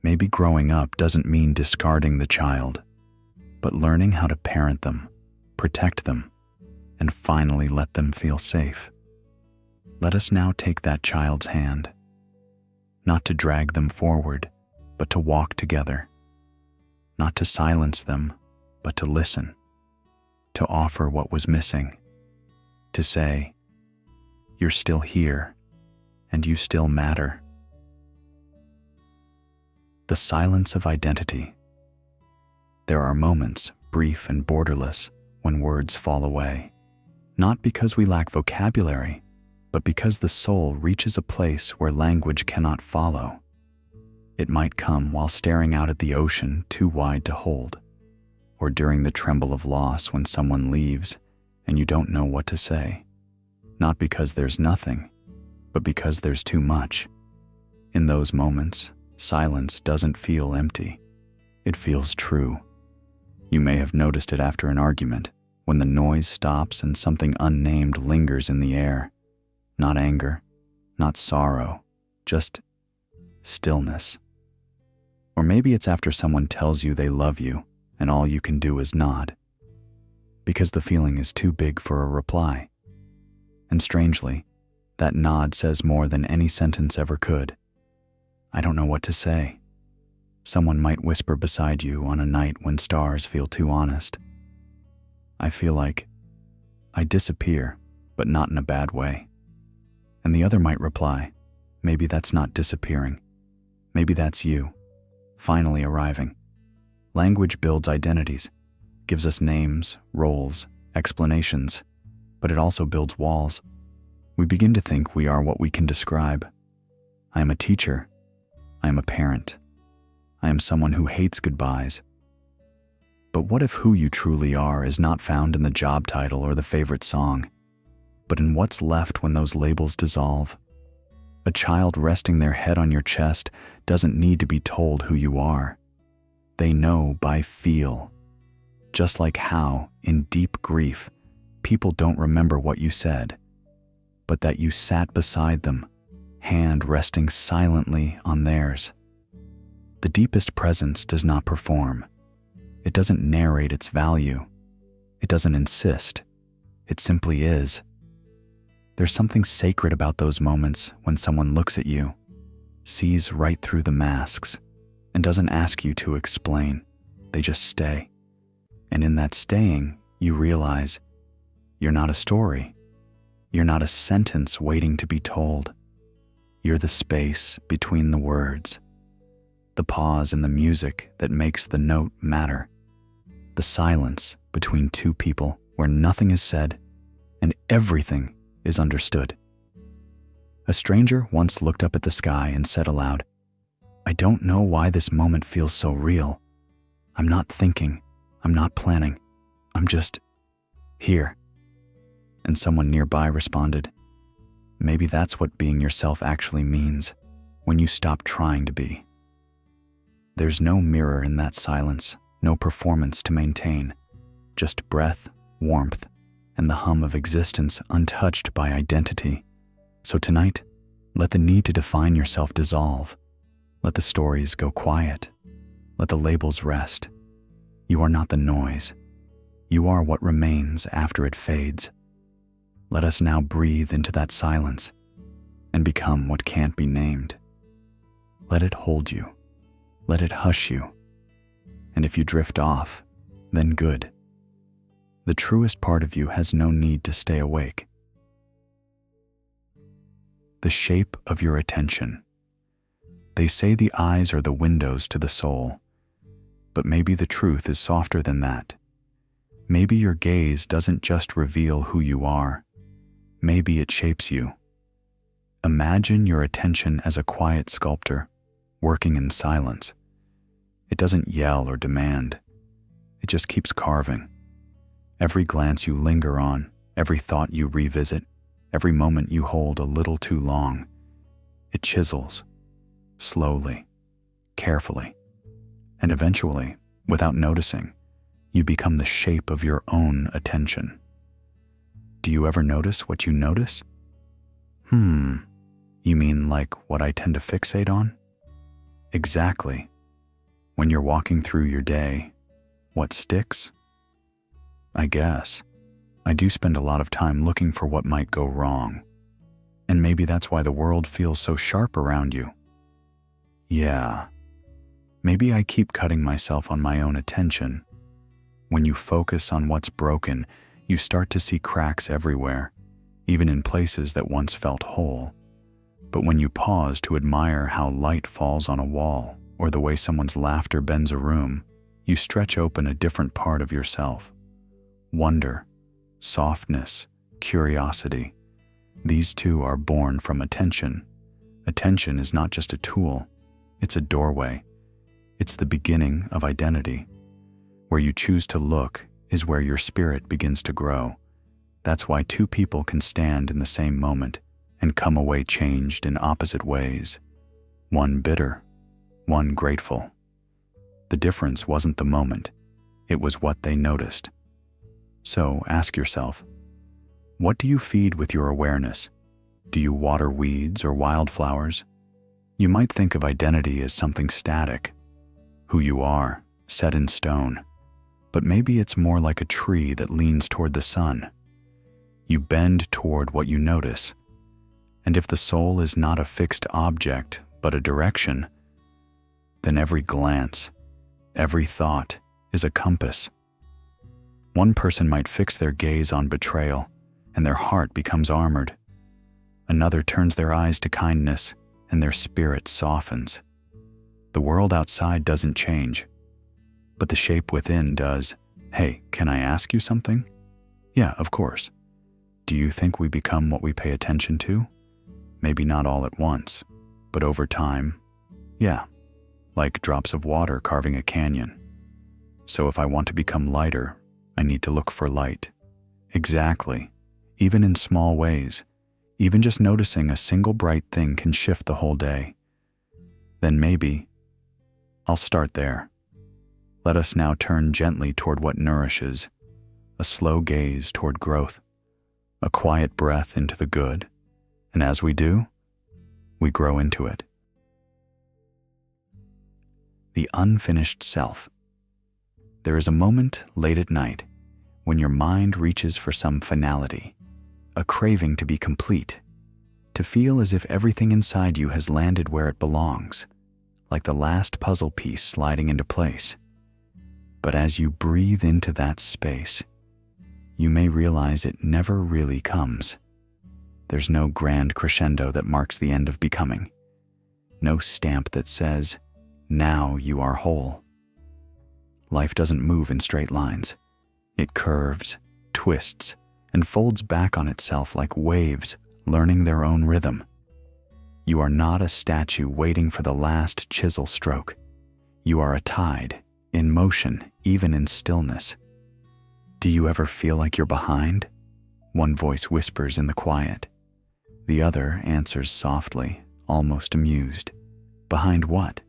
Maybe growing up doesn't mean discarding the child, but learning how to parent them, protect them, and finally let them feel safe. Let us now take that child's hand, not to drag them forward, but to walk together. Not to silence them, but to listen, to offer what was missing, to say, 'You're still here, and you still matter.'" The silence of identity. There are moments, brief and borderless, when words fall away. Not because we lack vocabulary, but because the soul reaches a place where language cannot follow. It might come while staring out at the ocean too wide to hold, or during the tremble of loss when someone leaves and you don't know what to say. Not because there's nothing, but because there's too much. In those moments, silence doesn't feel empty. It feels true. You may have noticed it after an argument, when the noise stops and something unnamed lingers in the air. Not anger, not sorrow, just stillness. Or maybe it's after someone tells you they love you and all you can do is nod, because the feeling is too big for a reply. And strangely, that nod says more than any sentence ever could. I don't know what to say. Someone might whisper beside you on a night when stars feel too honest. I feel like I disappear, but not in a bad way. And the other might reply, maybe that's not disappearing. Maybe that's you, finally arriving. Language builds identities, gives us names, roles, explanations, but it also builds walls. We begin to think we are what we can describe. I am a teacher. I am a parent. I am someone who hates goodbyes. But what if who you truly are is not found in the job title or the favorite song, but in what's left when those labels dissolve? A child resting their head on your chest doesn't need to be told who you are. They know by feel. Just like how, in deep grief, people don't remember what you said, but that you sat beside them, hand resting silently on theirs. The deepest presence does not perform. It doesn't narrate its value. It doesn't insist. It simply is. There's something sacred about those moments when someone looks at you, sees right through the masks, and doesn't ask you to explain. They just stay. And in that staying, you realize you're not a story. You're not a sentence waiting to be told. You're the space between the words, the pause in the music that makes the note matter, the silence between two people where nothing is said and everything is understood. A stranger once looked up at the sky and said aloud, "I don't know why this moment feels so real. I'm not thinking, I'm not planning, I'm just here." And someone nearby responded, "Maybe that's what being yourself actually means, when you stop trying to be." There's no mirror in that silence, no performance to maintain, just breath, warmth, and the hum of existence untouched by identity. So tonight, let the need to define yourself dissolve. Let the stories go quiet. Let the labels rest. You are not the noise. You are what remains after it fades. Let us now breathe into that silence and become what can't be named. Let it hold you. Let it hush you. And if you drift off, then good. The truest part of you has no need to stay awake. The shape of your attention. They say the eyes are the windows to the soul, but maybe the truth is softer than that. Maybe your gaze doesn't just reveal who you are. Maybe it shapes you. Imagine your attention as a quiet sculptor, working in silence. It doesn't yell or demand. It just keeps carving. Every glance you linger on, every thought you revisit, every moment you hold a little too long, it chisels, slowly, carefully, and eventually, without noticing, you become the shape of your own attention. Do you ever notice what you notice? You mean like what I tend to fixate on? Exactly. When you're walking through your day, what sticks? I guess. I do spend a lot of time looking for what might go wrong. And maybe that's why the world feels so sharp around you. Yeah. Maybe I keep cutting myself on my own attention. When you focus on what's broken, you start to see cracks everywhere, even in places that once felt whole. But when you pause to admire how light falls on a wall, or the way someone's laughter bends a room, you stretch open a different part of yourself. Wonder, softness, curiosity. These two are born from attention. Attention is not just a tool, it's a doorway. It's the beginning of identity. Where you choose to look is where your spirit begins to grow. That's why two people can stand in the same moment and come away changed in opposite ways. One bitter, one grateful. The difference wasn't the moment, it was what they noticed. So ask yourself, what do you feed with your awareness? Do you water weeds or wildflowers? You might think of identity as something static, who you are, set in stone. But maybe it's more like a tree that leans toward the sun. You bend toward what you notice. And if the soul is not a fixed object, but a direction, then every glance, every thought is a compass. One person might fix their gaze on betrayal, and their heart becomes armored. Another turns their eyes to kindness, and their spirit softens. The world outside doesn't change, but the shape within does. Hey, can I ask you something? Yeah, of course. Do you think we become what we pay attention to? Maybe not all at once, but over time, yeah, like drops of water carving a canyon. So if I want to become lighter, I need to look for light. Exactly, even in small ways. Even just noticing a single bright thing can shift the whole day. Then maybe, I'll start there. Let us now turn gently toward what nourishes, a slow gaze toward growth, a quiet breath into the good, and as we do, we grow into it. The unfinished self. There is a moment late at night when your mind reaches for some finality, a craving to be complete, to feel as if everything inside you has landed where it belongs, like the last puzzle piece sliding into place. But as you breathe into that space, you may realize it never really comes. There's no grand crescendo that marks the end of becoming, no stamp that says, now you are whole. Life doesn't move in straight lines. It curves, twists, and folds back on itself like waves learning their own rhythm. You are not a statue waiting for the last chisel stroke. You are a tide, in motion, even in stillness. Do you ever feel like you're behind? One voice whispers in the quiet. The other answers softly, almost amused. Behind what?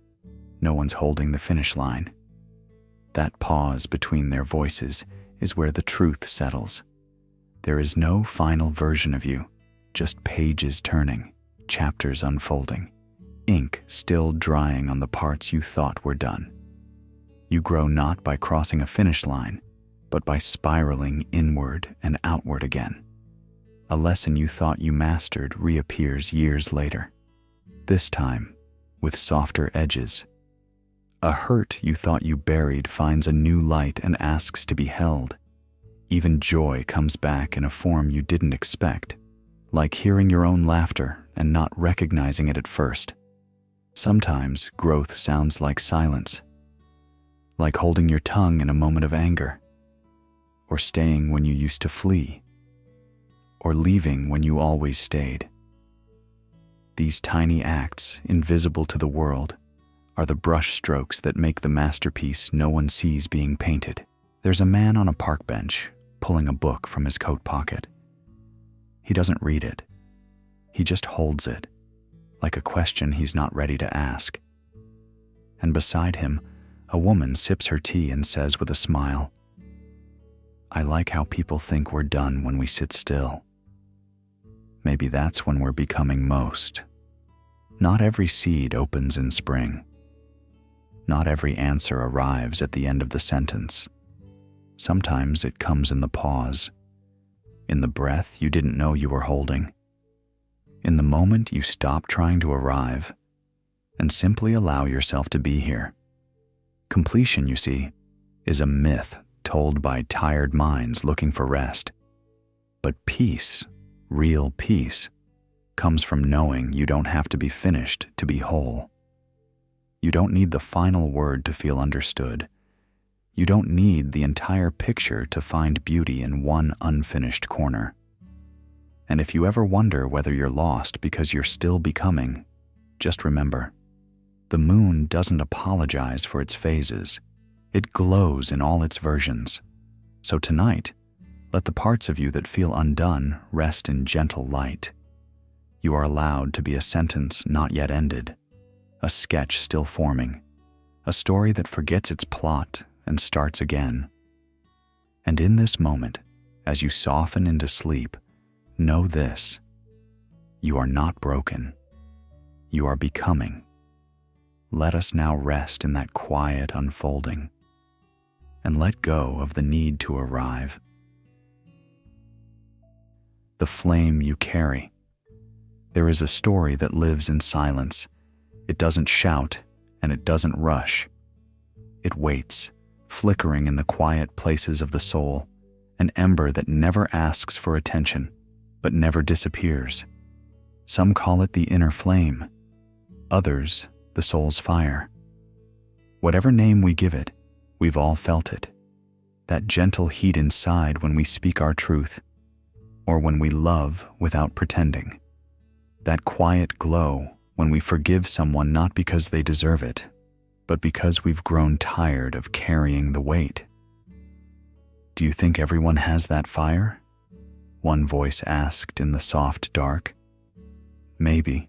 No one's holding the finish line. That pause between their voices is where the truth settles. There is no final version of you, just pages turning, chapters unfolding, ink still drying on the parts you thought were done. You grow not by crossing a finish line, but by spiraling inward and outward again. A lesson you thought you mastered reappears years later, this time with softer edges. A hurt you thought you buried finds a new light and asks to be held. Even joy comes back in a form you didn't expect, like hearing your own laughter and not recognizing it at first. Sometimes growth sounds like silence, like holding your tongue in a moment of anger, or staying when you used to flee, or leaving when you always stayed. These tiny acts, invisible to the world, are the brush strokes that make the masterpiece no one sees being painted. There's a man on a park bench, pulling a book from his coat pocket. He doesn't read it. He just holds it, like a question he's not ready to ask. And beside him, a woman sips her tea and says with a smile, I like how people think we're done when we sit still. Maybe that's when we're becoming most. Not every seed opens in spring. Not every answer arrives at the end of the sentence. Sometimes it comes in the pause, in the breath you didn't know you were holding, in the moment you stop trying to arrive and simply allow yourself to be here. Completion, you see, is a myth told by tired minds looking for rest. But peace, real peace, comes from knowing you don't have to be finished to be whole. You don't need the final word to feel understood. You don't need the entire picture to find beauty in one unfinished corner. And if you ever wonder whether you're lost because you're still becoming, just remember, the moon doesn't apologize for its phases. It glows in all its versions. So tonight, let the parts of you that feel undone rest in gentle light. You are allowed to be a sentence not yet ended, a sketch still forming, a story that forgets its plot and starts again. And in this moment, as you soften into sleep, know this: you are not broken. You are becoming. Let us now rest in that quiet unfolding and let go of the need to arrive. The flame you carry. There is a story that lives in silence. It doesn't shout and it doesn't rush. It waits, flickering in the quiet places of the soul, an ember that never asks for attention, but never disappears. Some call it the inner flame, others the soul's fire. Whatever name we give it, we've all felt it. That gentle heat inside when we speak our truth, or when we love without pretending. That quiet glow when we forgive someone not because they deserve it, but because we've grown tired of carrying the weight. Do you think everyone has that fire? One voice asked in the soft dark. Maybe.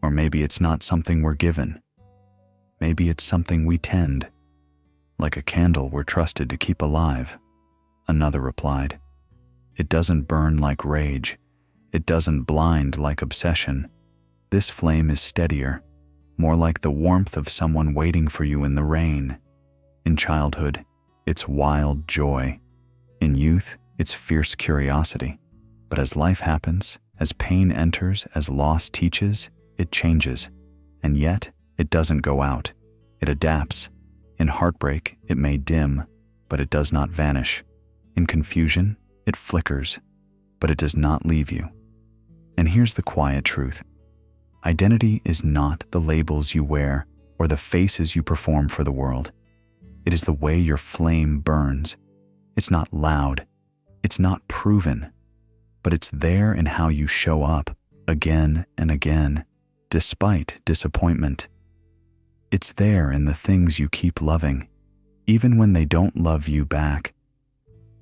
Or maybe it's not something we're given. Maybe it's something we tend, like a candle we're trusted to keep alive. Another replied. It doesn't burn like rage. It doesn't blind like obsession. This flame is steadier, more like the warmth of someone waiting for you in the rain. In childhood, it's wild joy. In youth, it's fierce curiosity. But as life happens, as pain enters, as loss teaches, it changes. And yet, it doesn't go out. It adapts. In heartbreak, it may dim, but it does not vanish. In confusion, it flickers, but it does not leave you. And here's the quiet truth. Identity is not the labels you wear or the faces you perform for the world. It is the way your flame burns. It's not loud. It's not proven. But it's there in how you show up again and again, despite disappointment. It's there in the things you keep loving, even when they don't love you back.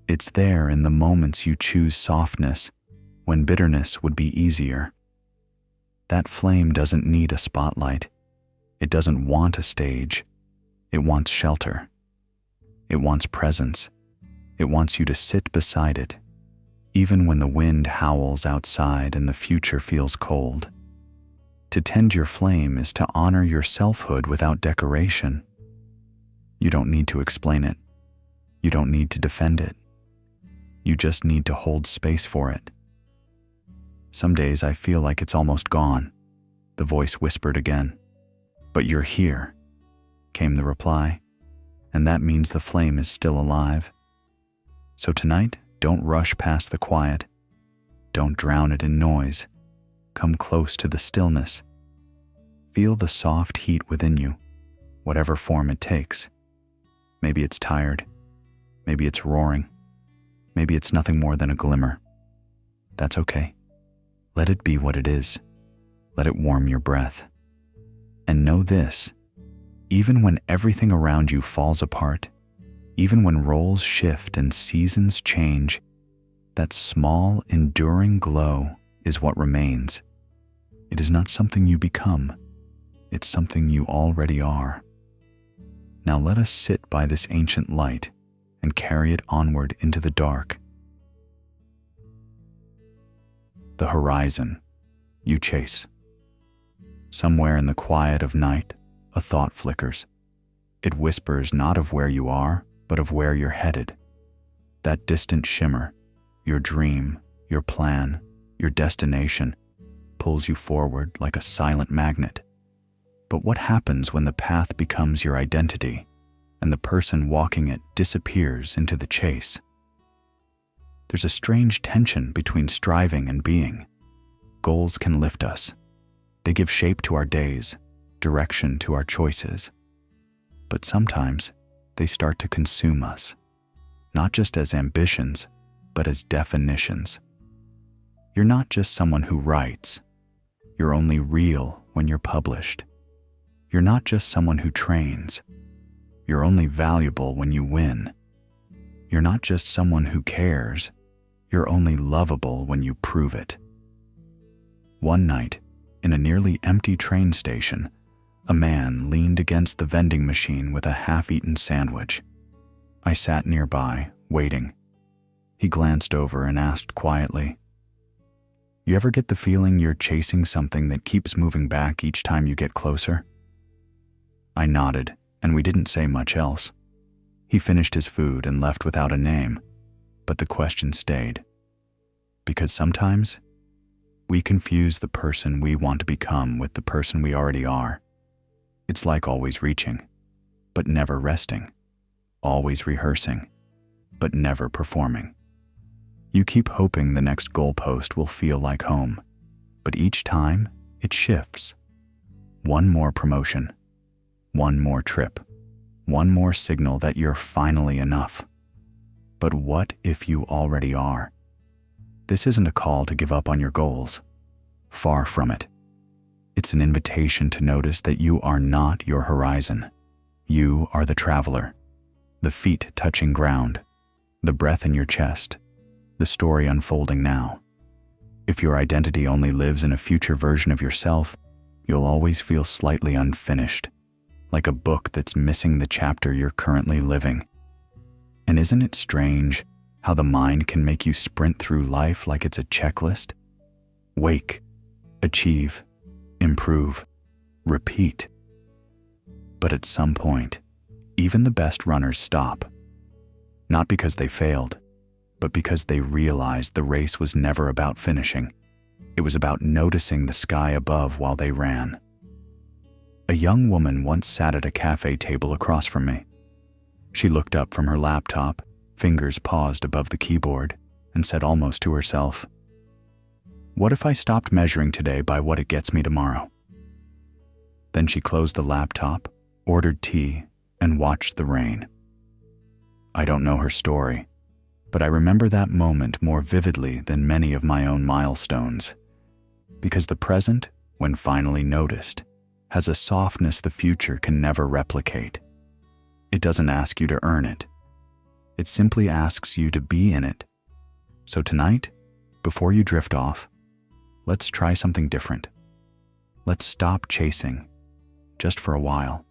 It's there in the moments you choose softness, when bitterness would be easier. That flame doesn't need a spotlight. It doesn't want a stage. It wants shelter. It wants presence. It wants you to sit beside it, even when the wind howls outside and the future feels cold. To tend your flame is to honor your selfhood without decoration. You don't need to explain it. You don't need to defend it. You just need to hold space for it. Some days I feel like it's almost gone, the voice whispered again. But you're here, came the reply, and that means the flame is still alive. So tonight, don't rush past the quiet. Don't drown it in noise. Come close to the stillness. Feel the soft heat within you, whatever form it takes. Maybe it's tired. Maybe it's roaring. Maybe it's nothing more than a glimmer. That's okay. Let it be what it is. Let it warm your breath. And know this, even when everything around you falls apart, even when roles shift and seasons change, that small, enduring glow is what remains. It is not something you become. It's something you already are. Now let us sit by this ancient light and carry it onward into the dark. The horizon you chase. Somewhere in the quiet of night, a thought flickers. It whispers not of where you are, but of where you're headed. That distant shimmer, your dream, your plan, your destination, pulls you forward like a silent magnet. But what happens when the path becomes your identity and the person walking it disappears into the chase? There's a strange tension between striving and being. Goals can lift us. They give shape to our days, direction to our choices. But sometimes they start to consume us, not just as ambitions, but as definitions. You're not just someone who writes. You're only real when you're published. You're not just someone who trains. You're only valuable when you win. You're not just someone who cares. You're only lovable when you prove it. One night, in a nearly empty train station, a man leaned against the vending machine with a half-eaten sandwich. I sat nearby, waiting. He glanced over and asked quietly, "You ever get the feeling you're chasing something that keeps moving back each time you get closer?" I nodded, and we didn't say much else. He finished his food and left without a name, but the question stayed. Because sometimes, we confuse the person we want to become with the person we already are. It's like always reaching, but never resting. Always rehearsing, but never performing. You keep hoping the next goalpost will feel like home, but each time it shifts. One more promotion, one more trip, one more signal that you're finally enough. But what if you already are? This isn't a call to give up on your goals. Far from it. It's an invitation to notice that you are not your horizon. You are the traveler, the feet touching ground, the breath in your chest, the story unfolding now. If your identity only lives in a future version of yourself, you'll always feel slightly unfinished, like a book that's missing the chapter you're currently living. And isn't it strange how the mind can make you sprint through life like it's a checklist? Wake, achieve, improve, repeat. But at some point, even the best runners stop. Not because they failed, but because they realized the race was never about finishing. It was about noticing the sky above while they ran. A young woman once sat at a cafe table across from me. She looked up from her laptop, fingers paused above the keyboard, and said almost to herself, "What if I stopped measuring today by what it gets me tomorrow?" Then she closed the laptop, ordered tea, and watched the rain. I don't know her story, but I remember that moment more vividly than many of my own milestones, because the present, when finally noticed, has a softness the future can never replicate. It doesn't ask you to earn it. It simply asks you to be in it. So tonight, before you drift off, let's try something different. Let's stop chasing, just for a while.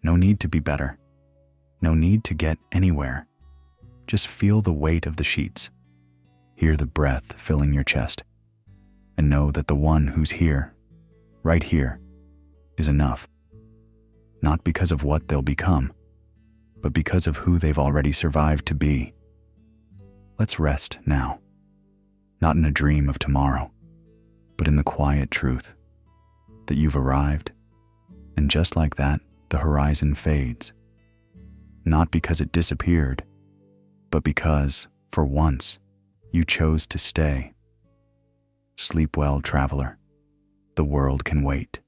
No need to be better. No need to get anywhere. Just feel the weight of the sheets. Hear the breath filling your chest. And know that the one who's here, right here, is enough. Not because of what they'll become, but because of who they've already survived to be. Let's rest now. Not in a dream of tomorrow, but in the quiet truth that you've arrived, and just like that, the horizon fades. Not because it disappeared, but because, for once, you chose to stay. Sleep well, traveler. The world can wait.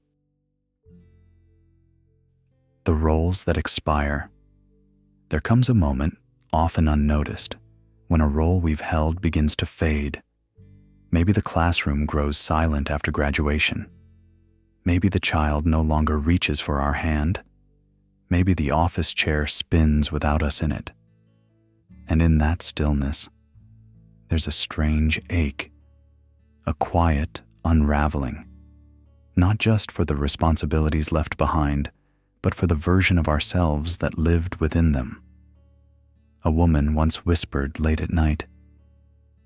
The roles that expire. There comes a moment, often unnoticed, when a role we've held begins to fade. Maybe the classroom grows silent after graduation. Maybe the child no longer reaches for our hand. Maybe the office chair spins without us in it. And in that stillness, there's a strange ache, a quiet unraveling, not just for the responsibilities left behind, but for the version of ourselves that lived within them. A woman once whispered late at night,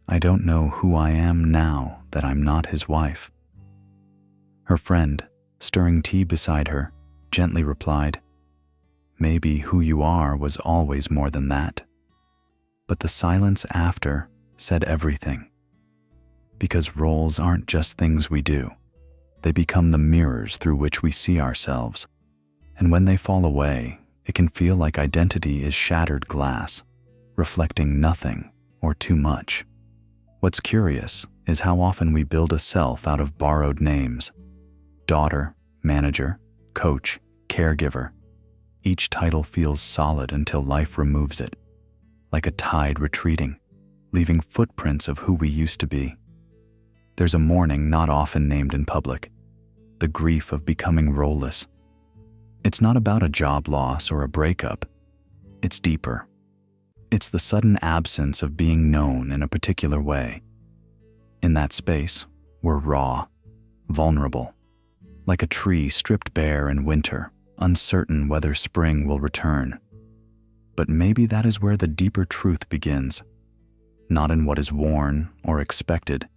"I don't know who I am now that I'm not his wife." Her friend, stirring tea beside her, gently replied, "Maybe who you are was always more than that." But the silence after said everything. Because roles aren't just things we do. They become the mirrors through which we see ourselves. And when they fall away, it can feel like identity is shattered glass, reflecting nothing or too much. What's curious is how often we build a self out of borrowed names: daughter, manager, coach, caregiver. Each title feels solid until life removes it, like a tide retreating, leaving footprints of who we used to be. There's a mourning not often named in public, the grief of becoming role-less. It's not about a job loss or a breakup. It's deeper. It's the sudden absence of being known in a particular way. In that space, we're raw, vulnerable, like a tree stripped bare in winter, uncertain whether spring will return. But maybe that is where the deeper truth begins, not in what is worn or expected,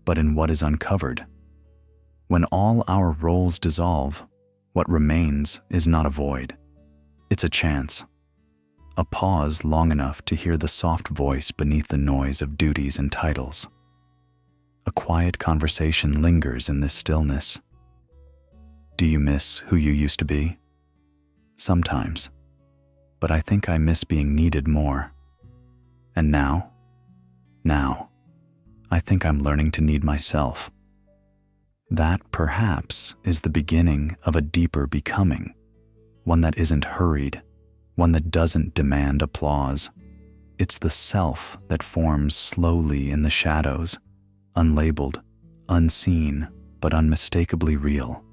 but in what is uncovered. When all our roles dissolve, what remains is not a void. It's a chance, a pause long enough to hear the soft voice beneath the noise of duties and titles. A quiet conversation lingers in this stillness. Do you miss who you used to be? Sometimes, but I think I miss being needed more. And now, I think I'm learning to need myself. That, perhaps, is the beginning of a deeper becoming, one that isn't hurried, one that doesn't demand applause. It's the self that forms slowly in the shadows, unlabeled, unseen, but unmistakably real.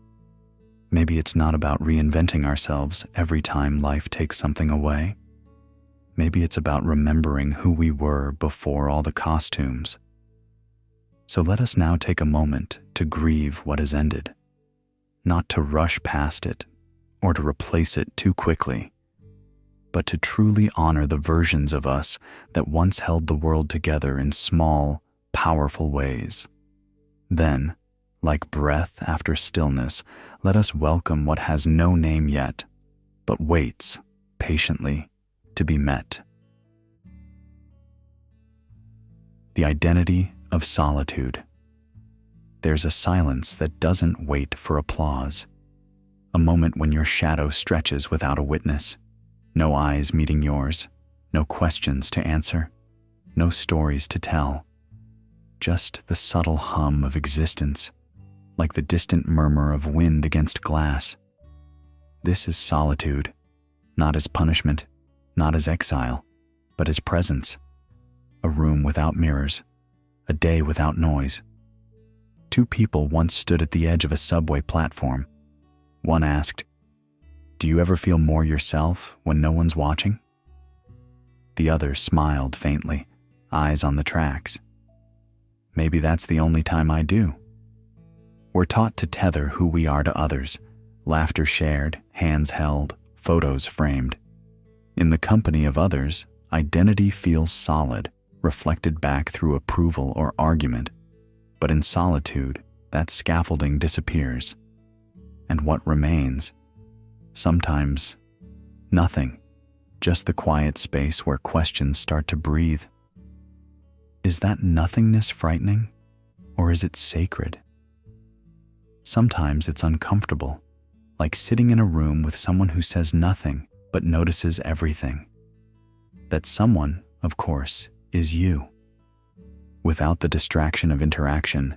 Maybe it's not about reinventing ourselves every time life takes something away. Maybe it's about remembering who we were before all the costumes. So let us now take a moment to grieve what has ended, not to rush past it or to replace it too quickly, but to truly honor the versions of us that once held the world together in small, powerful ways. Then, like breath after stillness, let us welcome what has no name yet, but waits patiently to be met. The Identity of Solitude. There's a silence that doesn't wait for applause, a moment when your shadow stretches without a witness, no eyes meeting yours, no questions to answer, no stories to tell, just the subtle hum of existence, like the distant murmur of wind against glass. This is solitude, not as punishment, not as exile, but as presence. A room without mirrors, a day without noise. Two people once stood at the edge of a subway platform. One asked, "Do you ever feel more yourself when no one's watching?" The other smiled faintly, eyes on the tracks. "Maybe that's the only time I do." We're taught to tether who we are to others, laughter shared, hands held, photos framed. In the company of others, identity feels solid, reflected back through approval or argument. But in solitude, that scaffolding disappears. And what remains? Sometimes, nothing. Just the quiet space where questions start to breathe. Is that nothingness frightening? Or is it sacred? Sometimes it's uncomfortable, like sitting in a room with someone who says nothing but notices everything. That someone, of course, is you. Without the distraction of interaction,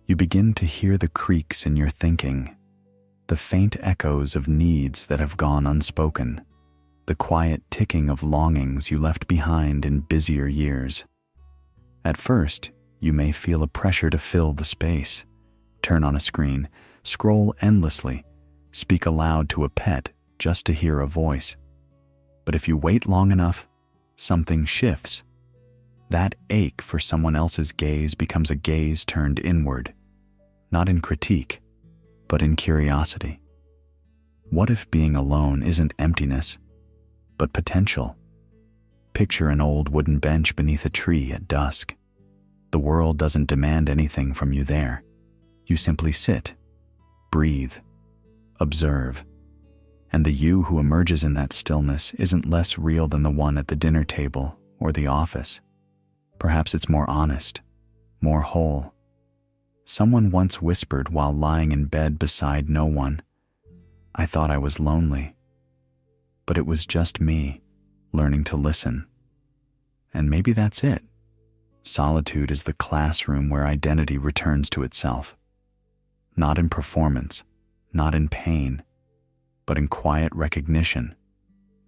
you begin to hear the creaks in your thinking, the faint echoes of needs that have gone unspoken, the quiet ticking of longings you left behind in busier years. At first, you may feel a pressure to fill the space, turn on a screen, scroll endlessly, speak aloud to a pet just to hear a voice. But if you wait long enough, something shifts. That ache for someone else's gaze becomes a gaze turned inward, not in critique, but in curiosity. What if being alone isn't emptiness, but potential? Picture an old wooden bench beneath a tree at dusk. The world doesn't demand anything from you there. You simply sit, breathe, observe. And the you who emerges in that stillness isn't less real than the one at the dinner table or the office. Perhaps it's more honest, more whole. Someone once whispered while lying in bed beside no one, "I thought I was lonely." But it was just me, learning to listen. And maybe that's it. Solitude is the classroom where identity returns to itself. Not in performance, not in pain, but in quiet recognition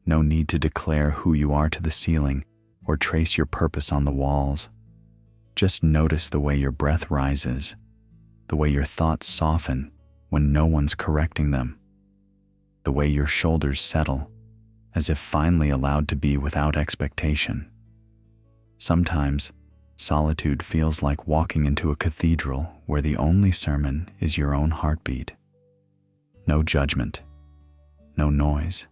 No need to declare who you are to the ceiling or trace your purpose on the walls. Just notice the way your breath rises, the way your thoughts soften when no one's correcting them, the way your shoulders settle, as if finally allowed to be without expectation. Sometimes, solitude feels like walking into a cathedral where the only sermon is your own heartbeat. No judgment, no noise,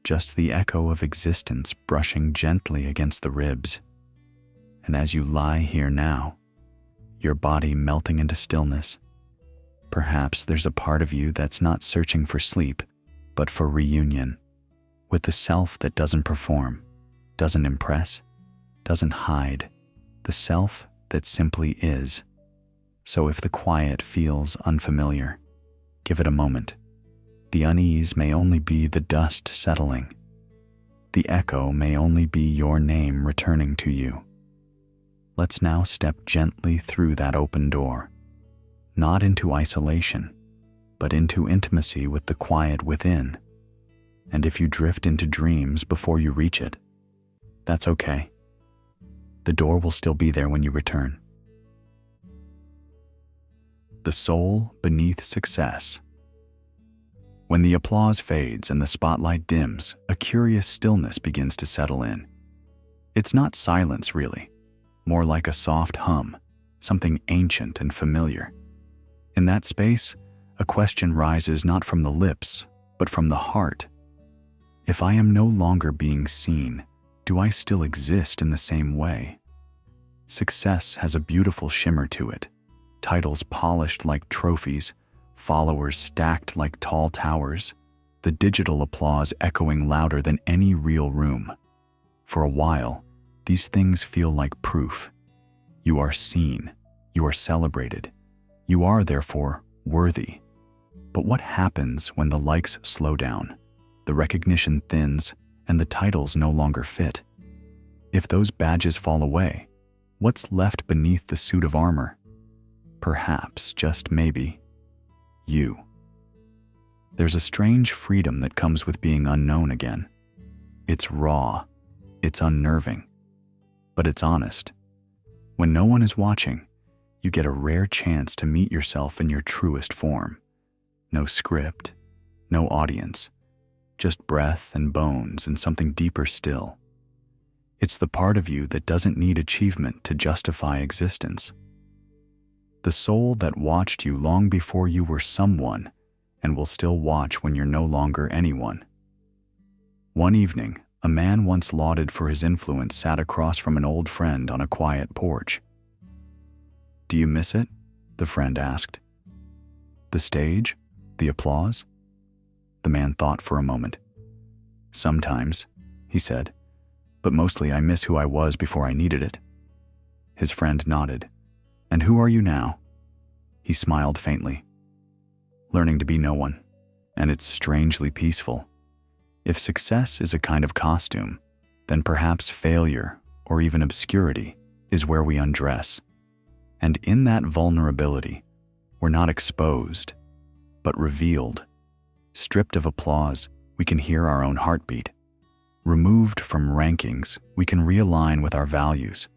just the echo of existence brushing gently against the ribs. And as you lie here now, your body melting into stillness, perhaps there's a part of you that's not searching for sleep, but for reunion with the self that doesn't perform, doesn't impress, doesn't hide, the self that simply is. So if the quiet feels unfamiliar, give it a moment. The unease may only be the dust settling. The echo may only be your name returning to you. Let's now step gently through that open door, not into isolation, but into intimacy with the quiet within. And if you drift into dreams before you reach it, that's okay. The door will still be there when you return. The soul beneath success. When the applause fades and the spotlight dims, a curious stillness begins to settle in. It's not silence, really, more like a soft hum, something ancient and familiar. In that space, a question rises not from the lips, but from the heart. If I am no longer being seen, do I still exist in the same way? Success has a beautiful shimmer to it, titles polished like trophies, followers stacked like tall towers, the digital applause echoing louder than any real room. For a while, these things feel like proof. You are seen, you are celebrated, you are therefore worthy. But what happens when the likes slow down, the recognition thins, and the titles no longer fit? If those badges fall away, what's left beneath the suit of armor? Perhaps, just maybe, you. There's a strange freedom that comes with being unknown again. It's raw, it's unnerving, but it's honest. When no one is watching, you get a rare chance to meet yourself in your truest form. No script, no audience, just breath and bones and something deeper still. It's the part of you that doesn't need achievement to justify existence. The soul that watched you long before you were someone and will still watch when you're no longer anyone. One evening, a man once lauded for his influence sat across from an old friend on a quiet porch. "Do you miss it?" the friend asked. "The stage? The applause?" The man thought for a moment. "Sometimes," he said, "but mostly I miss who I was before I needed it." His friend nodded. "And who are you now?" He smiled faintly. "Learning to be no one, and it's strangely peaceful. If success is a kind of costume, then perhaps failure, or even obscurity, is where we undress. And in that vulnerability, we're not exposed, but revealed. Stripped of applause, we can hear our own heartbeat. Removed from rankings, we can realign with our values.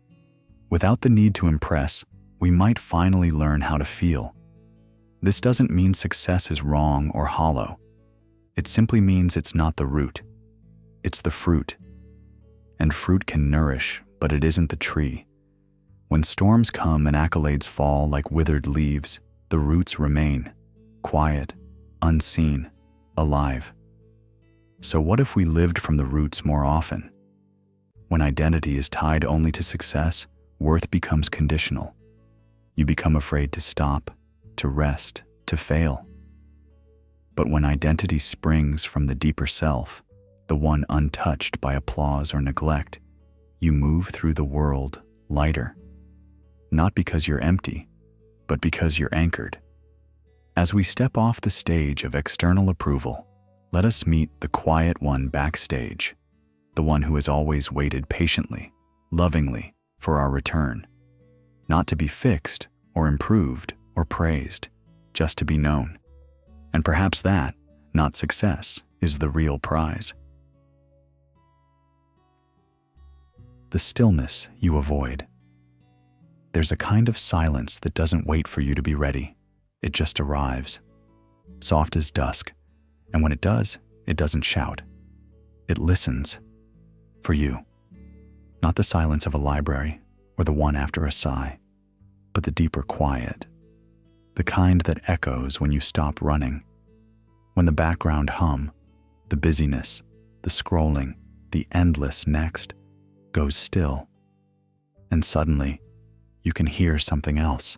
Without the need to impress, we might finally learn how to feel. This doesn't mean success is wrong or hollow. It simply means it's not the root. It's the fruit. And fruit can nourish, but it isn't the tree. When storms come and accolades fall like withered leaves, the roots remain, quiet, unseen, alive. So what if we lived from the roots more often? When identity is tied only to success, worth becomes conditional. You become afraid to stop, to rest, to fail. But when identity springs from the deeper self, the one untouched by applause or neglect, you move through the world lighter. Not because you're empty, but because you're anchored. As we step off the stage of external approval, let us meet the quiet one backstage, the one who has always waited patiently, lovingly, for our return. Not to be fixed or improved or praised, just to be known. And perhaps that, not success, is the real prize. the stillness you avoid. There's a kind of silence that doesn't wait for you to be ready. It just arrives, soft as dusk, and when it does, it doesn't shout. It listens for you. Not the silence of a library or the one after a sigh, but the deeper quiet, the kind that echoes when you stop running, when the background hum, the busyness, the scrolling, the endless next goes still, and suddenly you can hear something else.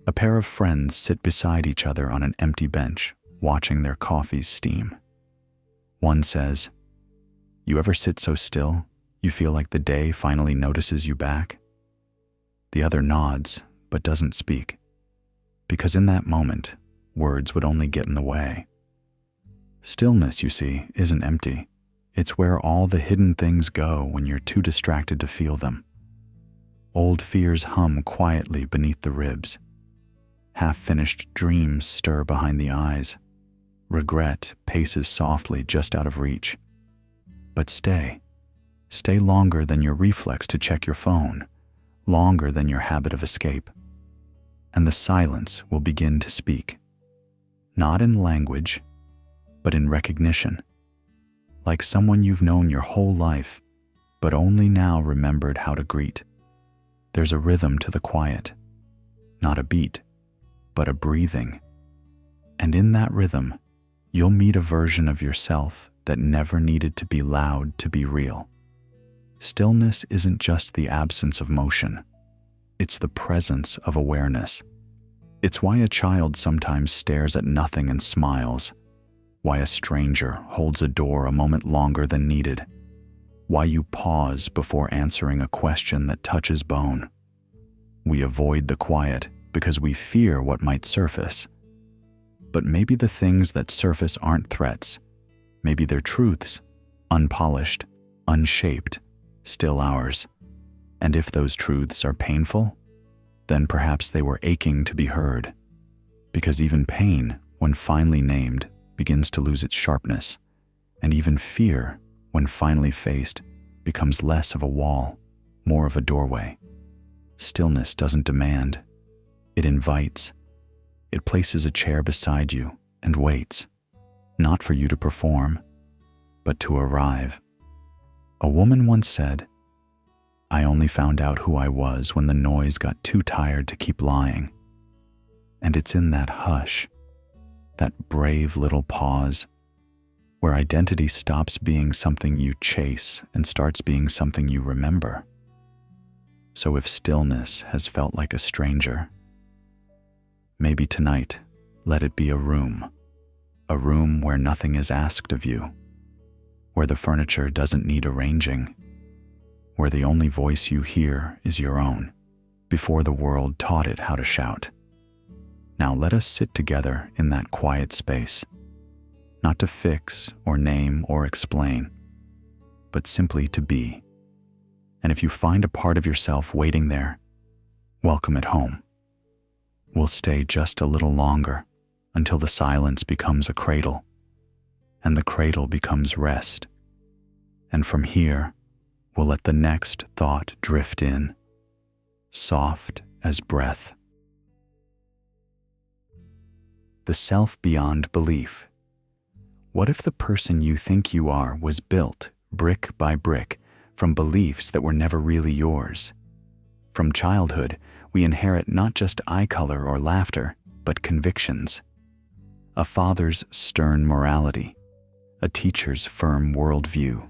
A pair of friends sit beside each other on an empty bench, watching their coffees steam. One says, "You ever sit so still, you feel like the day finally notices you back?" The other nods, but doesn't speak, because in that moment, words would only get in the way. Stillness, you see, isn't empty. It's where all the hidden things go when you're too distracted to feel them. Old fears hum quietly beneath the ribs. Half-finished dreams stir behind the eyes. Regret paces softly just out of reach. But stay longer than your reflex to check your phone, longer than your habit of escape. And the silence will begin to speak, not in language, but in recognition, like someone you've known your whole life, but only now remembered how to greet. There's a rhythm to the quiet, not a beat, but a breathing. And in that rhythm, you'll meet a version of yourself that never needed to be loud to be real. Stillness isn't just the absence of motion. It's the presence of awareness. It's why a child sometimes stares at nothing and smiles, why a stranger holds a door a moment longer than needed, why you pause before answering a question that touches bone. We avoid the quiet because we fear what might surface. But maybe the things that surface aren't threats. Maybe they're truths, unpolished, unshaped, still ours. And if those truths are painful, then perhaps they were aching to be heard. Because even pain, when finally named, begins to lose its sharpness. And even fear, when finally faced, becomes less of a wall, more of a doorway. Stillness doesn't demand. It invites. It places a chair beside you and waits, not for you to perform, but to arrive. A woman once said, "I only found out who I was when the noise got too tired to keep lying." And it's in that hush, that brave little pause, where identity stops being something you chase and starts being something you remember. So if stillness has felt like a stranger, maybe tonight, let it be a room where nothing is asked of you, where the furniture doesn't need arranging, where the only voice you hear is your own, before the world taught it how to shout. Now let us sit together in that quiet space, not to fix or name or explain, but simply to be. And if you find a part of yourself waiting there, welcome it home. We'll stay just a little longer until the silence becomes a cradle, and the cradle becomes rest. And from here, we'll let the next thought drift in, soft as breath. The self beyond belief. What if the person you think you are was built, brick by brick, from beliefs that were never really yours? From childhood, we inherit not just eye color or laughter, but convictions. A father's stern morality, a teacher's firm worldview,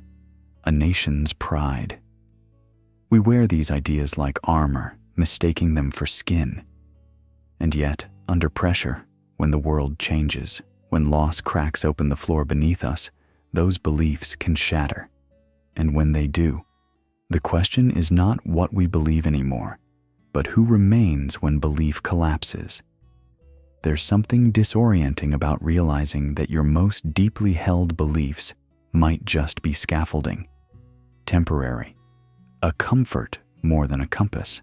a nation's pride. We wear these ideas like armor, mistaking them for skin. And yet, under pressure, when the world changes, when loss cracks open the floor beneath us, those beliefs can shatter. And when they do, the question is not what we believe anymore, but who remains when belief collapses. There's something disorienting about realizing that your most deeply held beliefs might just be scaffolding, temporary, a comfort more than a compass.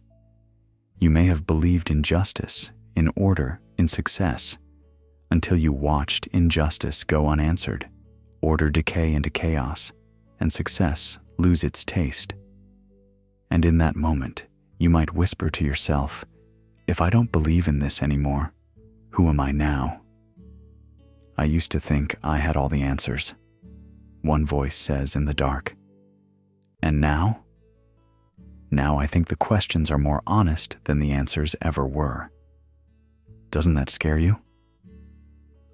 You may have believed in justice, in order, in success, until you watched injustice go unanswered, order decay into chaos, and success lose its taste. And in that moment, you might whisper to yourself, if I don't believe in this anymore, who am I now? I used to think I had all the answers, one voice says in the dark. And now? Now I think the questions are more honest than the answers ever were. Doesn't that scare you?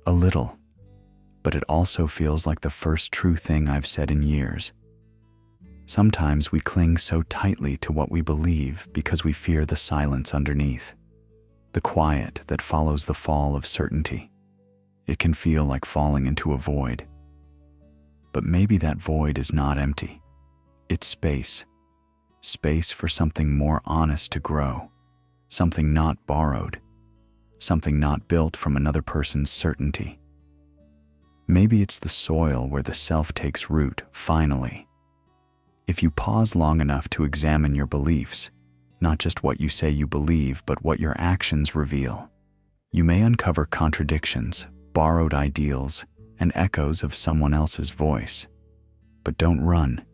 A little, but it also feels like the first true thing I've said in years. Sometimes we cling so tightly to what we believe because we fear the silence underneath, the quiet that follows the fall of certainty. It can feel like falling into a void. But maybe that void is not empty. It's space. Space for something more honest to grow, something not borrowed, something not built from another person's certainty. Maybe it's the soil where the self takes root, finally. If you pause long enough to examine your beliefs, not just what you say you believe, but what your actions reveal, you may uncover contradictions, borrowed ideals, and echoes of someone else's voice. But don't run.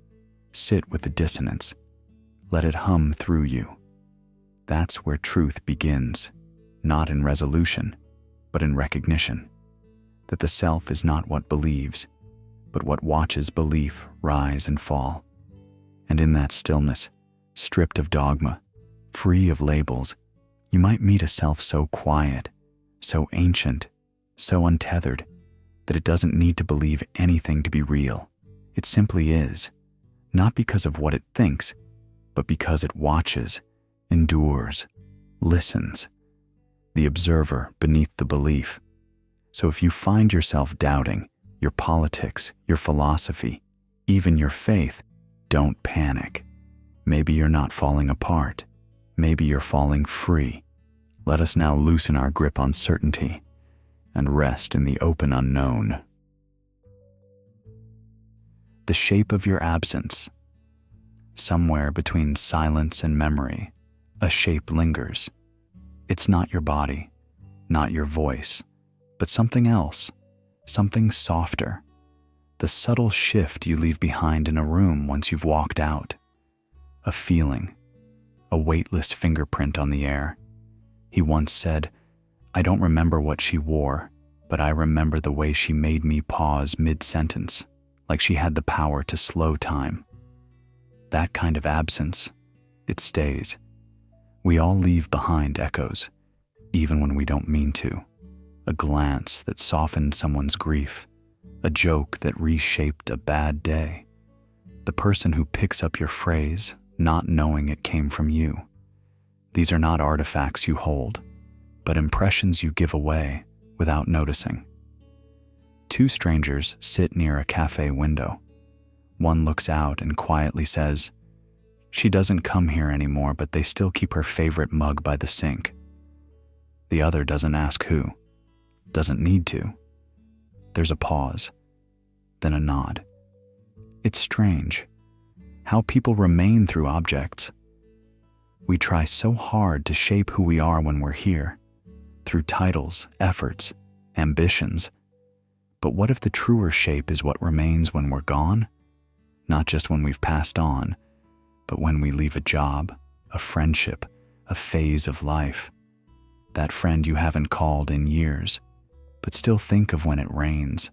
Sit with the dissonance. Let it hum through you. That's where truth begins, not in resolution, but in recognition, that the self is not what believes, but what watches belief rise and fall. And in that stillness, stripped of dogma, free of labels, you might meet a self so quiet, so ancient, so untethered, that it doesn't need to believe anything to be real. It simply is, not because of what it thinks, but because it watches, endures, listens, the observer beneath the belief. So if you find yourself doubting your politics, your philosophy, even your faith, don't panic. Maybe you're not falling apart. Maybe you're falling free. Let us now loosen our grip on certainty and rest in the open unknown. The shape of your absence. Somewhere between silence and memory, a shape lingers. It's not your body, not your voice, but something else, something softer. The subtle shift you leave behind in a room once you've walked out. A feeling, a weightless fingerprint on the air. He once said, I don't remember what she wore, but I remember the way she made me pause mid-sentence, like she had the power to slow time. That kind of absence, it stays. We all leave behind echoes, even when we don't mean to. A glance that softened someone's grief, a joke that reshaped a bad day. The person who picks up your phrase, not knowing it came from you. These are not artifacts you hold, but impressions you give away without noticing. Two strangers sit near a cafe window. One looks out and quietly says, she doesn't come here anymore, but they still keep her favorite mug by the sink. The other doesn't ask who, doesn't need to. There's a pause, then a nod. It's strange how people remain through objects. We try so hard to shape who we are when we're here, through titles, efforts, ambitions. But what if the truer shape is what remains when we're gone? Not just when we've passed on, but when we leave a job, a friendship, a phase of life. That friend you haven't called in years, but still think of when it rains.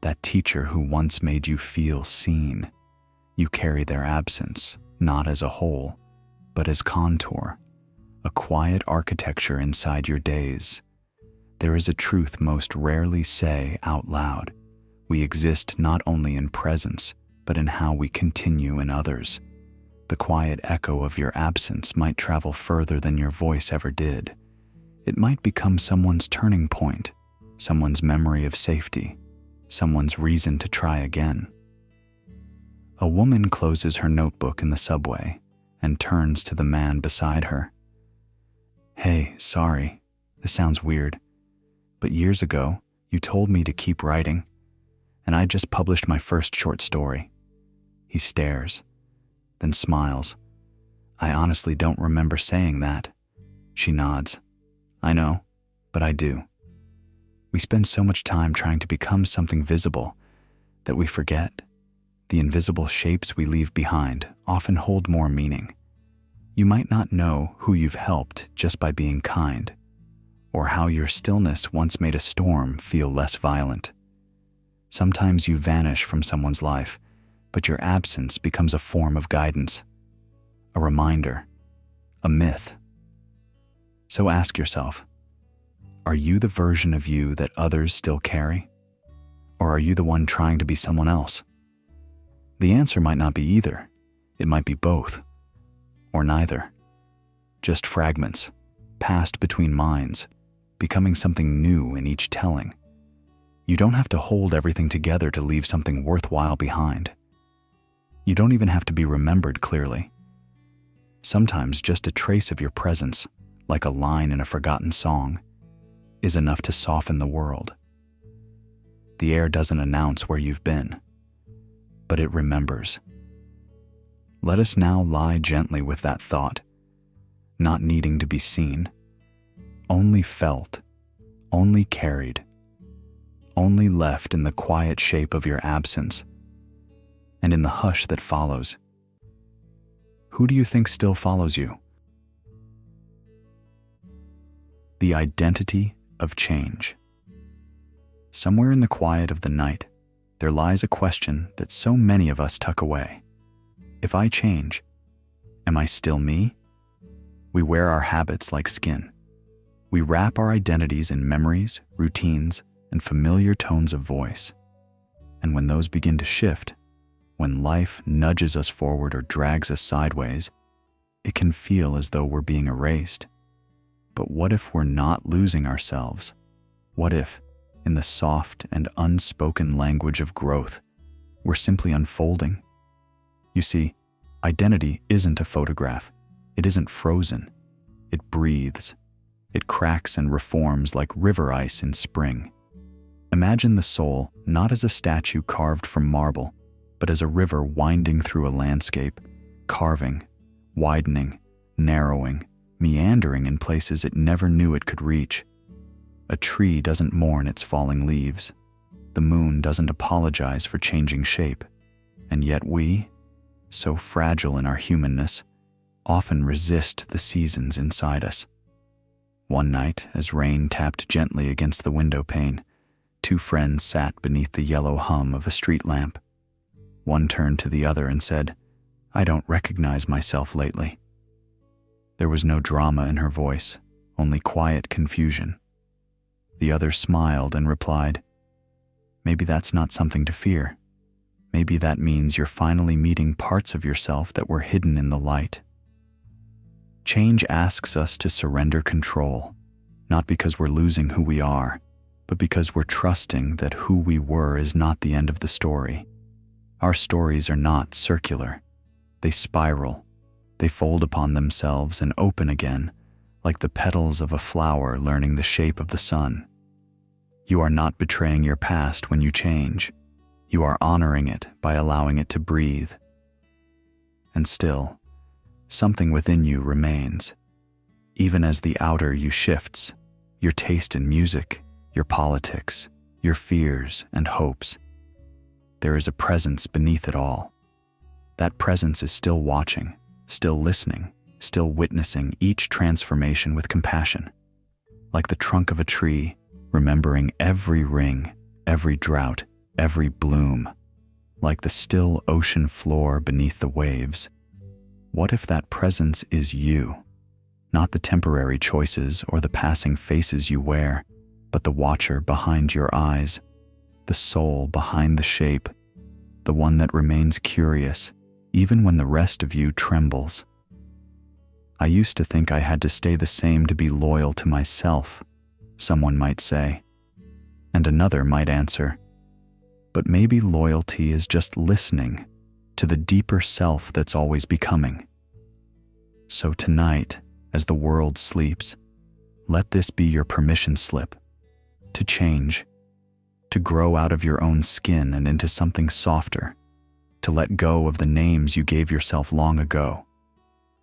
That teacher who once made you feel seen. You carry their absence, not as a whole, but as contour, a quiet architecture inside your days. There is a truth most rarely say out loud. We exist not only in presence, but in how we continue in others. The quiet echo of your absence might travel further than your voice ever did. It might become someone's turning point, someone's memory of safety, someone's reason to try again. A woman closes her notebook in the subway and turns to the man beside her. Hey, sorry, this sounds weird, but years ago, you told me to keep writing, and I just published my first short story. He stares, then smiles. I honestly don't remember saying that. She nods. I know, but I do. We spend so much time trying to become something visible that we forget. The invisible shapes we leave behind often hold more meaning. You might not know who you've helped just by being kind, or how your stillness once made a storm feel less violent. Sometimes you vanish from someone's life, but your absence becomes a form of guidance, a reminder, a myth. So ask yourself, are you the version of you that others still carry? Or are you the one trying to be someone else? The answer might not be either. It might be both, or neither. Just fragments, passed between minds, becoming something new in each telling. You don't have to hold everything together to leave something worthwhile behind. You don't even have to be remembered clearly. Sometimes just a trace of your presence, like a line in a forgotten song, is enough to soften the world. The air doesn't announce where you've been, but it remembers. Let us now lie gently with that thought, not needing to be seen, only felt, only carried, only left in the quiet shape of your absence, and in the hush that follows. Who do you think still follows you? The identity of change. Somewhere in the quiet of the night, there lies a question that so many of us tuck away. If I change, am I still me? We wear our habits like skin. We wrap our identities in memories, routines, and familiar tones of voice. And when those begin to shift, when life nudges us forward or drags us sideways, it can feel as though we're being erased. But what if we're not losing ourselves? What if, in the soft and unspoken language of growth, we're simply unfolding? You see, identity isn't a photograph. It isn't frozen. It breathes. It cracks and reforms like river ice in spring. Imagine the soul not as a statue carved from marble, but as a river winding through a landscape, carving, widening, narrowing, meandering in places it never knew it could reach. A tree doesn't mourn its falling leaves. The moon doesn't apologize for changing shape. And yet we, so fragile in our humanness, often resist the seasons inside us. One night, as rain tapped gently against the window pane, two friends sat beneath the yellow hum of a street lamp. One turned to the other and said, "I don't recognize myself lately." There was no drama in her voice, only quiet confusion. The other smiled and replied, "Maybe that's not something to fear. Maybe that means you're finally meeting parts of yourself that were hidden in the light." Change asks us to surrender control, not because we're losing who we are, but because we're trusting that who we were is not the end of the story. Our stories are not circular. They spiral. They fold upon themselves and open again, like the petals of a flower learning the shape of the sun. You are not betraying your past when you change. You are honoring it by allowing it to breathe. And still, something within you remains. Even as the outer you shifts, your taste in music, your politics, your fears and hopes, there is a presence beneath it all. That presence is still watching, still listening, still witnessing each transformation with compassion. Like the trunk of a tree, remembering every ring, every drought, every bloom. Like the still ocean floor beneath the waves. What if that presence is you? Not the temporary choices or the passing faces you wear, but the watcher behind your eyes, the soul behind the shape, the one that remains curious, even when the rest of you trembles. I used to think I had to stay the same to be loyal to myself, someone might say. And another might answer, but maybe loyalty is just listening to the deeper self that's always becoming. So tonight, as the world sleeps, let this be your permission slip to change, to grow out of your own skin and into something softer, to let go of the names you gave yourself long ago,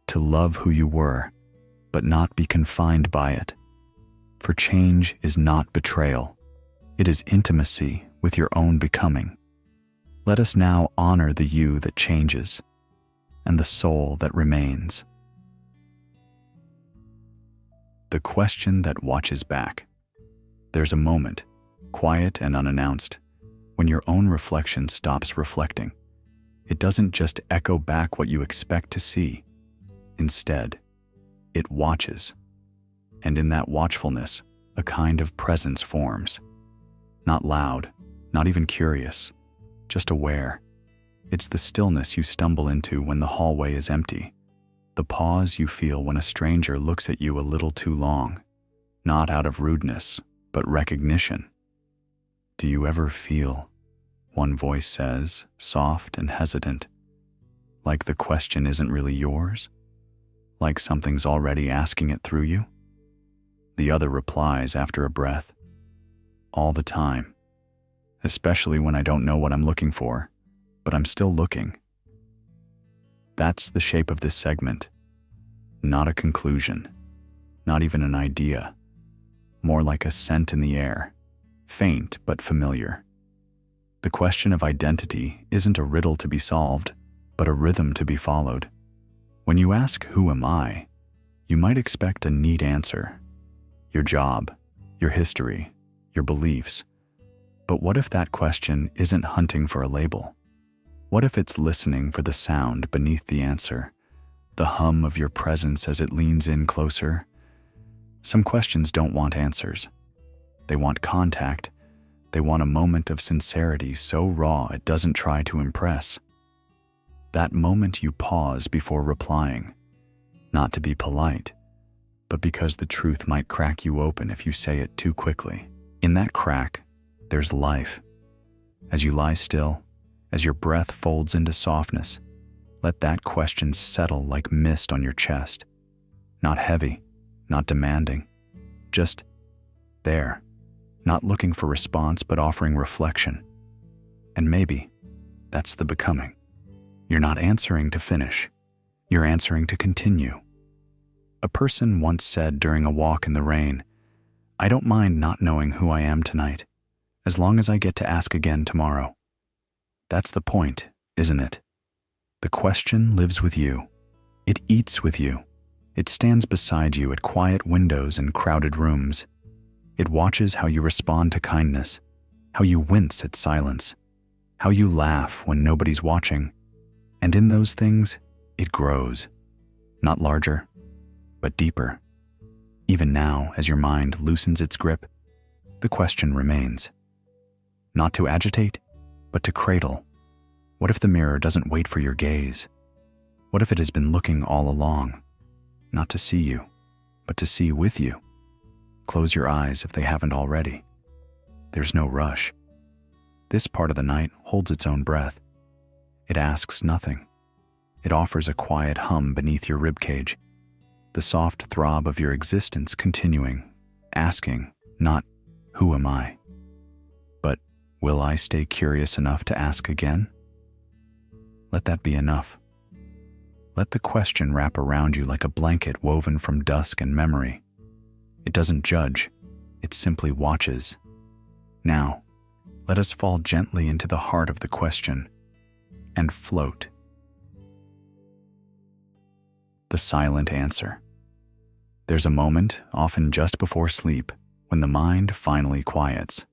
to love who you were, but not be confined by it. For change is not betrayal. It is intimacy with your own becoming. Let us now honor the you that changes and the soul that remains. The question that watches back. There's a moment, quiet and unannounced, when your own reflection stops reflecting. It doesn't just echo back what you expect to see. Instead, it watches. And in that watchfulness, a kind of presence forms. Not loud, not even curious, just aware. It's the stillness you stumble into when the hallway is empty. The pause you feel when a stranger looks at you a little too long, not out of rudeness, but recognition. Do you ever feel, one voice says, soft and hesitant, like the question isn't really yours? Like something's already asking it through you? The other replies after a breath, all the time, especially when I don't know what I'm looking for, but I'm still looking. That's the shape of this segment. Not a conclusion, not even an idea, more like a scent in the air, faint but familiar. The question of identity isn't a riddle to be solved, but a rhythm to be followed. When you ask, "Who am I?" you might expect a neat answer. Your job, your history, your beliefs. But what if that question isn't hunting for a label? What if it's listening for the sound beneath the answer, the hum of your presence as it leans in closer? Some questions don't want answers. They want contact. They want a moment of sincerity so raw it doesn't try to impress. That moment you pause before replying, not to be polite, but because the truth might crack you open if you say it too quickly. In that crack, there's life. As you lie still, as your breath folds into softness, let that question settle like mist on your chest. Not heavy, not demanding, just there, not looking for response but offering reflection. And maybe that's the becoming. You're not answering to finish, you're answering to continue. A person once said during a walk in the rain, "I don't mind not knowing who I am tonight, as long as I get to ask again tomorrow." That's the point, isn't it? The question lives with you. It eats with you. It stands beside you at quiet windows and crowded rooms. It watches how you respond to kindness, how you wince at silence, how you laugh when nobody's watching. And in those things, it grows. Not larger, but deeper. Even now, as your mind loosens its grip, the question remains. Not to agitate, but to cradle. What if the mirror doesn't wait for your gaze? What if it has been looking all along, not to see you, but to see with you? Close your eyes if they haven't already. There's no rush. This part of the night holds its own breath. It asks nothing. It offers a quiet hum beneath your ribcage, the soft throb of your existence continuing, asking, not, "Who am I?" but, "Will I stay curious enough to ask again?" Let that be enough. Let the question wrap around you like a blanket woven from dusk and memory. It doesn't judge, it simply watches. Now, let us fall gently into the heart of the question and float. The silent answer. There's a moment, often just before sleep, when the mind finally quiets.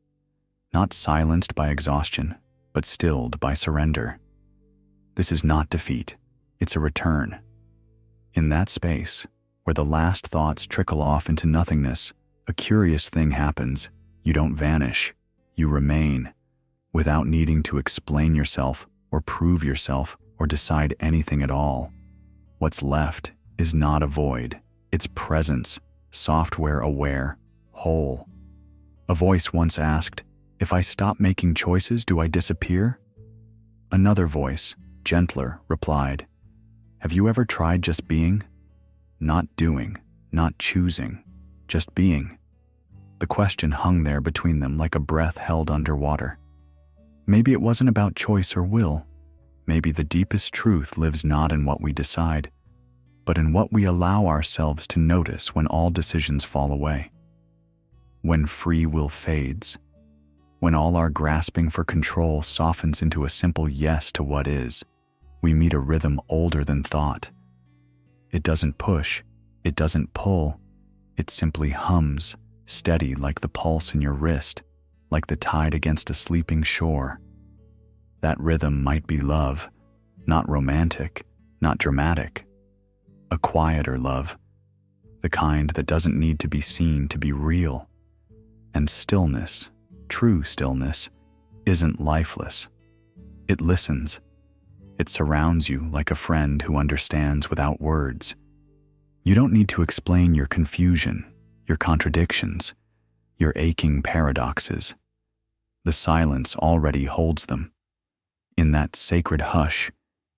Not silenced by exhaustion, but stilled by surrender. This is not defeat, it's a return. In that space, where the last thoughts trickle off into nothingness, a curious thing happens. You don't vanish, you remain, without needing to explain yourself or prove yourself or decide anything at all. What's left is not a void, it's presence, software aware, whole. A voice once asked, "If I stop making choices, do I disappear?" Another voice, gentler, replied, "Have you ever tried just being? Not doing, not choosing, just being." The question hung there between them like a breath held underwater. Maybe it wasn't about choice or will. Maybe the deepest truth lives not in what we decide, but in what we allow ourselves to notice when all decisions fall away. When free will fades, when all our grasping for control softens into a simple yes to what is, we meet a rhythm older than thought. It doesn't push, it doesn't pull, It simply hums, steady like the pulse in your wrist, like the tide against a sleeping shore. That rhythm might be love, not romantic, not dramatic. A quieter love, the kind that doesn't need to be seen to be real. And stillness, true stillness, isn't lifeless. It listens. It surrounds you like a friend who understands without words. You don't need to explain your confusion, your contradictions, your aching paradoxes. The silence already holds them. In that sacred hush,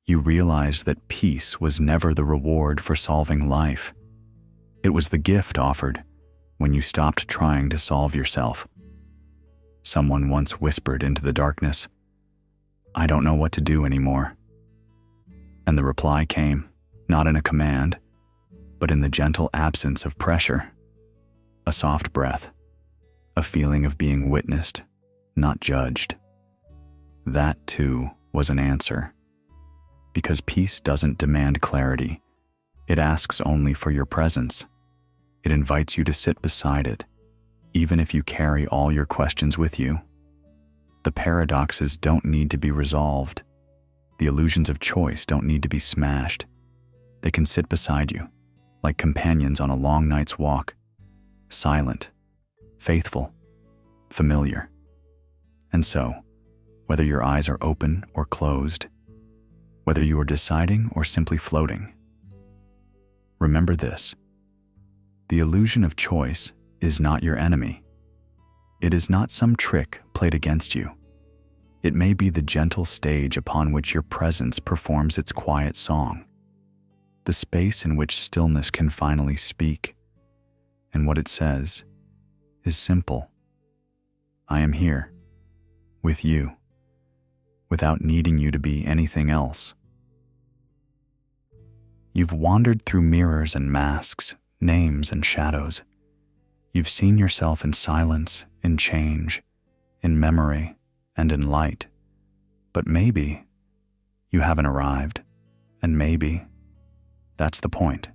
you realize that peace was never the reward for solving life. It was the gift offered when you stopped trying to solve yourself. Someone once whispered into the darkness, "I don't know what to do anymore." And the reply came, not in a command, but in the gentle absence of pressure. A soft breath, a feeling of being witnessed, not judged. That, too, was an answer. Because peace doesn't demand clarity. It asks only for your presence. It invites you to sit beside it, even if you carry all your questions with you. The paradoxes don't need to be resolved. The illusions of choice don't need to be smashed. They can sit beside you, like companions on a long night's walk, silent, faithful, familiar. And so, whether your eyes are open or closed, whether you are deciding or simply floating, remember this: the illusion of choice is not your enemy. It is not some trick played against you. It may be the gentle stage upon which your presence performs its quiet song, the space in which stillness can finally speak. And what it says is simple: I am here, with you, without needing you to be anything else. You've wandered through mirrors and masks, names and shadows. You've seen yourself in silence, in change, in memory, and in light. But maybe you haven't arrived, and maybe that's the point.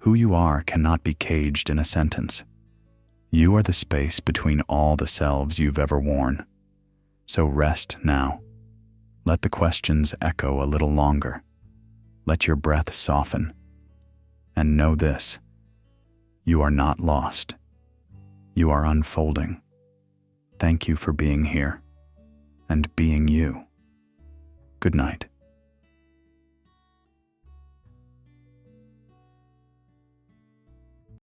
Who you are cannot be caged in a sentence. You are the space between all the selves you've ever worn. So rest now. Let the questions echo a little longer. Let your breath soften. And know this: you are not lost. You are unfolding. Thank you for being here and being you. Good night.